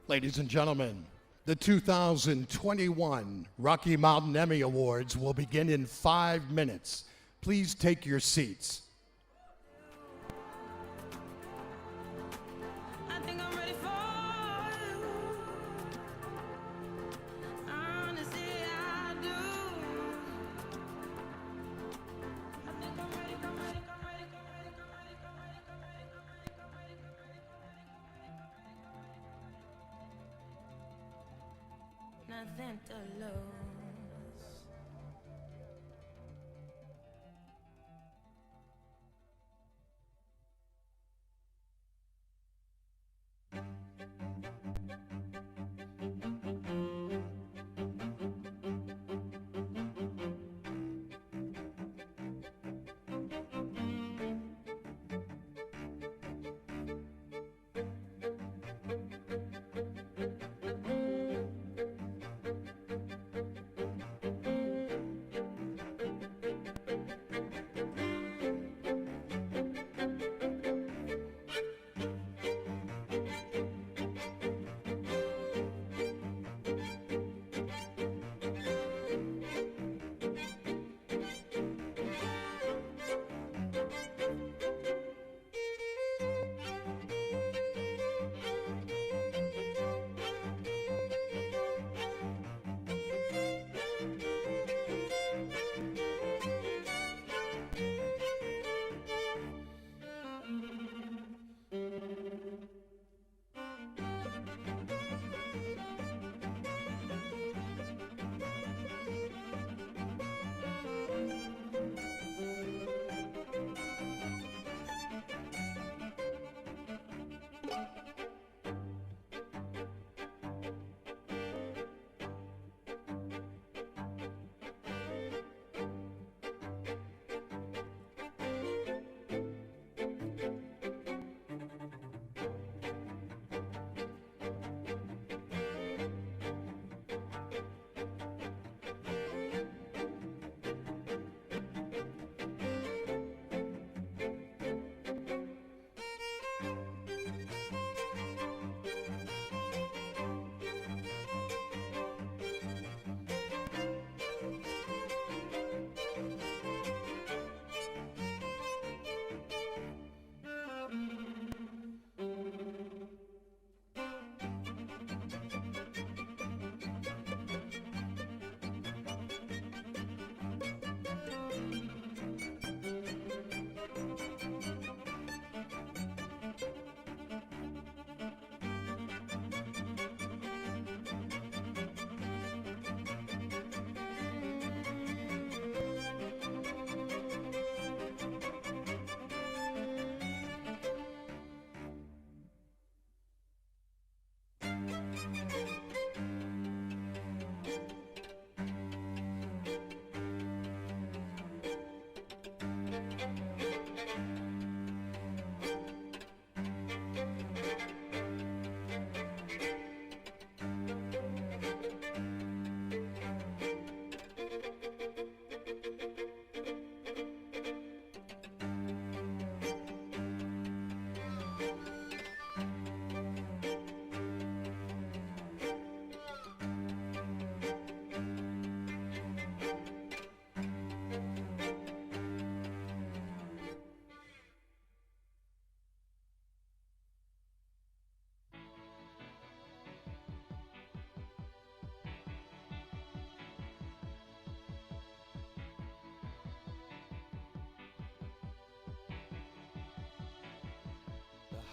Ladies and gentlemen, the 2021 Rocky Mountain Emmy Awards will begin in 5 minutes. Please take your seats. I think I'm ready for you. Honestly, I do. I think I'm ready, come ready, come ready, come ready, come ready, come ready, come ready, come ready, come ready, come ready, come ready, come ready, come ready. Nothing to lose.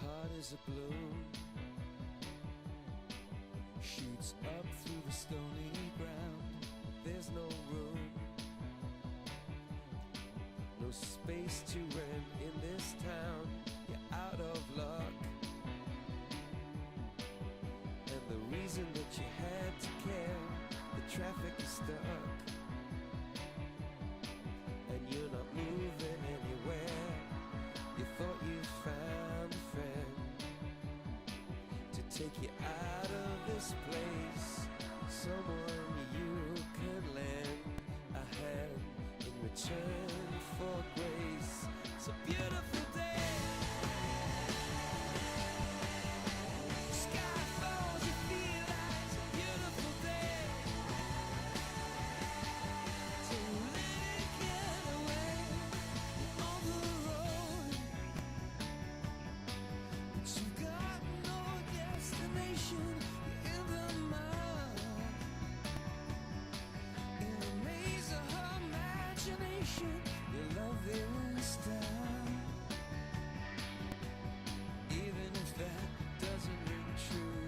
Heart is a balloon, shoots up through the stony ground. There's no room, no space to rent in this town. You're out of luck, and the reason that you had to care, the traffic is stuck, and you're not moving anywhere. You thought you found a friend to take you out of this place, someone you can lend a hand in return for grace. It's a beautiful day, sky falls, you in style. Even if that doesn't ring true,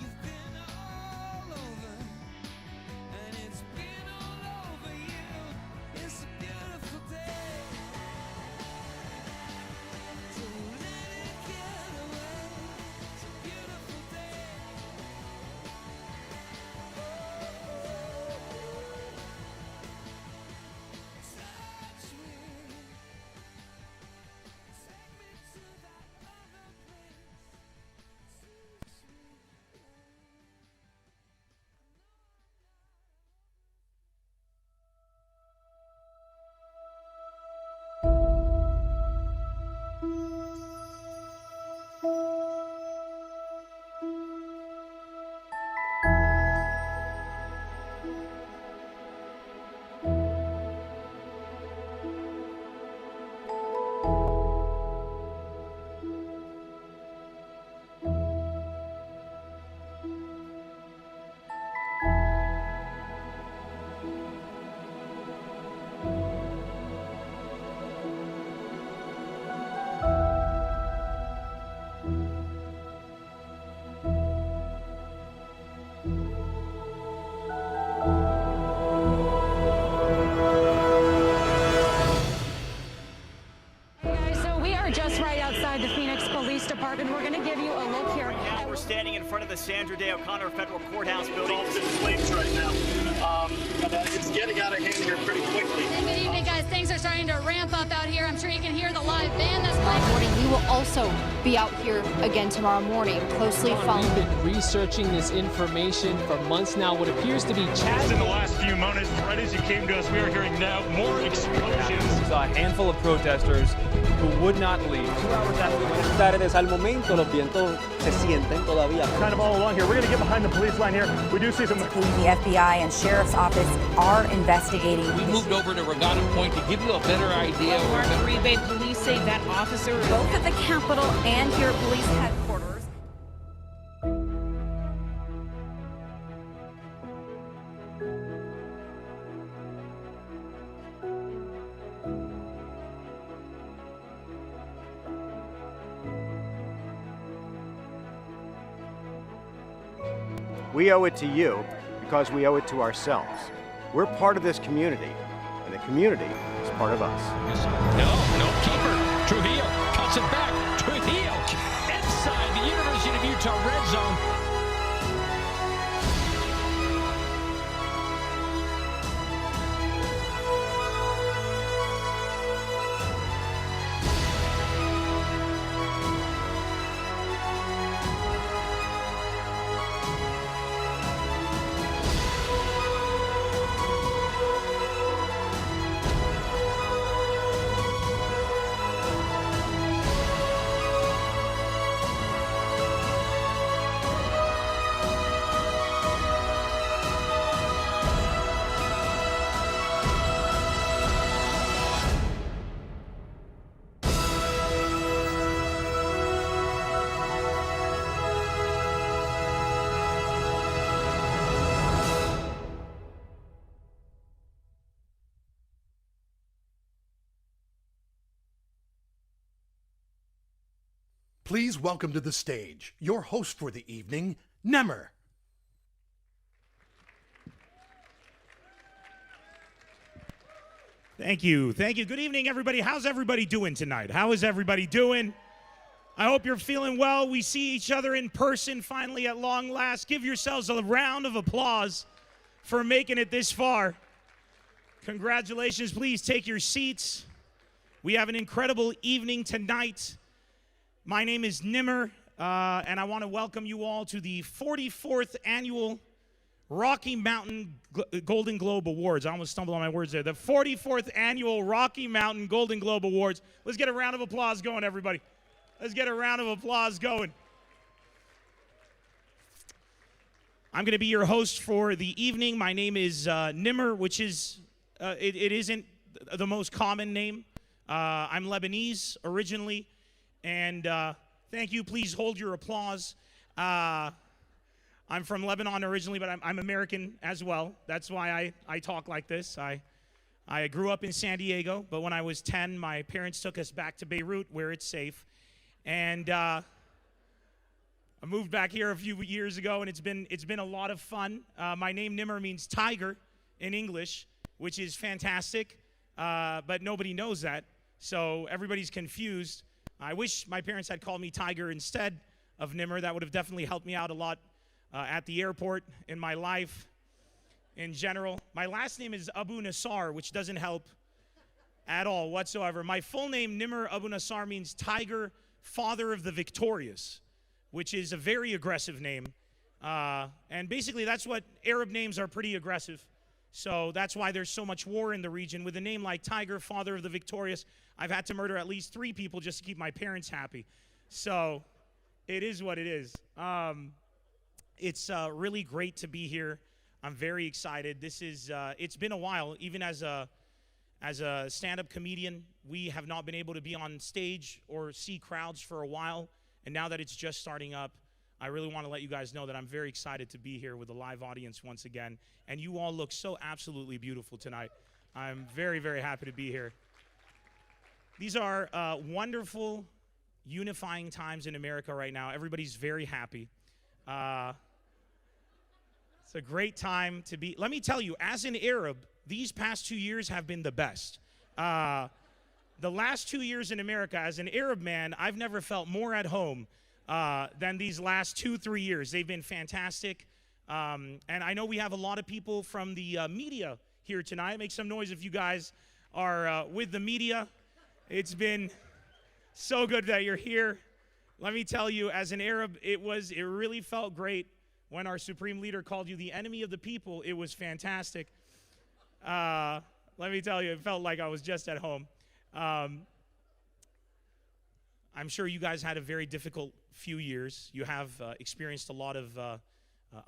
you've been all over, and it's been all over you. It's a beautiful day. Don't let it get away. It's a beautiful day. Touch me. Take me to that other place. Too sweet. Hey guys, so we are just right outside the Phoenix Police Department. We're going to give you a look here. Now we're standing in front of the Sandra Day O'Connor Federal Courthouse building. All this place right now. It's getting out of hand here pretty quickly. Good evening, guys. Things are starting to ramp up out here. I'm sure you can hear the live band that's playing. Morning. We will also be out here again tomorrow morning, closely following. We've been researching this information for months now. What appears to be Chaz. In the last few moments, right as you came to us, we are hearing now more explosions. We saw a handful of protesters who would not leave. 2 hours after we went tardes al momento, los vientos se sienten todavía. Kind of all along here. We're going to get behind the police line here. We do see some. The FBI and Sheriff's Office are investigating. We moved over to Regatta Point to give you a better idea. Mark Rebate police say that officer Both at the Capitol and here at police headquarters. We owe it to you because we owe it to ourselves. We're part of this community, and the community is part of us. No keeper. Trujillo cuts it back. Trujillo inside the University of Utah red zone. Please welcome to the stage your host for the evening, Nemmer. Thank you. Good evening, everybody. How's everybody doing tonight? How is everybody doing? I hope you're feeling well. We see each other in person finally at long last. Give yourselves a round of applause for making it this far. Congratulations. Please take your seats. We have an incredible evening tonight. My name is Nimmer, and I want to welcome you all to the 44th Annual Rocky Mountain Golden Globe Awards. I almost stumbled on my words there. The 44th Annual Rocky Mountain Golden Globe Awards. Let's get a round of applause going, everybody. Let's get a round of applause going. I'm going to be your host for the evening. My name is Nimmer, which is, it isn't the most common name. I'm Lebanese originally. And thank you. Please hold your applause. I'm from Lebanon originally, but I'm American as well. That's why I talk like this. I grew up in San Diego, but when I was 10, my parents took us back to Beirut, where it's safe. And I moved back here a few years ago, and it's been a lot of fun. My name Nimmer means tiger in English, which is fantastic, but nobody knows that, so everybody's confused. I wish my parents had called me Tiger instead of Nimmer. That would have definitely helped me out a lot at the airport, in my life in general. My last name is Abu Nassar, which doesn't help at all whatsoever. My full name, Nimmer Abu Nassar, means Tiger, Father of the Victorious, which is a very aggressive name. And basically that's what Arab names are, pretty aggressive. So that's why there's so much war in the region. With a name like Tiger, Father of the Victorious, I've had to murder at least 3 people just to keep my parents happy. So it is what it is. It's really great to be here. I'm very excited. It's been a while. Even as a stand-up comedian, we have not been able to be on stage or see crowds for a while. And now that it's just starting up, I really want to let you guys know that I'm very excited to be here with a live audience once again. And you all look so absolutely beautiful tonight. I'm very, very happy to be here. These are wonderful, unifying times in America right now. Everybody's very happy. It's a great time to be. Let me tell you, as an Arab, these past 2 years have been the best. The last 2 years in America, as an Arab man, I've never felt more at home than these last 2-3 years. They've been fantastic. And I know we have a lot of people from the media here tonight. Make some noise if you guys are with the media. It's been so good that you're here. Let me tell you, as an Arab, it really felt great when our supreme leader called you the enemy of the people. It was fantastic. Let me tell you, it felt like I was just at home. I'm sure you guys had a very difficult few years. You have experienced a lot of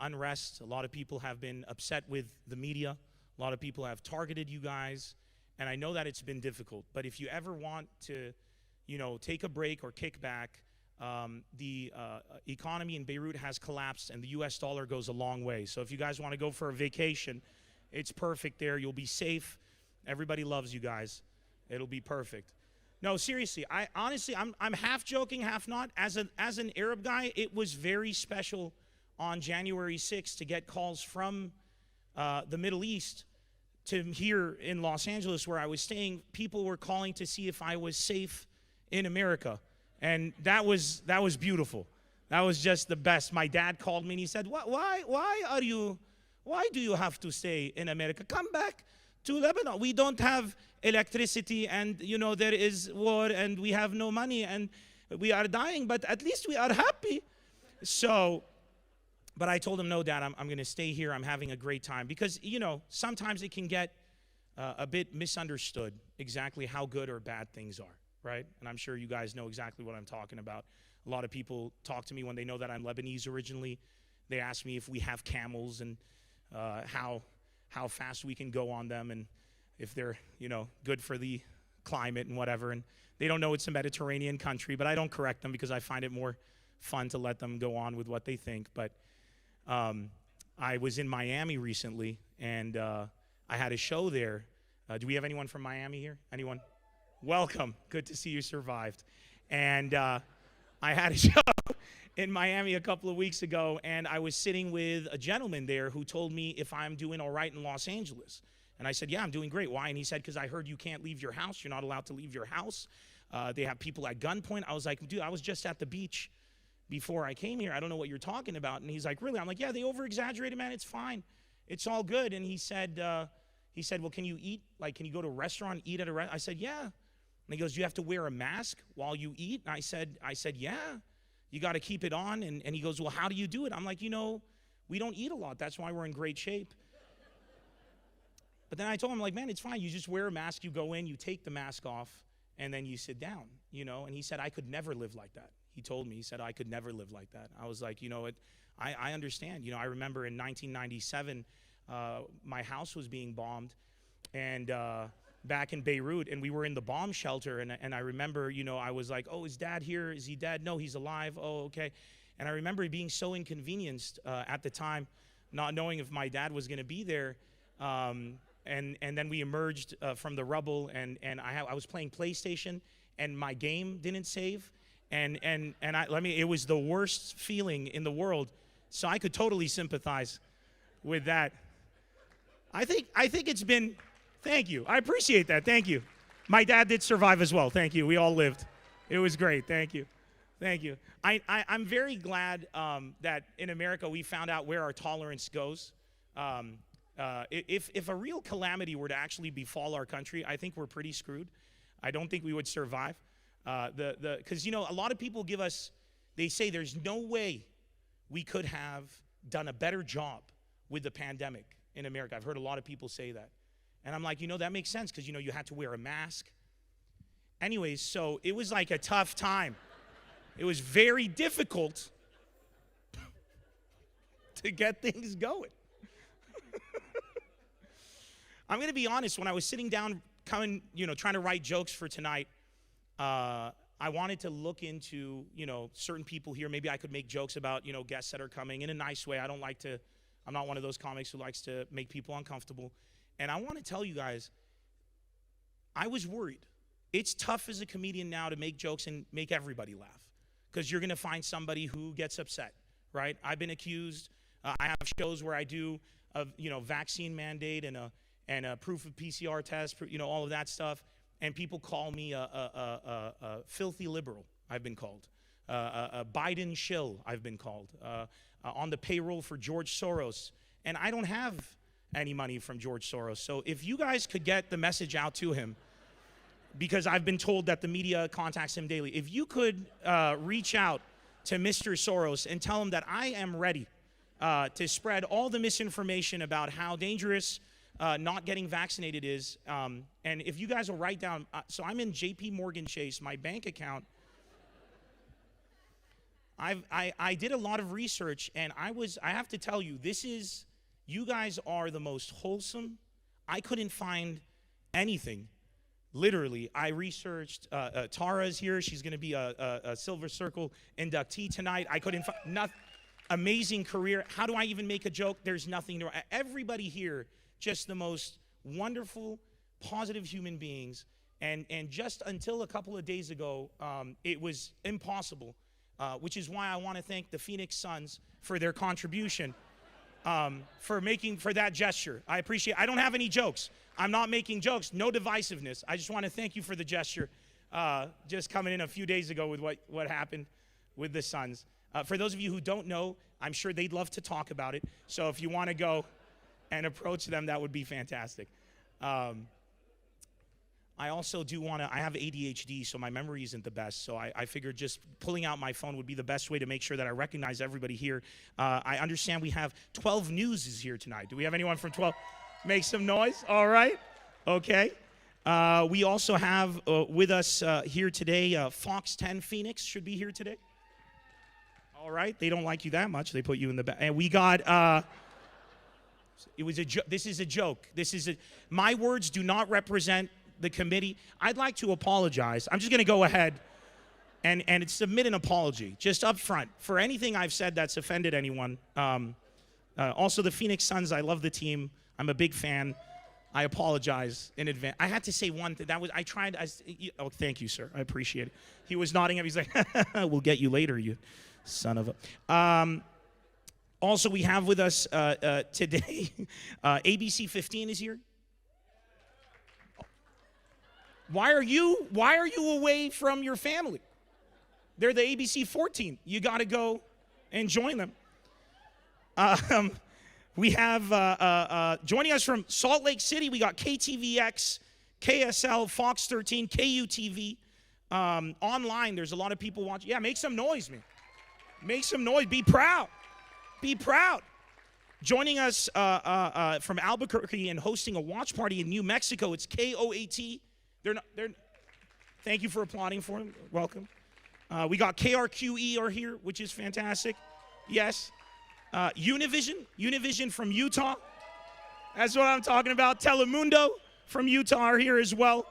unrest. A lot of people have been upset with the media. A lot of people have targeted you guys. And I know that it's been difficult. But if you ever want to, take a break or kick back, the economy in Beirut has collapsed, and the U.S. dollar goes a long way. So if you guys want to go for a vacation, it's perfect there. You'll be safe. Everybody loves you guys. It'll be perfect. No, seriously, I'm half joking, half not. As an Arab guy, it was very special on January 6th to get calls from the Middle East to here in Los Angeles, where I was staying. People were calling to see if I was safe in America, and that was beautiful. That was just the best. My dad called me and he said, why do you have to stay in America? Come back to Lebanon. We don't have electricity, and there is war, and we have no money, and we are dying, but at least we are happy. So, but I told him, no, Dad, I'm going to stay here. I'm having a great time, because sometimes it can get a bit misunderstood exactly how good or bad things are, right? And I'm sure you guys know exactly what I'm talking about. A lot of people talk to me when they know that I'm Lebanese originally. They ask me if we have camels, and how fast we can go on them, and if they're good for the climate and whatever. And they don't know it's a Mediterranean country, but I don't correct them because I find it more fun to let them go on with what they think. But I was in Miami recently, and I had a show there. Do we have anyone from Miami here? Anyone? Welcome. Good to see you survived. And I had a show in Miami a couple of weeks ago, and I was sitting with a gentleman there who told me if I'm doing all right in Los Angeles. And I said, yeah, I'm doing great. Why? And he said, because I heard you can't leave your house. You're not allowed to leave your house. They have people at gunpoint. I was like, dude, I was just at the beach before I came here. I don't know what you're talking about. And he's like, really? I'm like, yeah, they over-exaggerated, man. It's fine. It's all good. And he said, well, can you eat? Like, can you go to a restaurant, eat at a restaurant? I said, yeah. And he goes, do you have to wear a mask while you eat? And I said, yeah. You got to keep it on. And he goes, well, how do you do it? I'm like, we don't eat a lot. That's why we're in great shape. But then I told him, like, man, it's fine. You just wear a mask. You go in, you take the mask off, and then you sit down, And he said, I could never live like that. He told me, he said, I could never live like that. I was like, I understand. I remember in 1997, my house was being bombed, and back in Beirut, and we were in the bomb shelter, and I remember, I was like, oh, is Dad here? Is he dead? No, he's alive. Oh, okay. And I remember being so inconvenienced at the time, not knowing if my dad was going to be there. and then we emerged from the rubble, and I was playing PlayStation, and my game didn't save, and it was the worst feeling in the world. So I could totally sympathize with that. I think it's been. Thank you. I appreciate that. Thank you. My dad did survive as well. Thank you. We all lived. It was great. Thank you. Thank you. I'm very glad that in America we found out where our tolerance goes. If a real calamity were to actually befall our country, I think we're pretty screwed. I don't think we would survive. Because, a lot of people they say there's no way we could have done a better job with the pandemic in America. I've heard a lot of people say that. And I'm like, that makes sense because, you had to wear a mask. Anyways, so it was like a tough time. It was very difficult to get things going. I'm going to be honest, when I was sitting down, trying to write jokes for tonight, I wanted to look into, certain people here. Maybe I could make jokes about, guests that are coming in a nice way. I'm not one of those comics who likes to make people uncomfortable. And I want to tell you guys, I was worried. It's tough as a comedian now to make jokes and make everybody laugh because you're going to find somebody who gets upset, right? I've been accused. I have shows where I do a, vaccine mandate and a proof of PCR test, all of that stuff. And people call me a filthy liberal, I've been called. A Biden shill, I've been called. On the payroll for George Soros. And I don't have any money from George Soros. So if you guys could get the message out to him, because I've been told that the media contacts him daily, if you could reach out to Mr. Soros and tell him that I am ready to spread all the misinformation about how dangerous not getting vaccinated is. And if you guys will write down, so I'm in JP Morgan Chase, my bank account. I did a lot of research, and I have to tell you, you guys are the most wholesome. I couldn't find anything. Literally, I researched, Tara's here. She's going to be a Silver Circle inductee tonight. I couldn't find nothing. Amazing career. How do I even make a joke? There's nothing. Everybody here, just the most wonderful, positive human beings. And just until a couple of days ago, it was impossible, which is why I want to thank the Phoenix Suns for their contribution, for that gesture. I appreciate it. I don't have any jokes. I'm not making jokes. No divisiveness. I just want to thank you for the gesture, just coming in a few days ago with what happened with the Suns. For those of you who don't know, I'm sure they'd love to talk about it. So if you want to go and approach them, that would be fantastic. I also I have ADHD, so my memory isn't the best. So I figured just pulling out my phone would be the best way to make sure that I recognize everybody here. I understand we have 12 News is here tonight. Do we have anyone from 12? Make some noise. All right. Okay. We also have with us here today, Fox 10 Phoenix should be here today. All right. They don't like you that much. They put you in the back. And we got... This is a joke. My words do not represent the committee. I'd like to apologize. I'm just going to go ahead and submit an apology, just up front, for anything I've said that's offended anyone. Also, the Phoenix Suns, I love the team. I'm a big fan. I apologize in advance. I had to say one thing. Oh, thank you, sir. I appreciate it. He was nodding at me. He's like, we'll get you later, you son of a... Also, we have with us today, ABC 15 is here. Why are you away from your family? They're the ABC 14. You got to go and join them. We have joining us from Salt Lake City. We got KTVX, KSL, Fox 13, KUTV. Online, there's a lot of people watching. Yeah, make some noise, man. Make some noise. Be proud. Be proud. Joining us from Albuquerque and hosting a watch party in New Mexico, it's KOAT. Thank you for applauding for him. Welcome. We got KRQE are here, which is fantastic. Yes. Univision from Utah. That's what I'm talking about. Telemundo from Utah are here as well.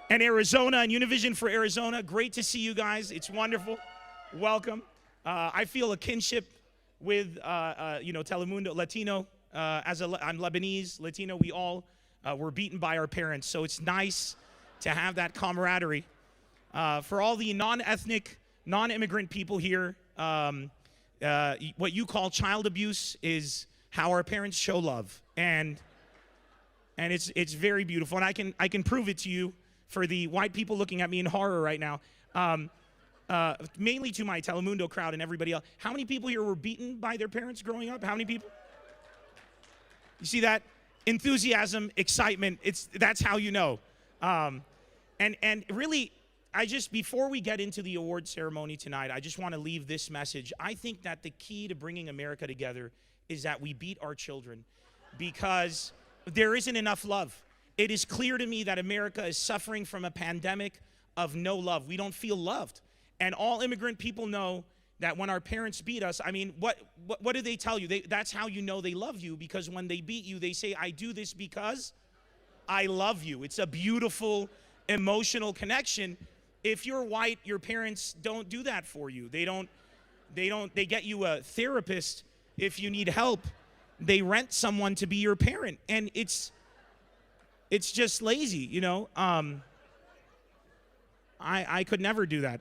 And Arizona, and Univision for Arizona. Great to see you guys. It's wonderful. Welcome. I feel a kinship with, Telemundo, Latino I'm Lebanese, Latino, we all were beaten by our parents. So it's nice to have that camaraderie. For all the non-ethnic, non-immigrant people here, what you call child abuse is how our parents show love. And it's very beautiful. And I can prove it to you for the white people looking at me in horror right now. Mainly to my Telemundo crowd and everybody else. How many people here were beaten by their parents growing up? How many people? You see that? Enthusiasm, excitement, that's how you know. And really, before we get into the award ceremony tonight, I just want to leave this message. I think that the key to bringing America together is that we beat our children, because there isn't enough love. It is clear to me that America is suffering from a pandemic of no love. We don't feel loved. And all immigrant people know that when our parents beat us, I mean, what do they tell you? That's how you know they love you, because when they beat you, they say, I do this because I love you. It's a beautiful, emotional connection. If you're white, your parents don't do that for you. They get you a therapist if you need help. They rent someone to be your parent. And it's just lazy, you know? I could never do that.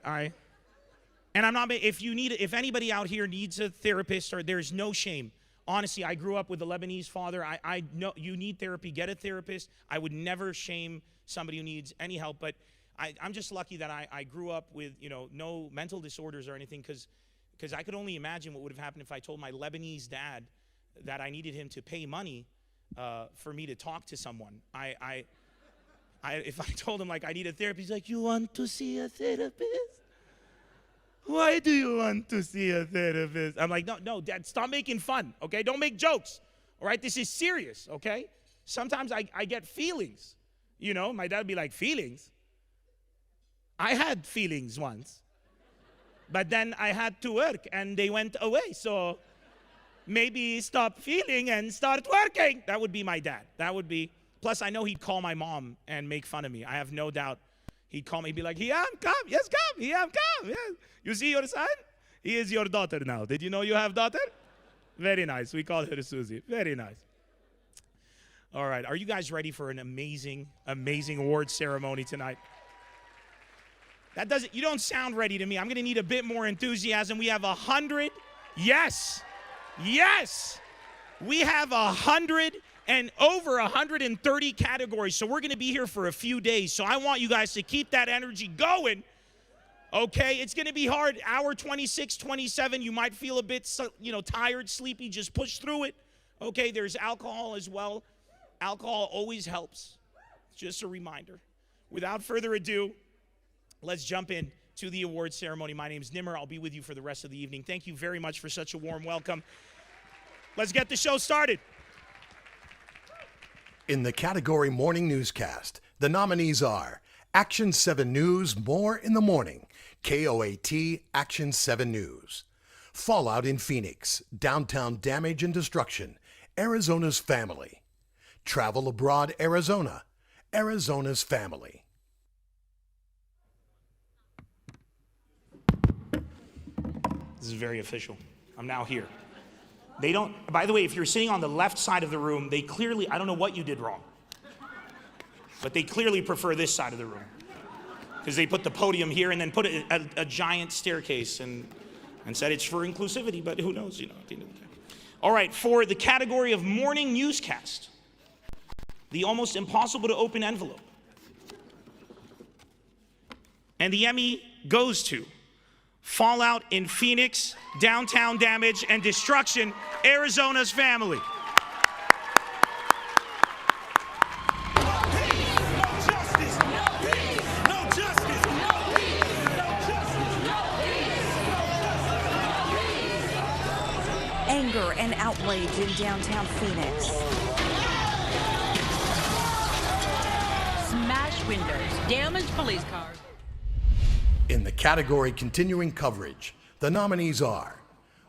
And I'm not, if anybody out here needs a therapist, or there's no shame. Honestly, I grew up with a Lebanese father. I know you need therapy, get a therapist. I would never shame somebody who needs any help, but I'm just lucky that I grew up with, no mental disorders or anything, because I could only imagine what would have happened if I told my Lebanese dad that I needed him to pay money for me to talk to someone. If I told him, like, I need a therapist, he's like, you want to see a therapist? Why do you want to see a therapist? I'm like, no, Dad, stop making fun, okay? Don't make jokes, all right? This is serious, okay? Sometimes I get feelings, My dad would be like, feelings? I had feelings once, but then I had to work, and they went away, so maybe stop feeling and start working. That would be my dad. Plus I know he'd call my mom and make fun of me. I have no doubt. He'd call me, he'd be like, "Here, come. Yes, come. Here, come. Yes. You see your son? He is your daughter now. Did you know you have daughter? Very nice. We call her Susie. Very nice." All right. Are you guys ready for an amazing, amazing award ceremony tonight? You don't sound ready to me. I'm going to need a bit more enthusiasm. We have 100. Yes. We have 100 and over 130 categories. So we're going to be here for a few days. So I want you guys to keep that energy going. Okay, it's going to be hard. Hour 26, 27, you might feel a bit, tired, sleepy. Just push through it. Okay, there's alcohol as well. Alcohol always helps. Just a reminder. Without further ado, let's jump in to the award ceremony. My name's Nimmer. I'll be with you for the rest of the evening. Thank you very much for such a warm welcome. Let's get the show started. In the category Morning Newscast, the nominees are Action 7 News, More in the Morning, KOAT Action 7 News, Fallout in Phoenix, Downtown Damage and Destruction, Arizona's Family, Travel Abroad Arizona, Arizona's Family. This is very official. I'm now here. By the way, if you're sitting on the left side of the room, they clearly, I don't know what you did wrong, but they clearly prefer this side of the room, because they put the podium here and then put a giant staircase and said it's for inclusivity, but who knows, at the end of the day. All right, for the category of Morning Newscast, the almost impossible to open envelope. And the Emmy goes to Fallout in Phoenix, Downtown Damage and Destruction, Arizona's Family. Anger and outrage in downtown Phoenix. Smashed windows, damaged police cars. In the category Continuing Coverage, the nominees are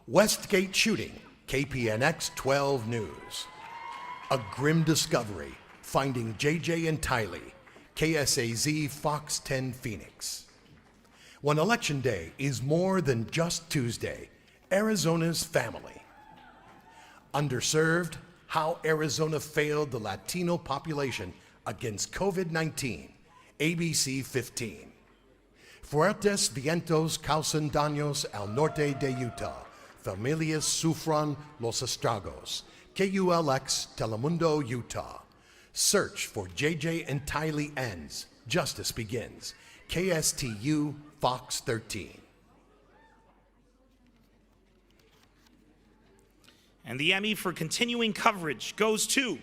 Westgate Shooting, KPNX 12 News, A Grim Discovery, Finding JJ and Tylee, KSAZ Fox 10 Phoenix. When Election Day is more than just Tuesday, Arizona's Family. Underserved, How Arizona Failed the Latino Population Against COVID-19, ABC 15. Fuertes vientos causan daños al norte de Utah. Familias sufran los estragos. KULX, Telemundo, Utah. Search for JJ and Tylee ends. Justice begins. KSTU, Fox 13. And the Emmy for continuing coverage goes to,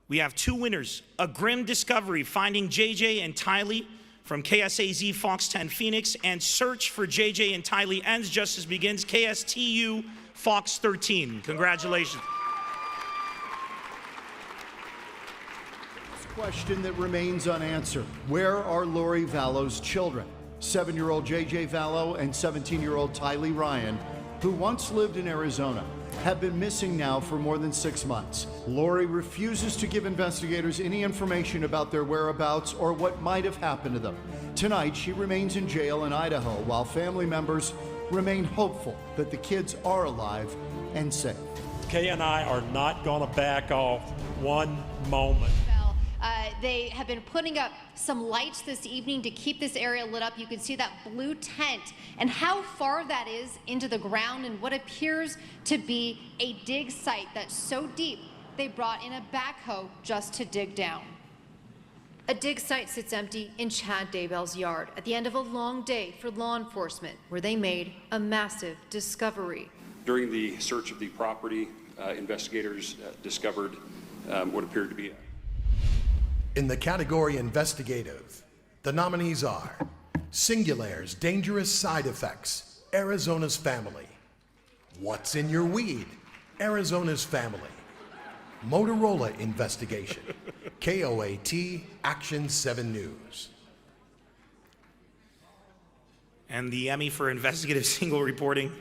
we have two winners, A Grim Discovery, Finding JJ and Tylee from KSAZ Fox 10 Phoenix, and Search for JJ and Tylee Ends, Justice Begins, KSTU Fox 13. Congratulations. Question that remains unanswered. Where are Lori Vallow's children? 7-year-old JJ Vallow and 17-year-old Tylee Ryan, who once lived in Arizona, have been missing now for more than 6 months. Lori refuses to give investigators any information about their whereabouts or what might have happened to them. Tonight, she remains in jail in Idaho while family members remain hopeful that the kids are alive and safe. Kay and I are not going to back off one moment. They have been putting up some lights this evening to keep this area lit up. You can see that blue tent and how far that is into the ground and what appears to be a dig site that's so deep they brought in a backhoe just to dig down. A dig site sits empty in Chad Daybell's yard at the end of a long day for law enforcement, where they made a massive discovery. During the search of the property, investigators discovered what appeared to be In the category investigative, the nominees are Singulair's Dangerous Side Effects, Arizona's Family. What's in Your Weed, Arizona's Family. Motorola Investigation, KOAT Action 7 News. And the Emmy for investigative single reporting.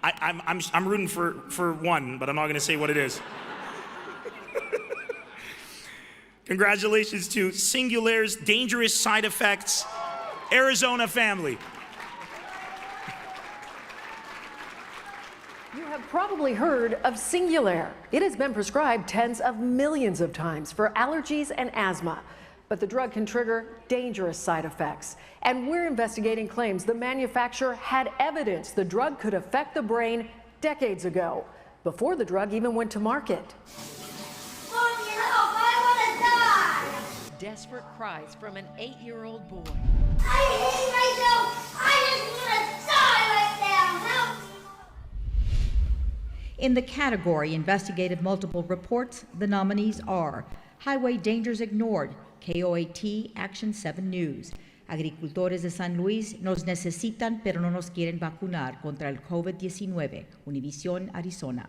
I'm rooting for one, but I'm not going to say what it is. Congratulations to Singulair's Dangerous Side Effects, Arizona Family. You have probably heard of Singulair. It has been prescribed tens of millions of times for allergies and asthma, but the drug can trigger dangerous side effects. And we're investigating claims the manufacturer had evidence the drug could affect the brain decades ago, before the drug even went to market. Desperate cries from an 8-year-old boy. I hate myself! I just want to die right now! Help! In the category Investigative Multiple Reports, the nominees are Highway Dangers Ignored, KOAT Action 7 News. Agricultores de San Luis nos necesitan pero no nos quieren vacunar contra el COVID-19, Univision, Arizona.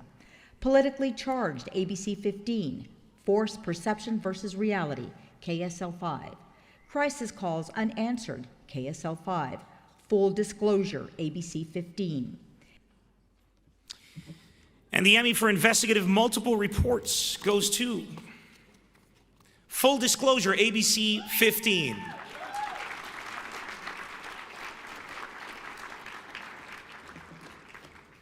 Politically Charged, ABC 15. Forced Perception versus Reality, KSL 5. Crisis Calls Unanswered, KSL 5. Full Disclosure, ABC 15. And the Emmy for investigative multiple reports goes to Full Disclosure, ABC 15.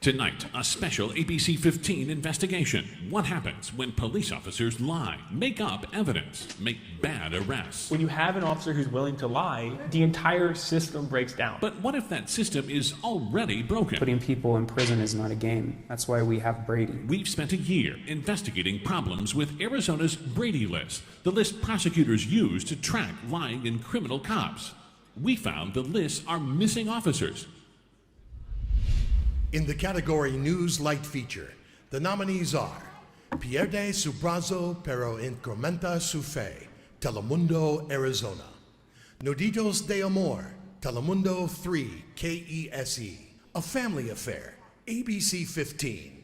Tonight, a special ABC 15 investigation. What happens when police officers lie, make up evidence, make bad arrests? When you have an officer who's willing to lie, the entire system breaks down. But what if that system is already broken? Putting people in prison is not a game. That's why we have Brady. We've spent a year investigating problems with Arizona's Brady List, the list prosecutors use to track lying and criminal cops. We found the lists are missing officers. In the category News Light Feature, the nominees are Pierde su brazo pero incrementa su fe, Telemundo, Arizona. Nuditos de Amor, Telemundo 3, KESE. A Family Affair, ABC 15.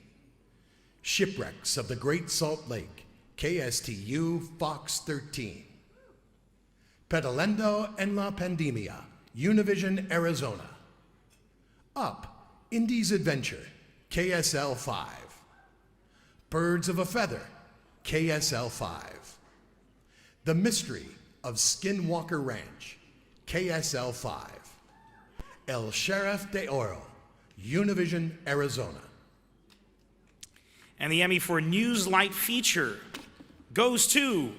Shipwrecks of the Great Salt Lake, KSTU, Fox 13. Pedalendo en la Pandemia, Univision, Arizona. Up, Indies Adventure, KSL 5. Birds of a Feather, KSL 5. The Mystery of Skinwalker Ranch, KSL 5. El Sheriff de Oro, Univision, Arizona. And the Emmy for News Light Feature goes to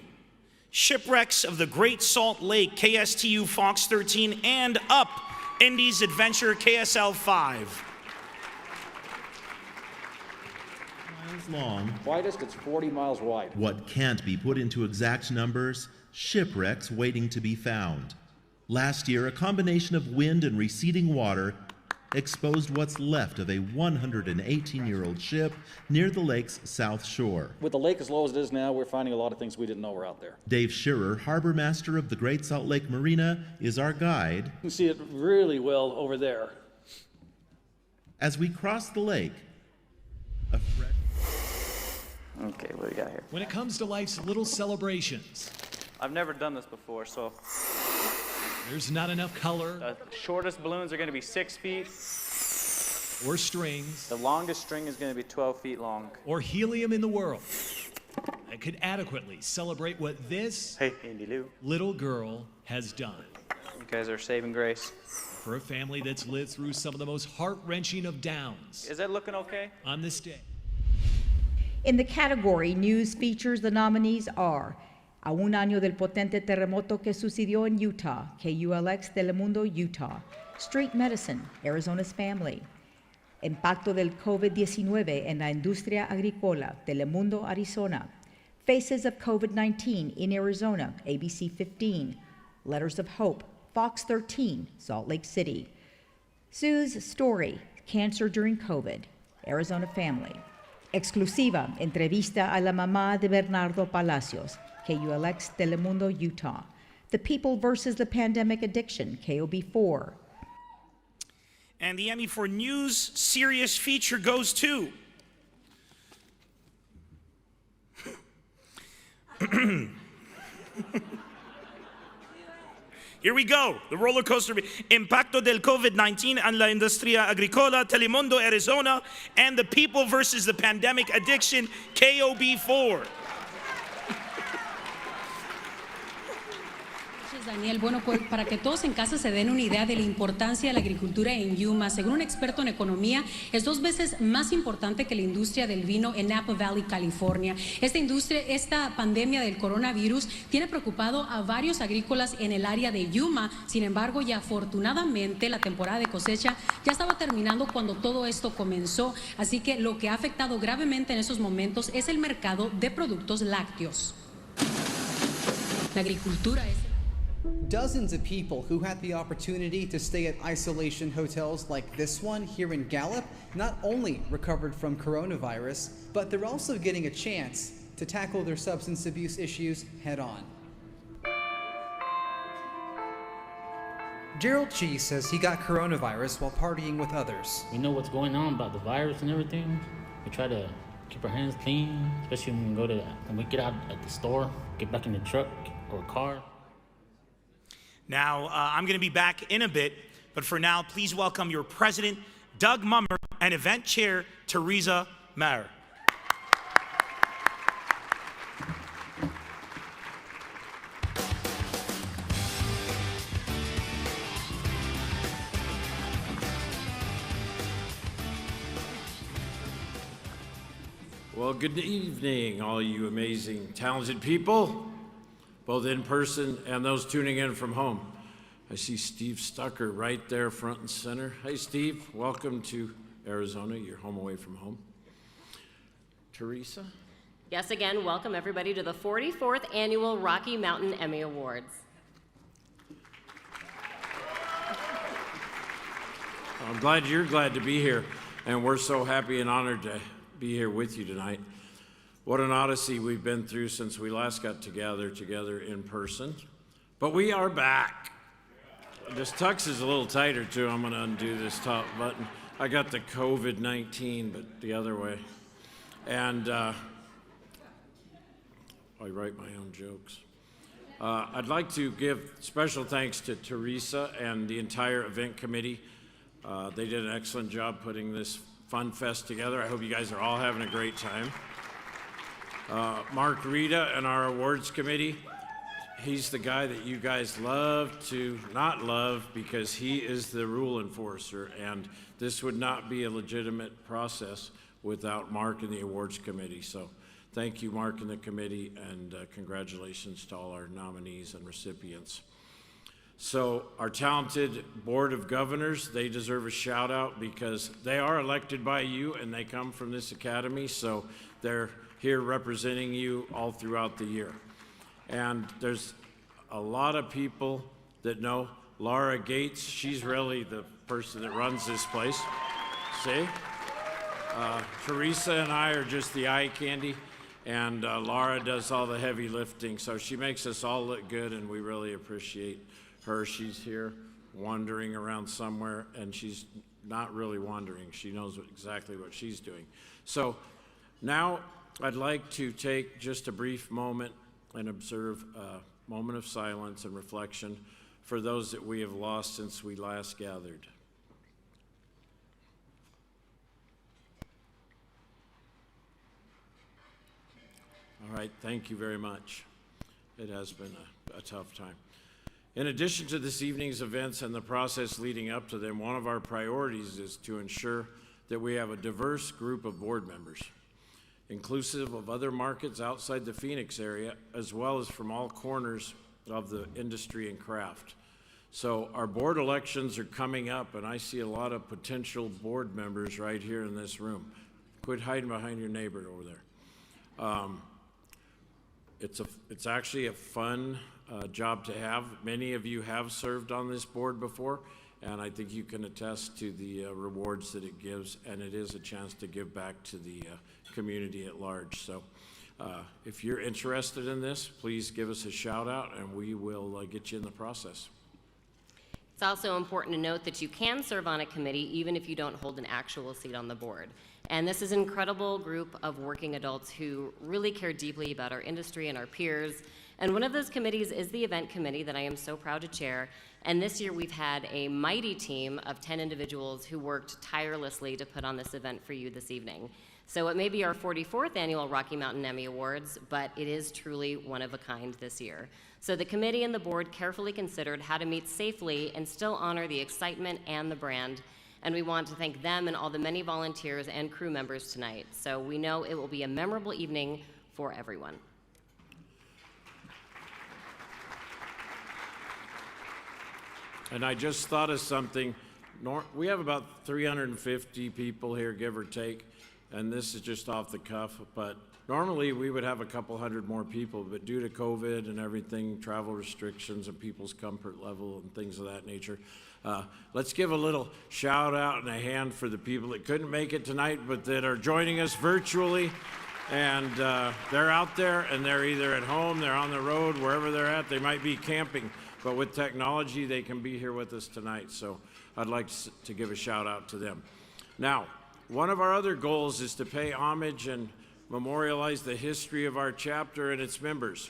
Shipwrecks of the Great Salt Lake, KSTU Fox 13, and Up, Indies Adventure, KSL 5. Long. Widest, it's 40 miles wide. What can't be put into exact numbers, shipwrecks waiting to be found. Last year, a combination of wind and receding water exposed what's left of a 118-year-old ship near the lake's south shore. With the lake as low as it is now, we're finding a lot of things we didn't know were out there. Dave Shearer, harbor master of the Great Salt Lake Marina, is our guide. You can see it really well over there. As we cross the lake, Okay, what do we got here? When it comes to life's little celebrations, I've never done this before, so. There's not enough color. The shortest balloons are going to be 6 feet. Or strings. The longest string is going to be 12 feet long. Or helium in the world that could adequately celebrate what this little girl has done. You guys are saving grace. For a family that's lived through some of the most heart-wrenching of downs. Is that looking okay? On this day. In the category News Features, the nominees are A un año del potente terremoto que sucedió en Utah, KULX Telemundo, Utah. Street Medicine, Arizona's Family. Impacto del COVID-19 en la industria agrícola, Telemundo, Arizona. Faces of COVID-19 in Arizona, ABC 15. Letters of Hope, Fox 13, Salt Lake City. Sue's Story, Cancer During COVID, Arizona Family. Exclusiva, entrevista a la mamá de Bernardo Palacios, KULX Telemundo, Utah. The People versus the Pandemic Addiction, KOB4. And the Emmy for News Serious Feature goes to Here we go. The roller coaster. Impacto del COVID-19 en la industria agrícola, Telemundo, Arizona, and The People versus the Pandemic Addiction, KOB4. Daniel, bueno, pues para que todos en casa se den una idea de la importancia de la agricultura en Yuma, según un experto en economía, es 2 veces más importante que la industria del vino en Napa Valley, California. Esta pandemia del coronavirus tiene preocupado a varios agrícolas en el área de Yuma. Sin embargo, y afortunadamente la temporada de cosecha ya estaba terminando cuando todo esto comenzó. Así que lo que ha afectado gravemente en esos momentos es el mercado de productos lácteos. La agricultura es... Dozens of people who had the opportunity to stay at isolation hotels like this one here in Gallup not only recovered from coronavirus, but they're also getting a chance to tackle their substance abuse issues head on. Gerald Chi says he got coronavirus while partying with others. We know what's going on about the virus and everything. We try to keep our hands clean, especially when we get out at the store, get back in the truck or car. Now, I'm going to be back in a bit, but for now, please welcome your president, Doug Mummer, and event chair, Teresa Mayer. Well, good evening, all you amazing, talented people, both in person and those tuning in from home. I see Steve Stucker right there front and center. Hey, Steve, welcome to Arizona. You're home away from home. Teresa? Yes, again, welcome everybody to the 44th Annual Rocky Mountain Emmy Awards. I'm glad you're glad to be here, and we're so happy and honored to be here with you tonight. What an odyssey we've been through since we last got together in person. But we are back. This tux is a little tighter too. I'm gonna undo this top button. I got the COVID-19, but the other way. And I write my own jokes. I'd like to give special thanks to Teresa and the entire event committee. They did an excellent job putting this fun fest together. I hope you guys are all having a great time. Mark Rita and our awards committee, he's the guy that you guys love to not love because he is the rule enforcer, and this would not be a legitimate process without Mark and the awards committee. So thank you, Mark and the committee, and congratulations to all our nominees and recipients. So our talented Board of Governors, they deserve a shout out because they are elected by you and they come from this academy, so they're here representing you all throughout the year. And there's a lot of people that know Laura Gates. She's really the person that runs this place. See? Teresa and I are just the eye candy, and Laura does all the heavy lifting, so she makes us all look good, and we really appreciate her. She's here wandering around somewhere, and she's not really wandering. She knows exactly what she's doing. So now I'd like to take just a brief moment and observe a moment of silence and reflection for those that we have lost since we last gathered. All right, thank you very much. It has been a tough time. In addition to this evening's events and the process leading up to them, one of our priorities is to ensure that we have a diverse group of board members, inclusive of other markets outside the Phoenix area, as well as from all corners of the industry and craft. So our board elections are coming up, and I see a lot of potential board members right here in this room. Quit hiding behind your neighbor over there. It's actually a fun job to have. Many of you have served on this board before, and I think you can attest to the rewards that it gives, and it is a chance to give back to the community at large. So if you're interested in this, please give us a shout out and we will get you in the process. It's also important to note that you can serve on a committee even if you don't hold an actual seat on the board. And this is an incredible group of working adults who really care deeply about our industry and our peers. And one of those committees is the event committee that I am so proud to chair. And this year we've had a mighty team of 10 individuals who worked tirelessly to put on this event for you this evening. So it may be our 44th annual Rocky Mountain Emmy Awards, but it is truly one of a kind this year. So the committee and the board carefully considered how to meet safely and still honor the excitement and the brand. And we want to thank them and all the many volunteers and crew members tonight. So we know it will be a memorable evening for everyone. And I just thought of something. We have about 350 people here, give or take, and this is just off the cuff, but normally we would have a couple hundred more people, but due to COVID and everything, travel restrictions and people's comfort level and things of that nature, let's give a little shout out and a hand for the people that couldn't make it tonight, but that are joining us virtually. And they're out there and they're either at home, they're on the road, wherever they're at, they might be camping, but with technology, they can be here with us tonight. So I'd like to give a shout out to them. Now, one of our other goals is to pay homage and memorialize the history of our chapter and its members.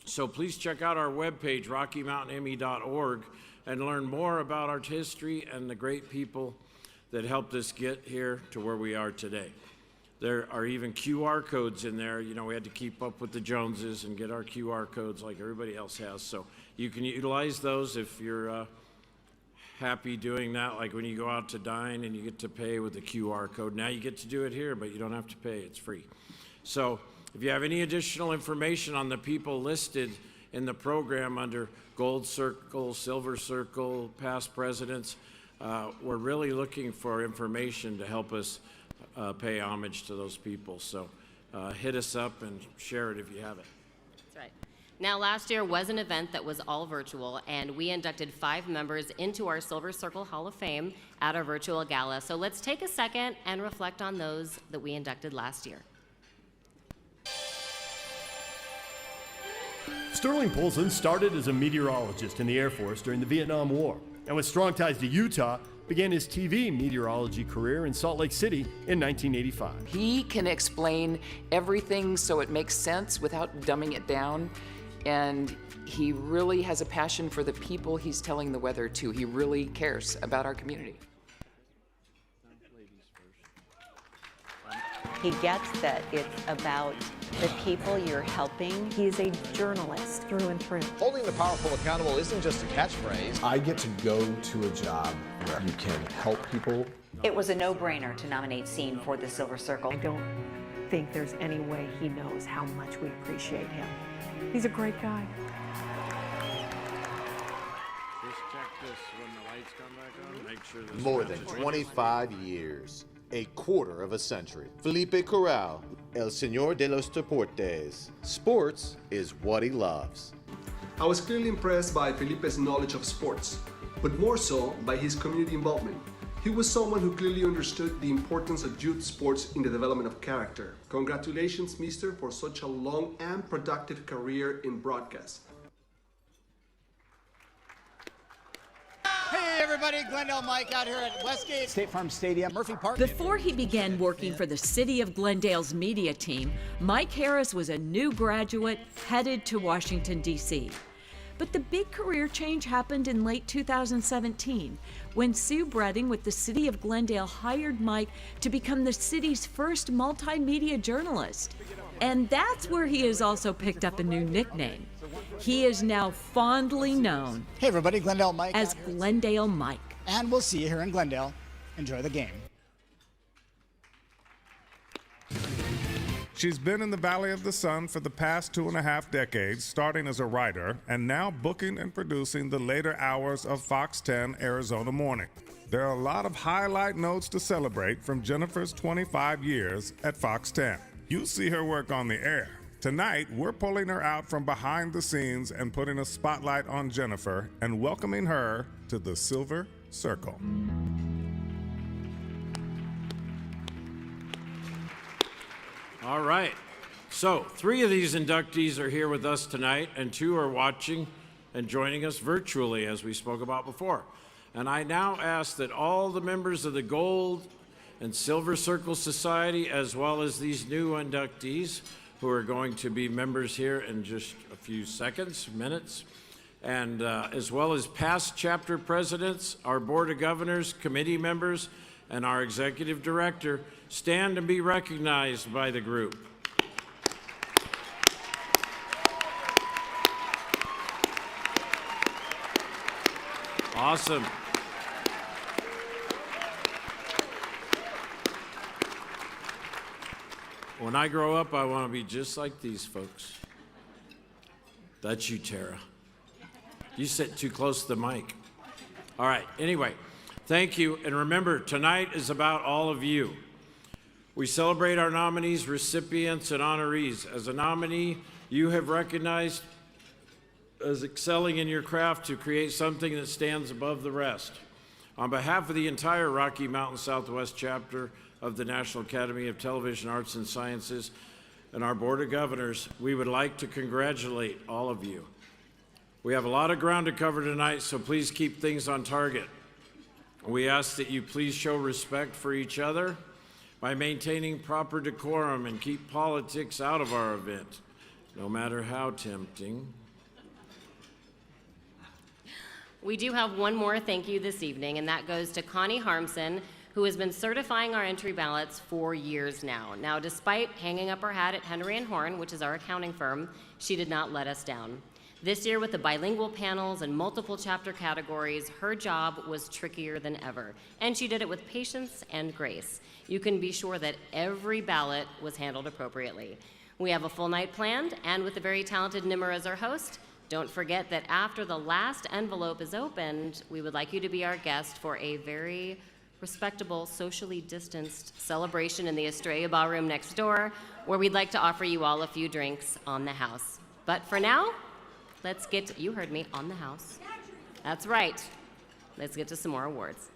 So please check out our webpage, RockyMountainEmmy.org, and learn more about our history and the great people that helped us get here to where we are today. There are even QR codes in there. You know, we had to keep up with the Joneses and get our QR codes like everybody else has. So you can utilize those if you're happy doing that, like when you go out to dine and you get to pay with a QR code. Now you get to do it here, but you don't have to pay. It's free. So if you have any additional information on the people listed in the program under Gold Circle, Silver Circle, past presidents, we're really looking for information to help us pay homage to those people. So hit us up and share it if you have it. That's right. Now, last year was an event that was all virtual, and we inducted 5 members into our Silver Circle Hall of Fame at our virtual gala. So let's take a second and reflect on those that we inducted last year. Sterling Polson started as a meteorologist in the Air Force during the Vietnam War, and with strong ties to Utah, began his TV meteorology career in Salt Lake City in 1985. He can explain everything so it makes sense without dumbing it down, and he really has a passion for the people he's telling the weather to. He really cares about our community. He gets that it's about the people you're helping. He's a journalist through and through. Holding the powerful accountable isn't just a catchphrase. I get to go to a job where you can help people It was a no-brainer to nominate Scene for the Silver Circle. I don't think there's any way he knows how much we appreciate him. He's a great guy. Just check this when the lights come back on. Make sure this More than 25 years, a quarter of a century. Felipe Corral, El Señor de los Deportes. Sports is what he loves. I was clearly impressed by Felipe's knowledge of sports, but more so by his community involvement. He was someone who clearly understood the importance of youth sports in the development of character. Congratulations, Mister, for such a long and productive career in broadcast. Hey everybody, Glendale Mike out here at Westgate State Farm Stadium, Murphy Park. Before he began working for the City of Glendale's media team, Mike Harris was a new graduate headed to Washington, D.C. But the big career change happened in late 2017 when Sue Bredding with the City of Glendale hired Mike to become the city's first multimedia journalist. And that's where he has also picked up a new nickname. He is now fondly known Hey everybody, Glendale Mike as Glendale Mike. And we'll see you here in Glendale. Enjoy the game. She's been in the Valley of the Sun for the past 2.5 decades, starting as a writer and now booking and producing the later hours of Fox 10 Arizona Morning. There are a lot of highlight notes to celebrate from Jennifer's 25 years at Fox 10. You'll see her work on the air. Tonight, we're pulling her out from behind the scenes and putting a spotlight on Jennifer and welcoming her to the Silver Circle. All right. So 3 of these inductees are here with us tonight, and 2 are watching and joining us virtually, as we spoke about before. And I now ask that all the members of the Gold and Silver Circle Society, as well as these new inductees, who are going to be members here in just a few seconds, minutes, and as well as past chapter presidents, our Board of Governors, committee members, and our executive director, stand and be recognized by the group. Awesome. When I grow up, I want to be just like these folks. That's you, Tara. You sit too close to the mic. All right, anyway, thank you. And remember, tonight is about all of you. We celebrate our nominees, recipients, and honorees. As a nominee, you have recognized as excelling in your craft to create something that stands above the rest. On behalf of the entire Rocky Mountain Southwest chapter of the National Academy of Television Arts and Sciences and our Board of Governors, we would like to congratulate all of you. We have a lot of ground to cover tonight, so please keep things on target. We ask that you please show respect for each other by maintaining proper decorum and keep politics out of our event, no matter how tempting. We do have one more thank you this evening, and that goes to Connie Harmson, who has been certifying our entry ballots for years now. Now, despite hanging up her hat at Henry & Horn, which is our accounting firm, she did not let us down. This year, with the bilingual panels and multiple chapter categories, her job was trickier than ever, and she did it with patience and grace. You can be sure that every ballot was handled appropriately. We have a full night planned, and with the very talented Nimmer as our host, don't forget that after the last envelope is opened, we would like you to be our guest for a very respectable, socially distanced celebration in the Estrella Ballroom next door, where we'd like to offer you all a few drinks on the house. But for now, let's get, you heard me, on the house. That's right. Let's get to some more awards.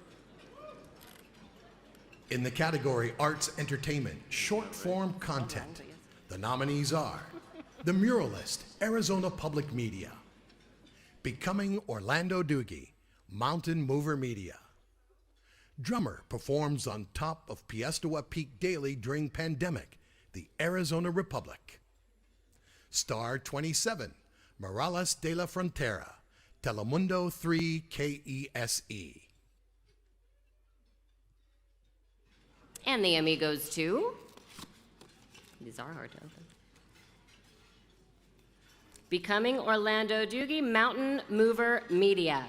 In the category Arts Entertainment, Short Form Content, the nominees are The Muralist, Arizona Public Media; Becoming Orlando Doogie, Mountain Mover Media; Drummer performs on top of Piestewa Peak daily during pandemic, the Arizona Republic; Star 27, Morales de la Frontera, Telemundo 3 KESE. And the Emmy goes to, these are hard to open, Becoming Orlando Doogie, Mountain Mover Media.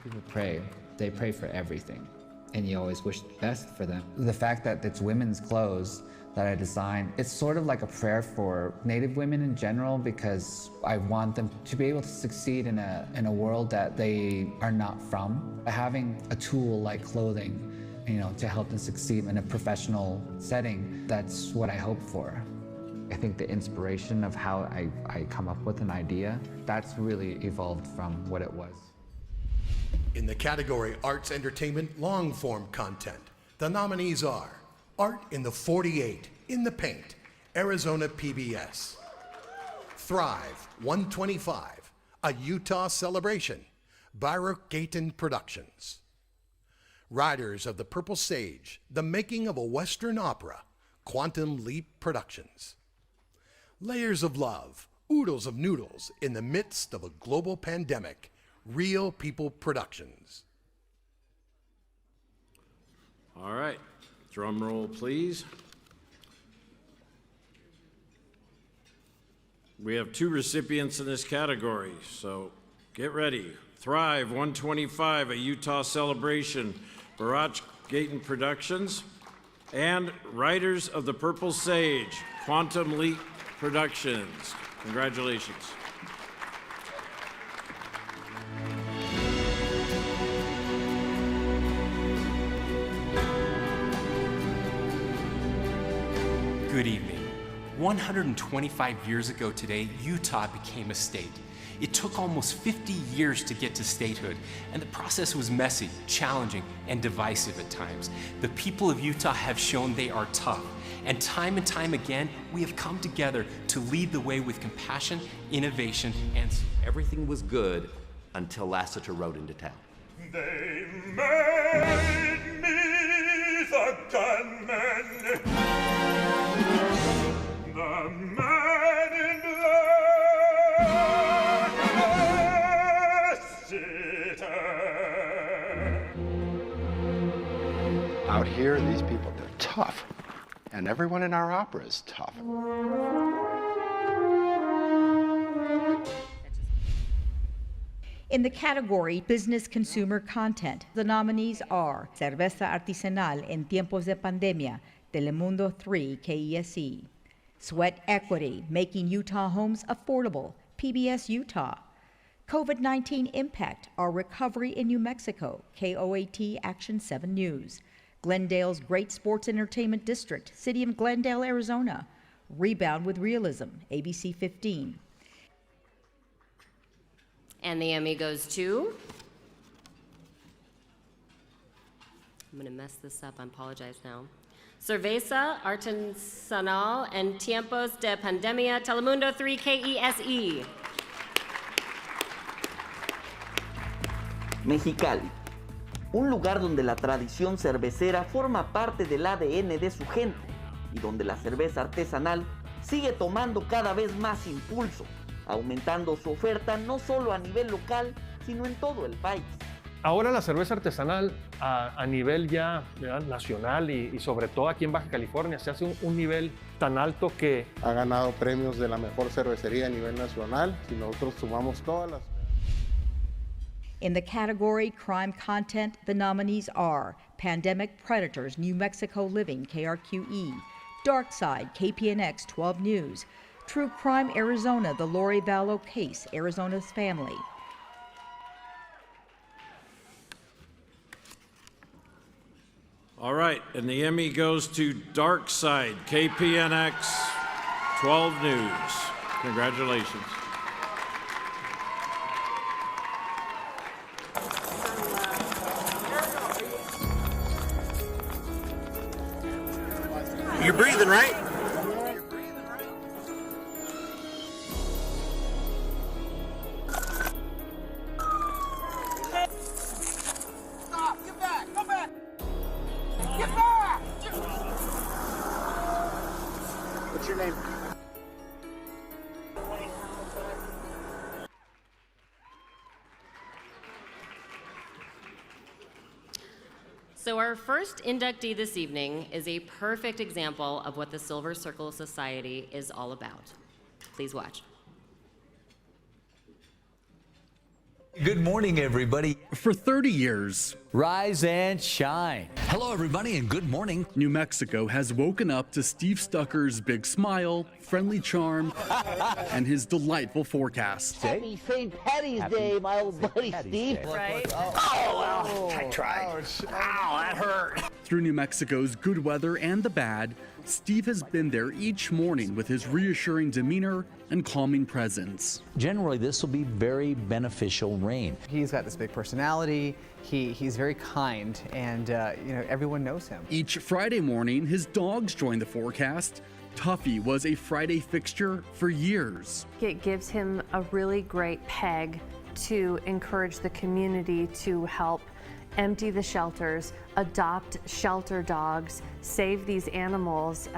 People pray. They pray for everything, and you always wish the best for them. The fact that it's women's clothes that I designed, it's sort of like a prayer for Native women in general, because I want them to be able to succeed in a world that they are not from. Having a tool like clothing, to help them succeed in a professional setting, that's what I hope for. I think the inspiration of how I come up with an idea, that's really evolved from what it was. In the category Arts Entertainment Long-Form Content, the nominees are Art in the 48, In the Paint, Arizona PBS. Thrive, 125, A Utah Celebration, Baruch Gayton Productions. Riders of the Purple Sage, The Making of a Western Opera, Quantum Leap Productions. Layers of Love, Oodles of Noodles in the Midst of a Global Pandemic, Real People Productions. All right, drum roll, please. We have 2 recipients in this category, so get ready. Thrive, 125, A Utah Celebration, Baruch Gayton Productions, and Riders of the Purple Sage, Quantum Leap Productions. Congratulations. Good evening. 125 years ago today, Utah became a state. It took almost 50 years to get to statehood, and the process was messy, challenging, and divisive at times. The people of Utah have shown they are tough, and time again, we have come together to lead the way with compassion, innovation, and everything was good until Lassiter rode into town. They made me the gunman, the man in black, Out here, these people, they're tough. And everyone in our opera is tough. In the category Business Consumer Content, the nominees are Cerveza Artesanal en Tiempos de Pandemia, Telemundo 3, KESE. Sweat Equity, Making Utah Homes Affordable, PBS Utah. COVID-19 Impact, Our Recovery in New Mexico, KOAT Action 7 News. Glendale's Great Sports Entertainment District, City of Glendale, Arizona. Rebound with Realism, ABC 15. And the Emmy goes to, I'm going to mess this up, I apologize now. Cerveza Artesanal en Tiempos de Pandemia, Telemundo 3, KESE. Mexicali, un lugar donde la tradición cervecera forma parte del ADN de su gente y donde la cerveza artesanal sigue tomando cada vez más impulso, aumentando su oferta no solo a nivel local, sino en todo el país. Ahora la cerveza artesanal a nivel ya nacional y sobre todo aquí en Baja California se hace un nivel tan alto que ha ganado premios de la mejor cervecería a nivel nacional. Si nosotros sumamos todas las... In the category Crime Content, the nominees are Pandemic Predators, New Mexico Living, KRQE, Dark Side, KPNX 12 News, True Crime Arizona, The Lori Vallow Case, Arizona's Family. All right, and the Emmy goes to Dark Side, KPNX 12 News. Congratulations. You're breathing, right? Stop! Get back! Come back! Get back! What's your name? So our first inductee this evening is a perfect example of what the Silver Circle Society is all about. Please watch. Good morning, everybody. For 30 years, Rise and shine. Hello, everybody, and good morning. New Mexico has woken up to Steve Stucker's big smile, friendly charm, and his delightful forecast. Happy St. Patty's Day, my old buddy Steve. Right? I tried. Ouch, that hurt. Through New Mexico's good weather and the bad, Steve has been there each morning with his reassuring demeanor and calming presence. Generally, this will be very beneficial rain. He's got this big personality. He's very kind, and everyone knows him. Each Friday morning, his dogs join the forecast. Tuffy was a Friday fixture for years. It gives him a really great peg to encourage the community to help empty the shelters, adopt shelter dogs, save these animals.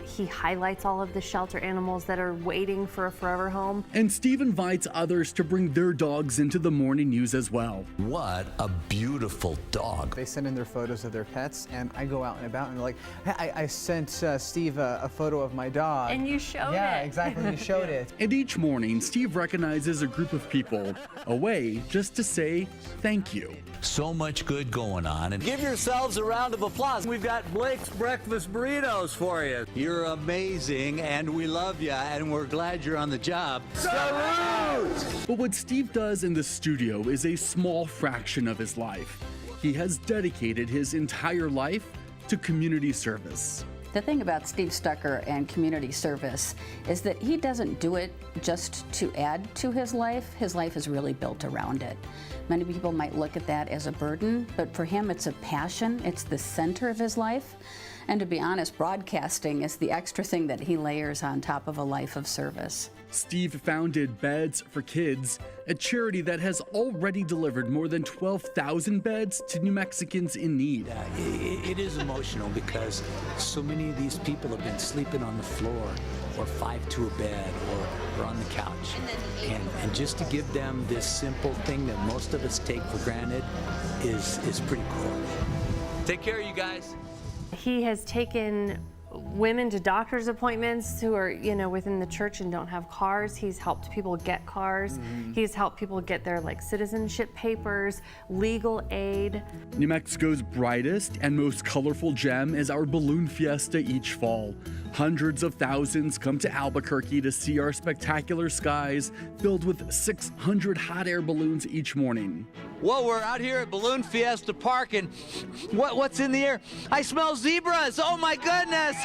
He highlights all of the shelter animals that are waiting for a forever home. And Steve invites others to bring their dogs into the morning news as well. What a beautiful dog. They send in their photos of their pets, and I go out and about, and they're like, hey, I sent Steve a photo of my dog. And you showed it. Yeah, exactly, you showed it. And each morning, Steve recognizes a group of people, a way just to say thank you. So much good going on. And give yourselves a round of applause. We've got Blake's Breakfast Burritos for you. You're amazing, and we love you, and we're glad you're on the job. Salute! But what Steve does in the studio is a small fraction of his life. He has dedicated his entire life to community service. The thing about Steve Stucker and community service is that he doesn't do it just to add to his life. His life is really built around it. Many people might look at that as a burden, but for him it's a passion. It's the center of his life. And to be honest, broadcasting is the extra thing that he layers on top of a life of service. Steve founded Beds for Kids, a charity that has already delivered more than 12,000 beds to New Mexicans in need. It is emotional because so many of these people have been sleeping on the floor or 5 to a bed or on the couch. And just to give them this simple thing that most of us take for granted is pretty cool. Take care, you guys. He has taken women to doctor's appointments who are, within the church and don't have cars. He's helped people get cars. He's helped people get their citizenship papers, legal aid. New Mexico's brightest and most colorful gem is our balloon fiesta each fall. Hundreds of thousands come to Albuquerque to see our spectacular skies filled with 600 hot air balloons each morning. Well, we're out here at Balloon Fiesta Park, and what's in the air? I smell zebras! Oh my goodness!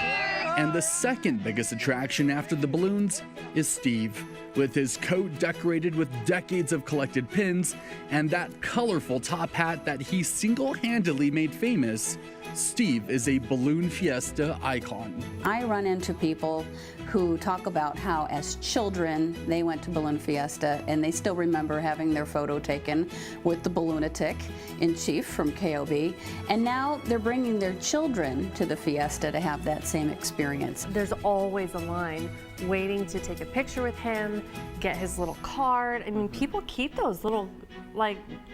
And the second biggest attraction after the balloons is Steve. With his coat decorated with decades of collected pins and that colorful top hat that he single-handedly made famous, Steve is a Balloon Fiesta icon. I run into people who talk about how as children they went to Balloon Fiesta and they still remember having their photo taken with the balloonatic in chief from KOB, and now they're bringing their children to the fiesta to have that same experience. There's always a line waiting to take a picture with him, get his little card. I mean, people keep those little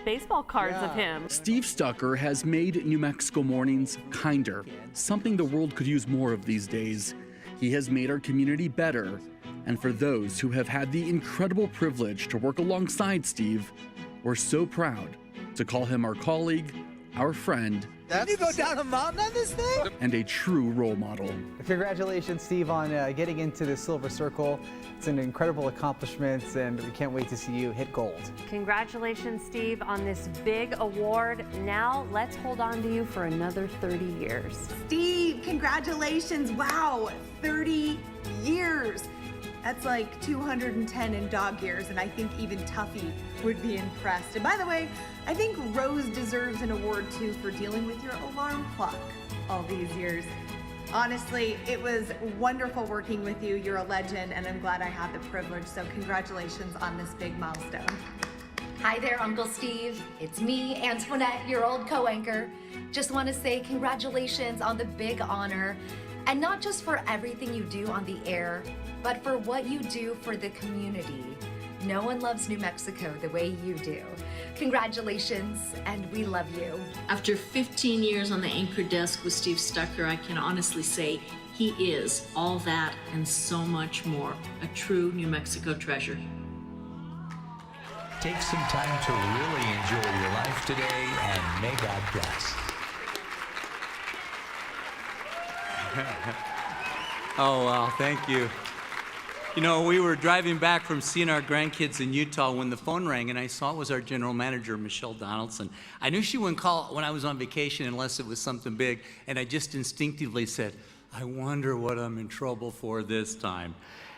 baseball cards of him. Steve Stucker has made New Mexico mornings kinder, something the world could use more of these days. He has made our community better, and for those who have had the incredible privilege to work alongside Steve, we're so proud to call him our colleague, our friend, Did you go down a mountain on this thing? and a true role model. Congratulations, Steve, on getting into the Silver Circle. It's an incredible accomplishment, and we can't wait to see you hit gold. Congratulations, Steve, on this big award. Now let's hold on to you for another 30 years. Steve, congratulations. Wow, 30 years. That's like 210 in dog years, and I think even Tuffy would be impressed. And by the way, I think Rose deserves an award too for dealing with your alarm clock all these years. Honestly, it was wonderful working with you. You're a legend, and I'm glad I had the privilege. So congratulations on this big milestone. Hi there, Uncle Steve. It's me, Antoinette, your old co-anchor. Just want to say congratulations on the big honor, and not just for everything you do on the air, but for what you do for the community. No one loves New Mexico the way you do. Congratulations, and we love you. After 15 years on the anchor desk with Steve Stucker, I can honestly say he is all that and so much more. A true New Mexico treasure. Take some time to really enjoy your life today, and may God bless. Oh, wow, thank you. You know, we were driving back from seeing our grandkids in Utah when the phone rang, and I saw it was our general manager, Michelle Donaldson. I knew she wouldn't call when I was on vacation unless it was something big, and I just instinctively said, I wonder what I'm in trouble for this time.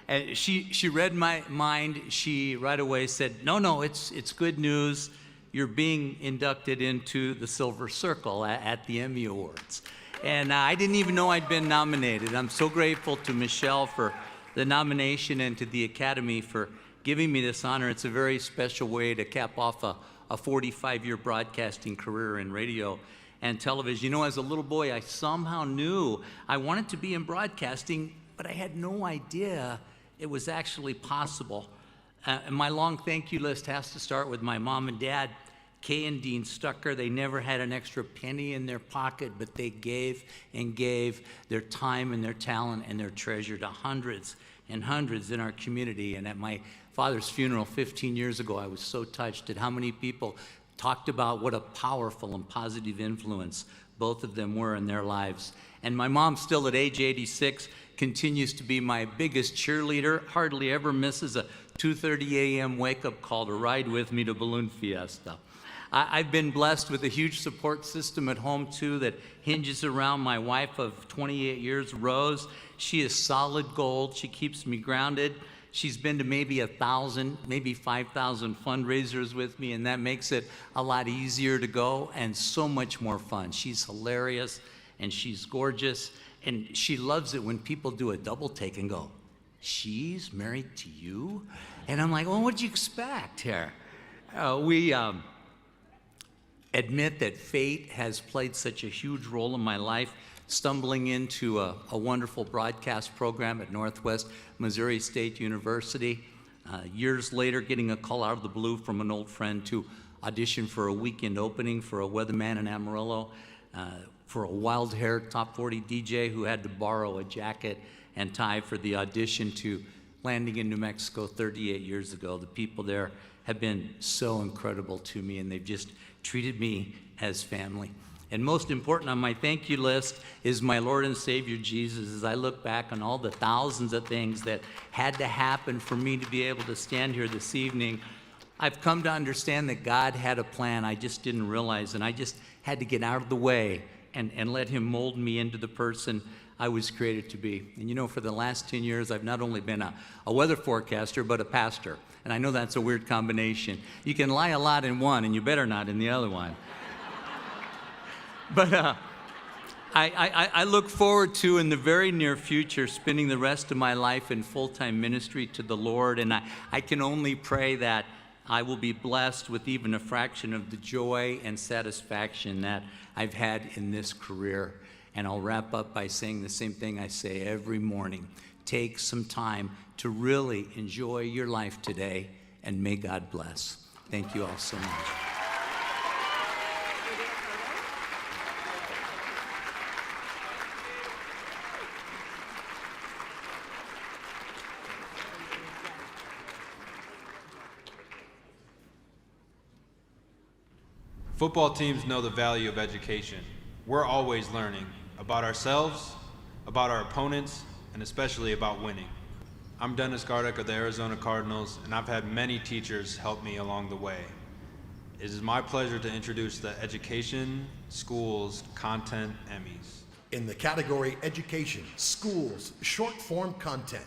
And she read my mind. She right away said, no, it's good news. You're being inducted into the Silver Circle at the Emmy Awards. And I didn't even know I'd been nominated. I'm so grateful to Michelle for the nomination and to the Academy for giving me this honor. It's a very special way to cap off a 45-year broadcasting career in radio and television. You know, as a little boy, I somehow knew I wanted to be in broadcasting, but I had no idea it was actually possible. And my long thank you list has to start with my mom and dad, Kay and Dean Stucker. They never had an extra penny in their pocket, but they gave and gave their time and their talent and their treasure to hundreds and hundreds in our community. And at my father's funeral 15 years ago, I was so touched at how many people talked about what a powerful and positive influence both of them were in their lives. And my mom, still at age 86, continues to be my biggest cheerleader, hardly ever misses a 2:30 a.m. wake-up call to ride with me to Balloon Fiesta. I've been blessed with a huge support system at home, too, that hinges around my wife of 28 years, Rose. She is solid gold. She keeps me grounded. She's been to maybe 1,000, maybe 5,000 fundraisers with me, and that makes it a lot easier to go and so much more fun. She's hilarious, and she's gorgeous, and she loves it when people do a double take and go, she's married to you? And I'm like, well, what'd you expect here? We admit that fate has played such a huge role in my life, stumbling into a wonderful broadcast program at Northwest Missouri State University. Years later, getting a call out of the blue from an old friend to audition for a weekend opening for a weatherman in Amarillo, for a wild-haired top 40 DJ who had to borrow a jacket and tie for the audition, to landing in New Mexico 38 years ago. The people there have been so incredible to me, and they've just treated me as family. And most important on my thank you list is my Lord and Savior Jesus. As I look back on all the thousands of things that had to happen for me to be able to stand here this evening, I've come to understand that God had a plan I just didn't realize, and I just had to get out of the way and let him mold me into the person I was created to be. And you know, for the last 10 years, I've not only been a weather forecaster, but a pastor. And I know that's a weird combination. You can lie a lot in one, and you better not in the other one. But I look forward to, in the very near future, spending the rest of my life in full-time ministry to the Lord. And I can only pray that I will be blessed with even a fraction of the joy and satisfaction that I've had in this career. And I'll wrap up by saying the same thing I say every morning. Take some time to really enjoy your life today, and may God bless. Thank you all so much. Football teams know the value of education. We're always learning about ourselves, about our opponents, and especially about winning. I'm Dennis Gardeck of the Arizona Cardinals, and I've had many teachers help me along the way. It is my pleasure to introduce the Education Schools Content Emmys. In the category Education, Schools, Short-Form Content,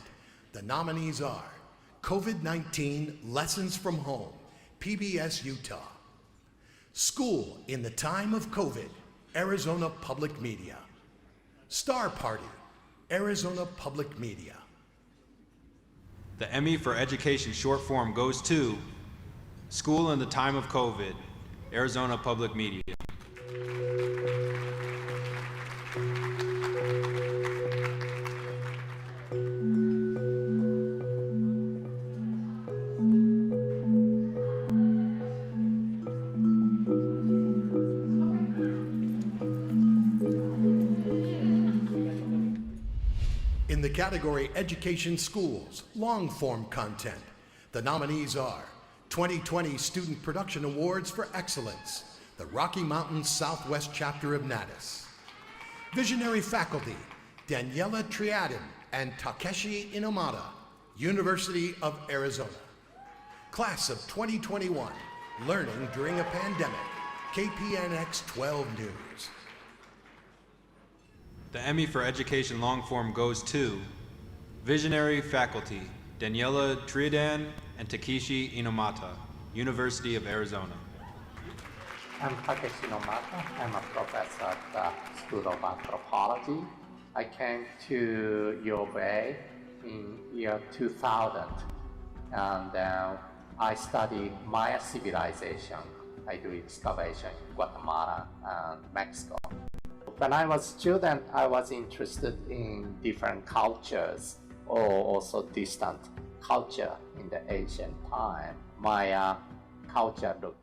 the nominees are COVID-19 Lessons from Home, PBS Utah. School in the Time of COVID, Arizona Public Media. Star Party, Arizona Public Media. The Emmy for Education Short Form goes to School in the Time of COVID, Arizona Public Media. In the category Education Schools, Long-Form Content, the nominees are 2020 Student Production Awards for Excellence, the Rocky Mountains Southwest Chapter of Natus. Visionary Faculty, Daniela Triadin and Takeshi Inomata, University of Arizona. Class of 2021, Learning During a Pandemic, KPNX 12 News. The Emmy for Education long form goes to Visionary Faculty, Daniela Triadan and Takeshi Inomata, University of Arizona. I'm Takeshi Inomata. I'm a professor at the School of Anthropology. I came to U of A in year 2000, and I studied Maya civilization. I do excavation in Guatemala and Mexico. When I was a student, I was interested in different cultures, or also distant culture in the ancient time. My culture looked.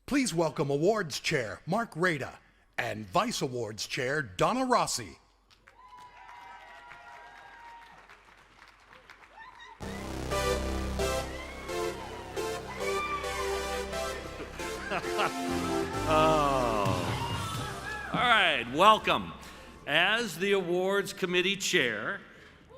Please welcome Awards Chair Mark Rada and Vice Awards Chair Donna Rossi. All right, welcome. As the awards committee chair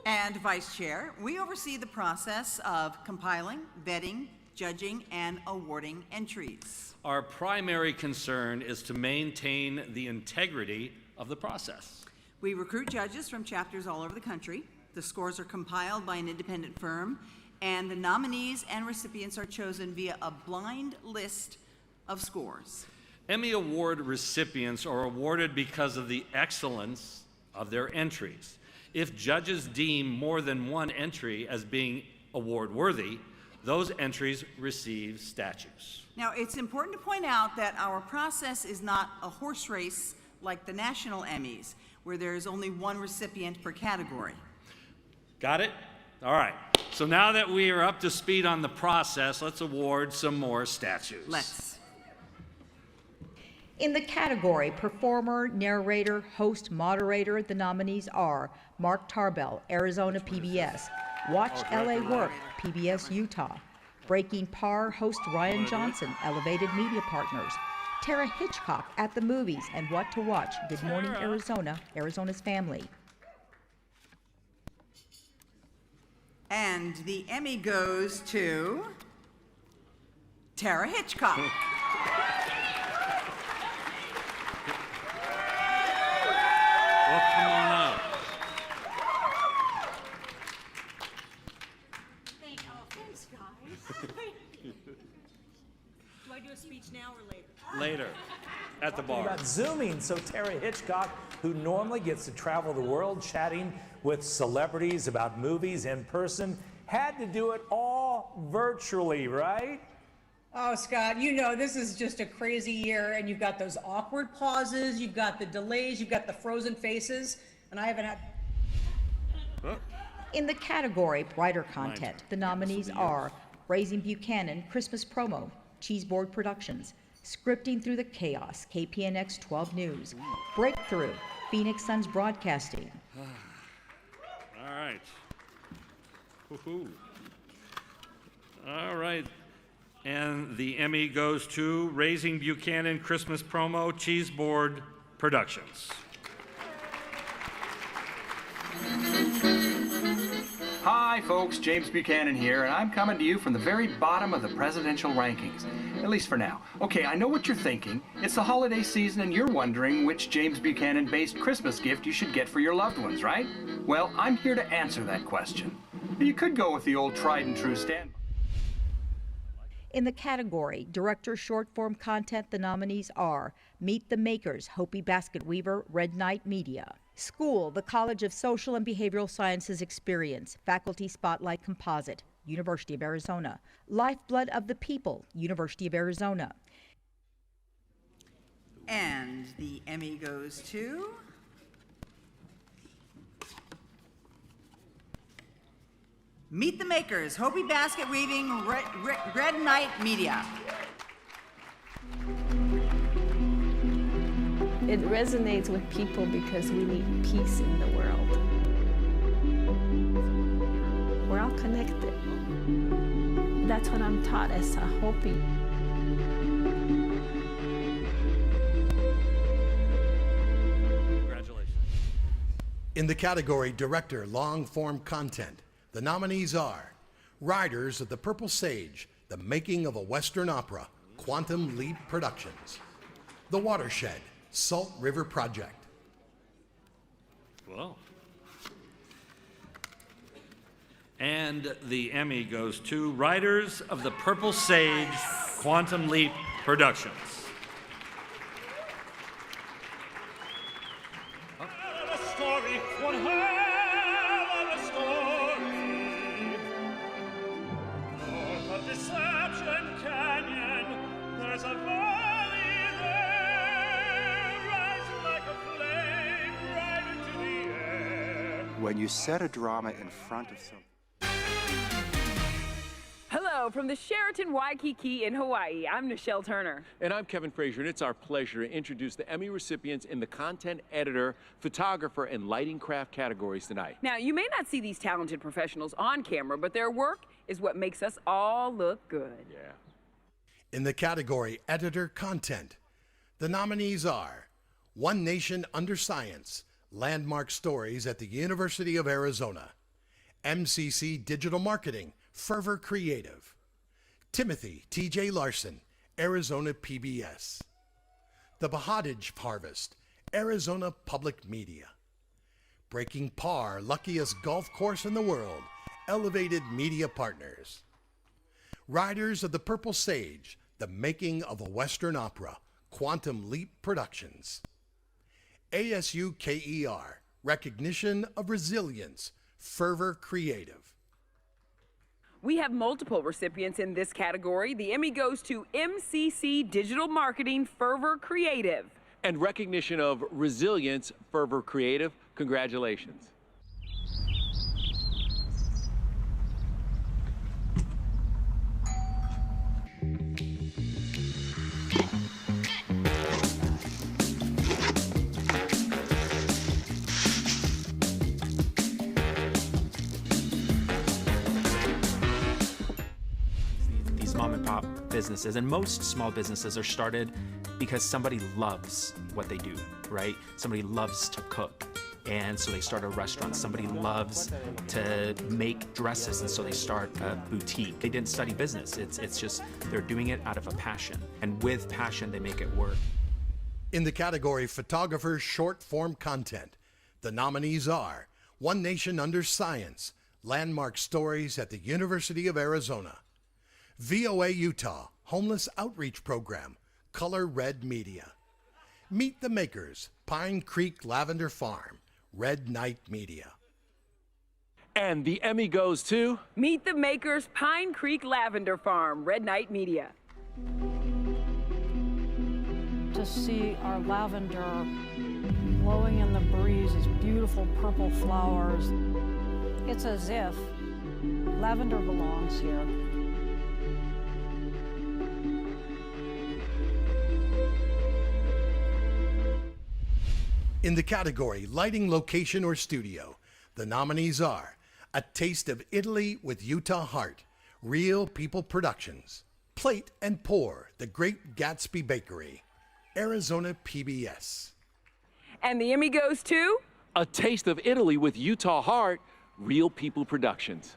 and vice chair, we oversee the process of compiling, vetting, judging, and awarding entries. our primary concern is to maintain the integrity of the process. We recruit judges from chapters all over the country. The scores are compiled by an independent firm, and the nominees and recipients are chosen via a blind list of scores. Emmy Award recipients are awarded because of the excellence of their entries. If judges deem more than one entry as being award-worthy, those entries receive statues. Now, it's important to point out that our process is not a horse race like the national Emmys, where there is only one recipient per category. Got it? All right. So now that we are up to speed on the process, let's award some more statues. Let's. In the category Performer, Narrator, Host, Moderator, the nominees are Mark Tarbell, Arizona PBS, Watch LA Work, PBS Utah, Breaking Par host Ryan Johnson, Elevated Media Partners, Tara Hitchcock, At the Movies, and What to Watch, Good Morning Arizona, Arizona's Family. And the Emmy goes to Tara Hitchcock. Well, come on up. Thanks, guys. Do I do a speech now or later? Later, at the bar. About Zooming, so Tara Hitchcock, who normally gets to travel the world chatting with celebrities about movies in person, had to do it all virtually, right? Oh, Scott, you know this is just a crazy year, and you've got those awkward pauses, you've got the delays, you've got the frozen faces, and I haven't had... In the category Writer Content, the nominees are Raising Buchanan, Christmas Promo, Cheeseboard Productions, Scripting Through the Chaos, KPNX 12 News, Breakthrough, Phoenix Suns Broadcasting. All right. Woohoo. All right. And the Emmy goes to Raising Buchanan Christmas Promo, Cheeseboard Productions. Hi folks, James Buchanan here, and I'm coming to you from the very bottom of the presidential rankings, at least for now. Okay, I know what you're thinking. It's the holiday season and you're wondering which James Buchanan-based Christmas gift you should get for your loved ones, right? Well, I'm here to answer that question. You could go with the old tried and true standby. In the category Director Short Form Content, the nominees are Meet the Makers, Hopi Basket Weaver, Red Knight Media. School, the College of Social and Behavioral Sciences Experience, Faculty Spotlight Composite, University of Arizona. Lifeblood of the People, University of Arizona. And the Emmy goes to... Meet the Makers, Hopi Basket Weaving, Red Knight Media. It resonates with people because we need peace in the world. We're all connected. That's what I'm taught as a Hopi. Congratulations. In the category Director Long Form Content, the nominees are Riders of the Purple Sage, The Making of a Western Opera, Quantum Leap Productions. The Watershed, Salt River Project. Whoa. And the Emmy goes to Riders of the Purple Sage, Quantum Leap Productions. When you set a drama in front of some... Hello from the Sheraton Waikiki in Hawaii. I'm Nichelle Turner. And I'm Kevin Frazier, and it's our pleasure to introduce the Emmy recipients in the content editor, photographer, and lighting craft categories tonight. Now, you may not see these talented professionals on camera, but their work is what makes us all look good. Yeah. In the category Editor Content, the nominees are One Nation Under Science, Landmark Stories at the University of Arizona, MCC Digital Marketing, Fervor Creative, Timothy T.J. Larson, Arizona PBS, The Bahatage Harvest, Arizona Public Media, Breaking Par, Luckiest Golf Course in the World, Elevated Media Partners, Riders of the Purple Sage, The Making of a Western Opera, Quantum Leap Productions, ASU KER, Recognition of Resilience, Fervor Creative. We have multiple recipients in this category. The Emmy goes to MCC Digital Marketing, Fervor Creative. And recognition of resilience, Fervor Creative. Congratulations. Mom and pop businesses, and most small businesses are started because somebody loves what they do, right? Somebody loves to cook, and so they start a restaurant. Somebody loves to make dresses, and so they start a boutique. They didn't study business. It's just they're doing it out of a passion, and with passion they make it work. In the category Photographer Short Form Content, the nominees are One Nation Under Science, Landmark Stories at the University of Arizona, VOA Utah, Homeless Outreach Program, Color Red Media. Meet the Makers, Pine Creek Lavender Farm, Red Knight Media. And the Emmy goes to... Meet the Makers, Pine Creek Lavender Farm, Red Knight Media. To see our lavender blowing in the breeze, these beautiful purple flowers. It's as if lavender belongs here. In the category Lighting, Location, or Studio, the nominees are A Taste of Italy with Utah Heart, Real People Productions, Plate and Pour, The Great Gatsby Bakery, Arizona PBS. And the Emmy goes to... A Taste of Italy with Utah Heart, Real People Productions.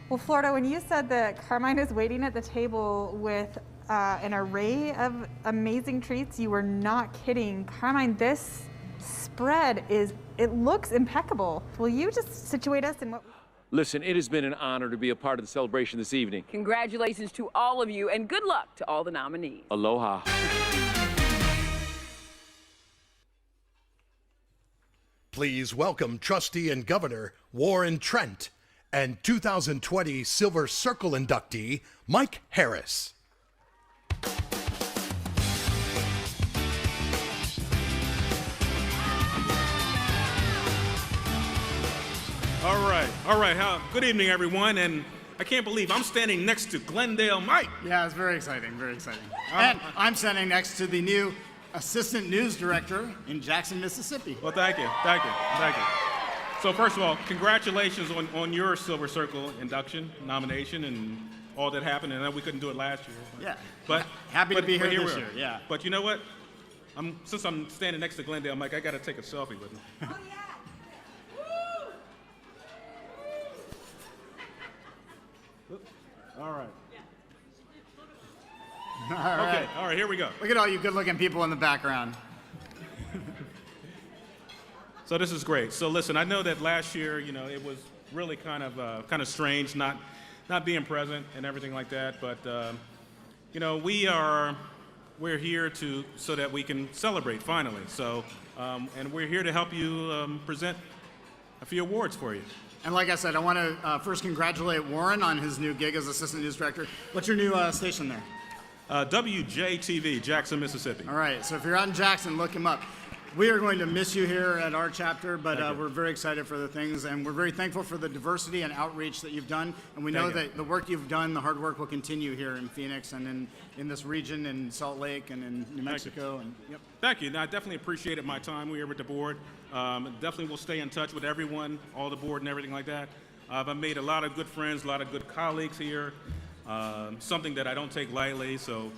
Well, Florida, when you said that Carmine is waiting at the table with an array of amazing treats, you were not kidding. Carmine, this spread it looks impeccable. Will you just situate us in what... Listen, it has been an honor to be a part of the celebration this evening. Congratulations to all of you, and good luck to all the nominees. Aloha. Please welcome Trustee and Governor Warren Trent and 2020 Silver Circle inductee Mike Harris. All right. Good evening, everyone. And I can't believe I'm standing next to Glendale Mike. Yeah, it's very exciting, very exciting. And I'm standing next to the new assistant news director in Jackson, Mississippi. Well, thank you. So first of all, congratulations on your Silver Circle induction nomination and all that happened. And I know we couldn't do it last year. Yeah. But Happy to be here we this are. year, yeah. But you know what? Since I'm standing next to Glendale, I'm like, I got to take a selfie with him. Oh, yeah. All right. Okay, all right, here we go. Look at all you good-looking people in the background. So this is great. So listen, I know that last year, it was really kind of strange not being present and everything like that. But we're here so that we can celebrate finally. So and we're here to help you present a few awards for you. And like I said, I want to first congratulate Warren on his new gig as assistant news director. What's your new station there? WJTV, Jackson, Mississippi. All right, so if you're out in Jackson, look him up. We are going to miss you here at our chapter, but Thank you. we're very excited for the things, and we're very thankful for the diversity and outreach that you've done. And we know Thank you. that the work you've done, the hard work will continue here in Phoenix and in this region, in Salt Lake and in New Mexico. And yep. Thank you. No, I definitely appreciated my time here with the board. Definitely will stay in touch with everyone, all the board and everything like that. I've made a lot of good friends, a lot of good colleagues here, something that I don't take lightly. So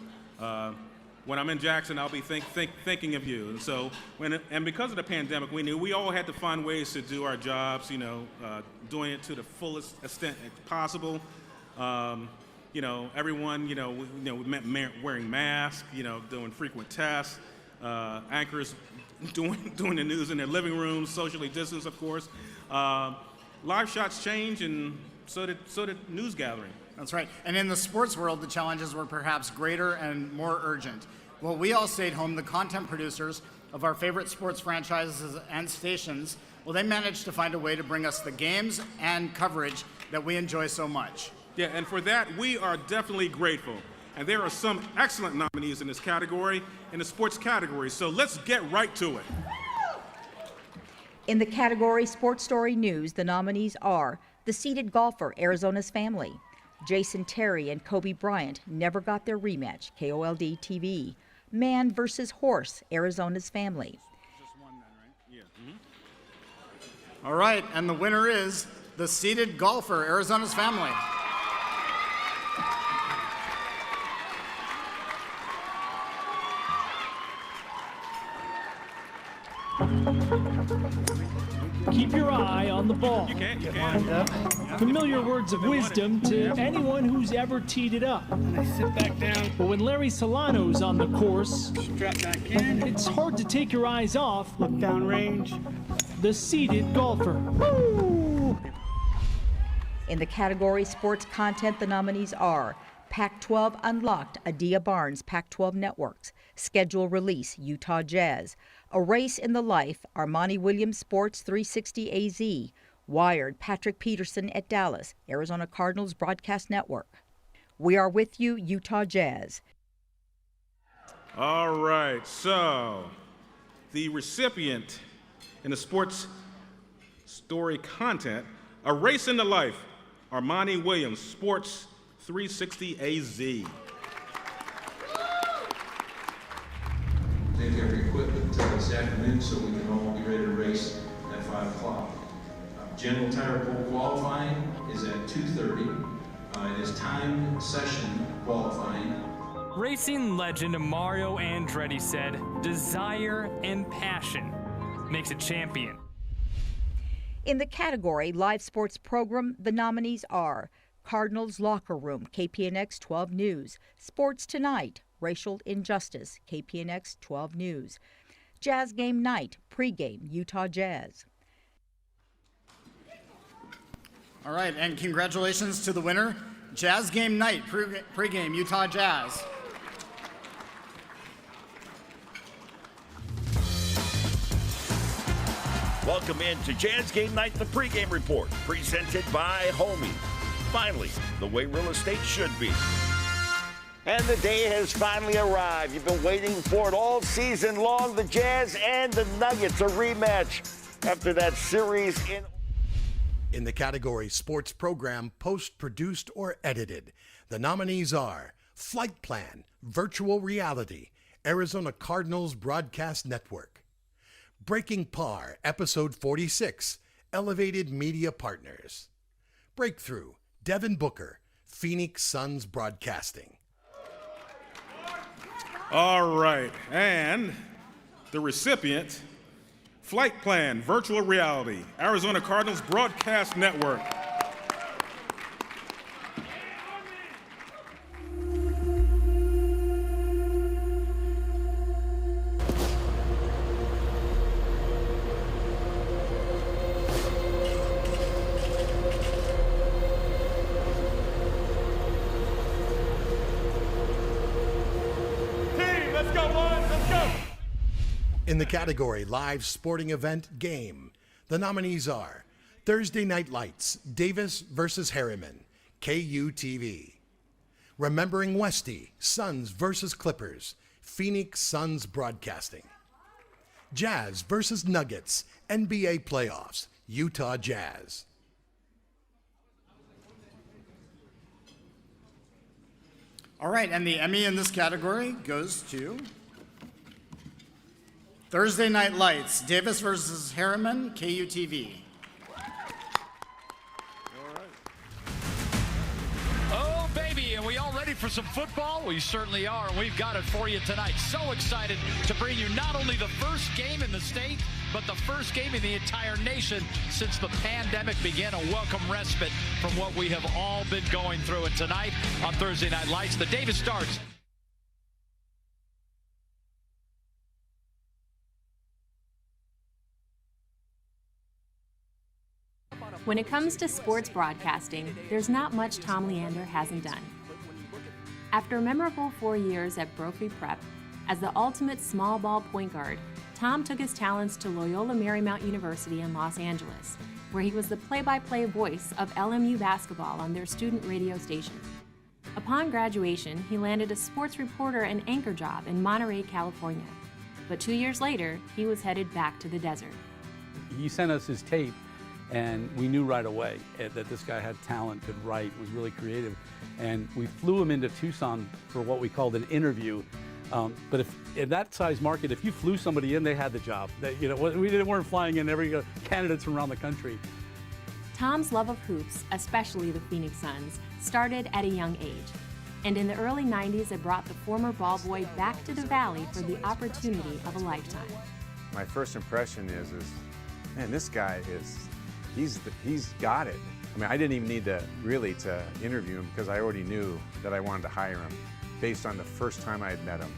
when I'm in Jackson, I'll be thinking of you. And so, and because of the pandemic, we knew we all had to find ways to do our jobs, doing it to the fullest extent possible. Everyone, we wearing masks, doing frequent tests, anchors doing the news in their living rooms, socially distanced, of course. Live shots change, and so did news gathering. That's right. And in the sports world, the challenges were perhaps greater and more urgent. Well, we all stayed home. The content producers of our favorite sports franchises and stations, well, they managed to find a way to bring us the games and coverage that we enjoy so much. Yeah, and for that, we are definitely grateful. And there are some excellent nominees in this category, in the sports category, so let's get right to it. In the category Sports Story News, the nominees are the seeded golfer, Arizona's Family. Jason Terry and Kobe Bryant never got their rematch, KOLD TV. Man versus Horse, Arizona's Family. All right, and the winner is the seeded golfer, Arizona's Family. Keep your eye on the ball. You can. Familiar words of wisdom to anyone who's ever teed it up. And I sit back down. But when Larry Solano's on the course, Strap back in. it's hard to take your eyes off Look down range. the seated golfer. Woo! In the category Sports Content, the nominees are Pac-12 Unlocked, Adia Barnes, Pac-12 Networks. Schedule Release, Utah Jazz. A Race in the Life, Armani Williams Sports 360 AZ. Wired, Patrick Peterson at Dallas, Arizona Cardinals Broadcast Network. We are with you, Utah Jazz. All right, so the recipient in the sports story content, A Race in the Life, Armani Williams Sports 360 AZ. Take every equipment this afternoon so we can all be ready to race at 5 o'clock. General tire pole qualifying is at 2:30. It is timed session qualifying. Racing legend Mario Andretti said, "Desire and passion makes a champion." In the category Live Sports Program, the nominees are Cardinals Locker Room, KPNX 12 News. Sports Tonight, Racial Injustice, KPNX 12 News. Jazz Game Night, Pregame, Utah Jazz. All right, and congratulations to the winner, Jazz Game Night, pregame, Utah Jazz. Welcome in to Jazz Game Night, the pregame report, presented by Homey. Finally, the way real estate should be. And the day has finally arrived. You've been waiting for it all season long. The Jazz and the Nuggets, a rematch after that series In the category Sports Program, Post-Produced or Edited, the nominees are Flight Plan, Virtual Reality, Arizona Cardinals Broadcast Network. Breaking Par, Episode 46, Elevated Media Partners. Breakthrough, Devin Booker, Phoenix Suns Broadcasting. All right, and the recipient, Flight Plan Virtual Reality, Arizona Cardinals Broadcast Network. In the category Live Sporting Event Game, the nominees are Thursday Night Lights, Davis versus Harriman, KUTV. Remembering Westy, Suns versus Clippers, Phoenix Suns Broadcasting. Jazz versus Nuggets, NBA Playoffs, Utah Jazz. All right, and the Emmy in this category goes to Thursday Night Lights, Davis versus Harriman, KUTV. Oh, baby, are we all ready for some football? We certainly are, and we've got it for you tonight. So excited to bring you not only the first game in the state, but the first game in the entire nation since the pandemic began. A welcome respite from what we have all been going through. And tonight on Thursday Night Lights, the Davis Stars. When it comes to sports broadcasting, there's not much Tom Leander hasn't done. After a memorable 4 years at Brophy Prep, as the ultimate small ball point guard, Tom took his talents to Loyola Marymount University in Los Angeles, where he was the play-by-play voice of LMU basketball on their student radio station. Upon graduation, he landed a sports reporter and anchor job in Monterey, California. But 2 years later, he was headed back to the desert. He sent us his tape, and we knew right away that this guy had talent, could write, was really creative. And we flew him into Tucson for what we called an interview. But if in that size market, if you flew somebody in, they had the job. We weren't flying in every candidates from around the country. Tom's love of hoops, especially the Phoenix Suns, started at a young age. And in the early 90s, it brought the former ball boy back to the Valley for the opportunity of a lifetime. My first impression is man, this guy he's got it. I mean, I didn't even need to interview him because I already knew that I wanted to hire him based on the first time I had met him.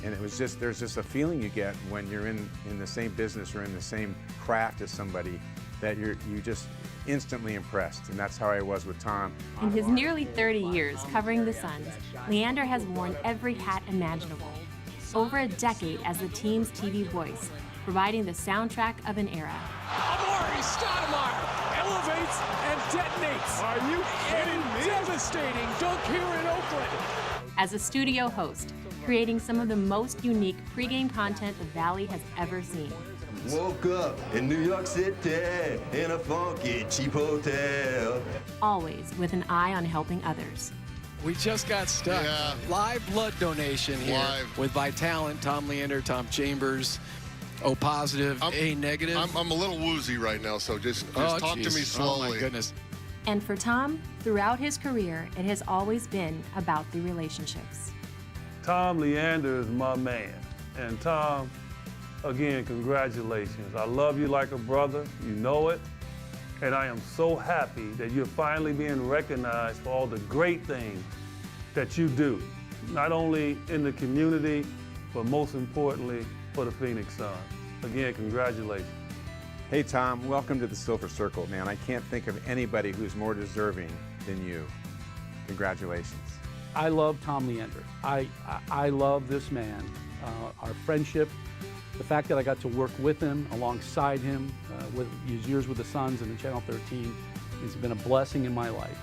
And it was there's just a feeling you get when you're in the same business or in the same craft as somebody that you just instantly impressed. And that's how I was with Tom. In his nearly 30 years covering the Suns, Leander has worn every hat imaginable. Over a decade as the team's TV voice, providing the soundtrack of an era. Amari Stoudemire elevates and detonates. Are you kidding me? Devastating dunk here in Oakland. As a studio host, creating some of the most unique pregame content the Valley has ever seen. Woke up in New York City in a funky cheap hotel. Always with an eye on helping others. We just got stuck. Yeah. Live blood donation here with Vitalent, Tom Leander, Tom Chambers. O positive, A negative. I'm a little woozy right now, so just talk to me slowly. Oh my goodness. And for Tom, throughout his career, it has always been about the relationships. Tom Leander is my man. And Tom, again, congratulations. I love you like a brother, you know it. And I am so happy that you're finally being recognized for all the great things that you do, not only in the community, but most importantly, for the Phoenix Suns. Again, congratulations. Hey Tom, welcome to the Silver Circle, man. I can't think of anybody who's more deserving than you. Congratulations. I love Tom Leander. I love this man. Our friendship, the fact that I got to work with him, alongside him, with his years with the Suns and the Channel 13, has been a blessing in my life.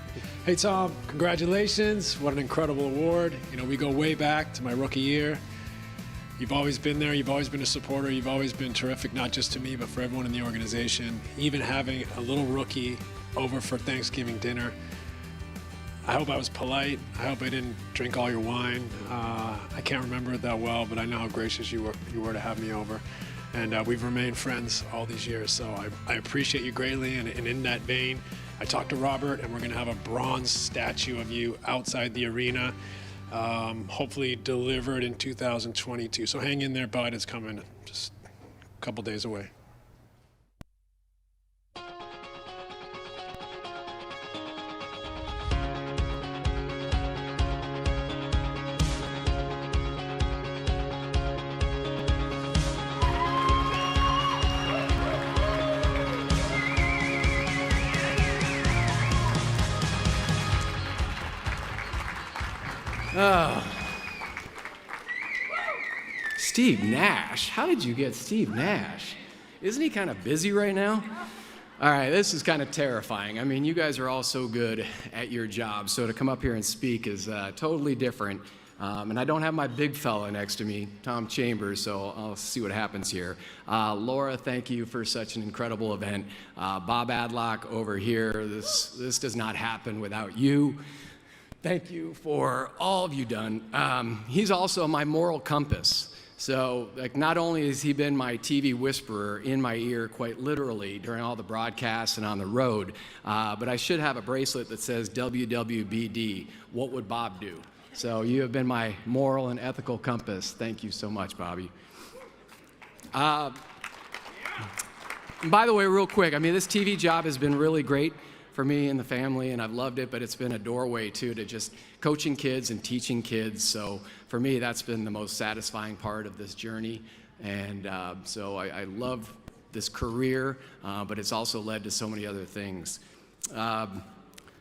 Hey Tom, congratulations. What an incredible award. You know, we go way back to my rookie year. You've always been there, you've always been a supporter, you've always been terrific, not just to me, but for everyone in the organization. Even having a little rookie over for Thanksgiving dinner. I hope I was polite. I hope I didn't drink all your wine. I can't remember it that well, but I know how gracious you were to have me over. and we've remained friends all these years. So I appreciate you greatly, and in that vein, I talked to Robert, and we're going to have a bronze statue of you outside the arena, hopefully delivered in 2022. So hang in there, bud. It's coming just a couple days away. Oh. Steve Nash. How did you get Steve Nash? Isn't he kind of busy right now? All right, this is kind of terrifying. I mean, you guys are all so good at your job, so to come up here and speak is totally different. And I don't have my big fella next to me, Tom Chambers, so I'll see what happens here. Laura, thank you for such an incredible event. Bob Adlock over here, this does not happen without you. Thank you for all of you done. He's also my moral compass. So, like, not only has he been my TV whisperer in my ear, quite literally, during all the broadcasts and on the road, but I should have a bracelet that says WWBD, what would Bob do? So you have been my moral and ethical compass. Thank you so much, Bobby. By the way, real quick, I mean, this TV job has been really great for me and the family, and I've loved it, but it's been a doorway, too, to just coaching kids and teaching kids. So for me, that's been the most satisfying part of this journey. And so I love this career, but it's also led to so many other things.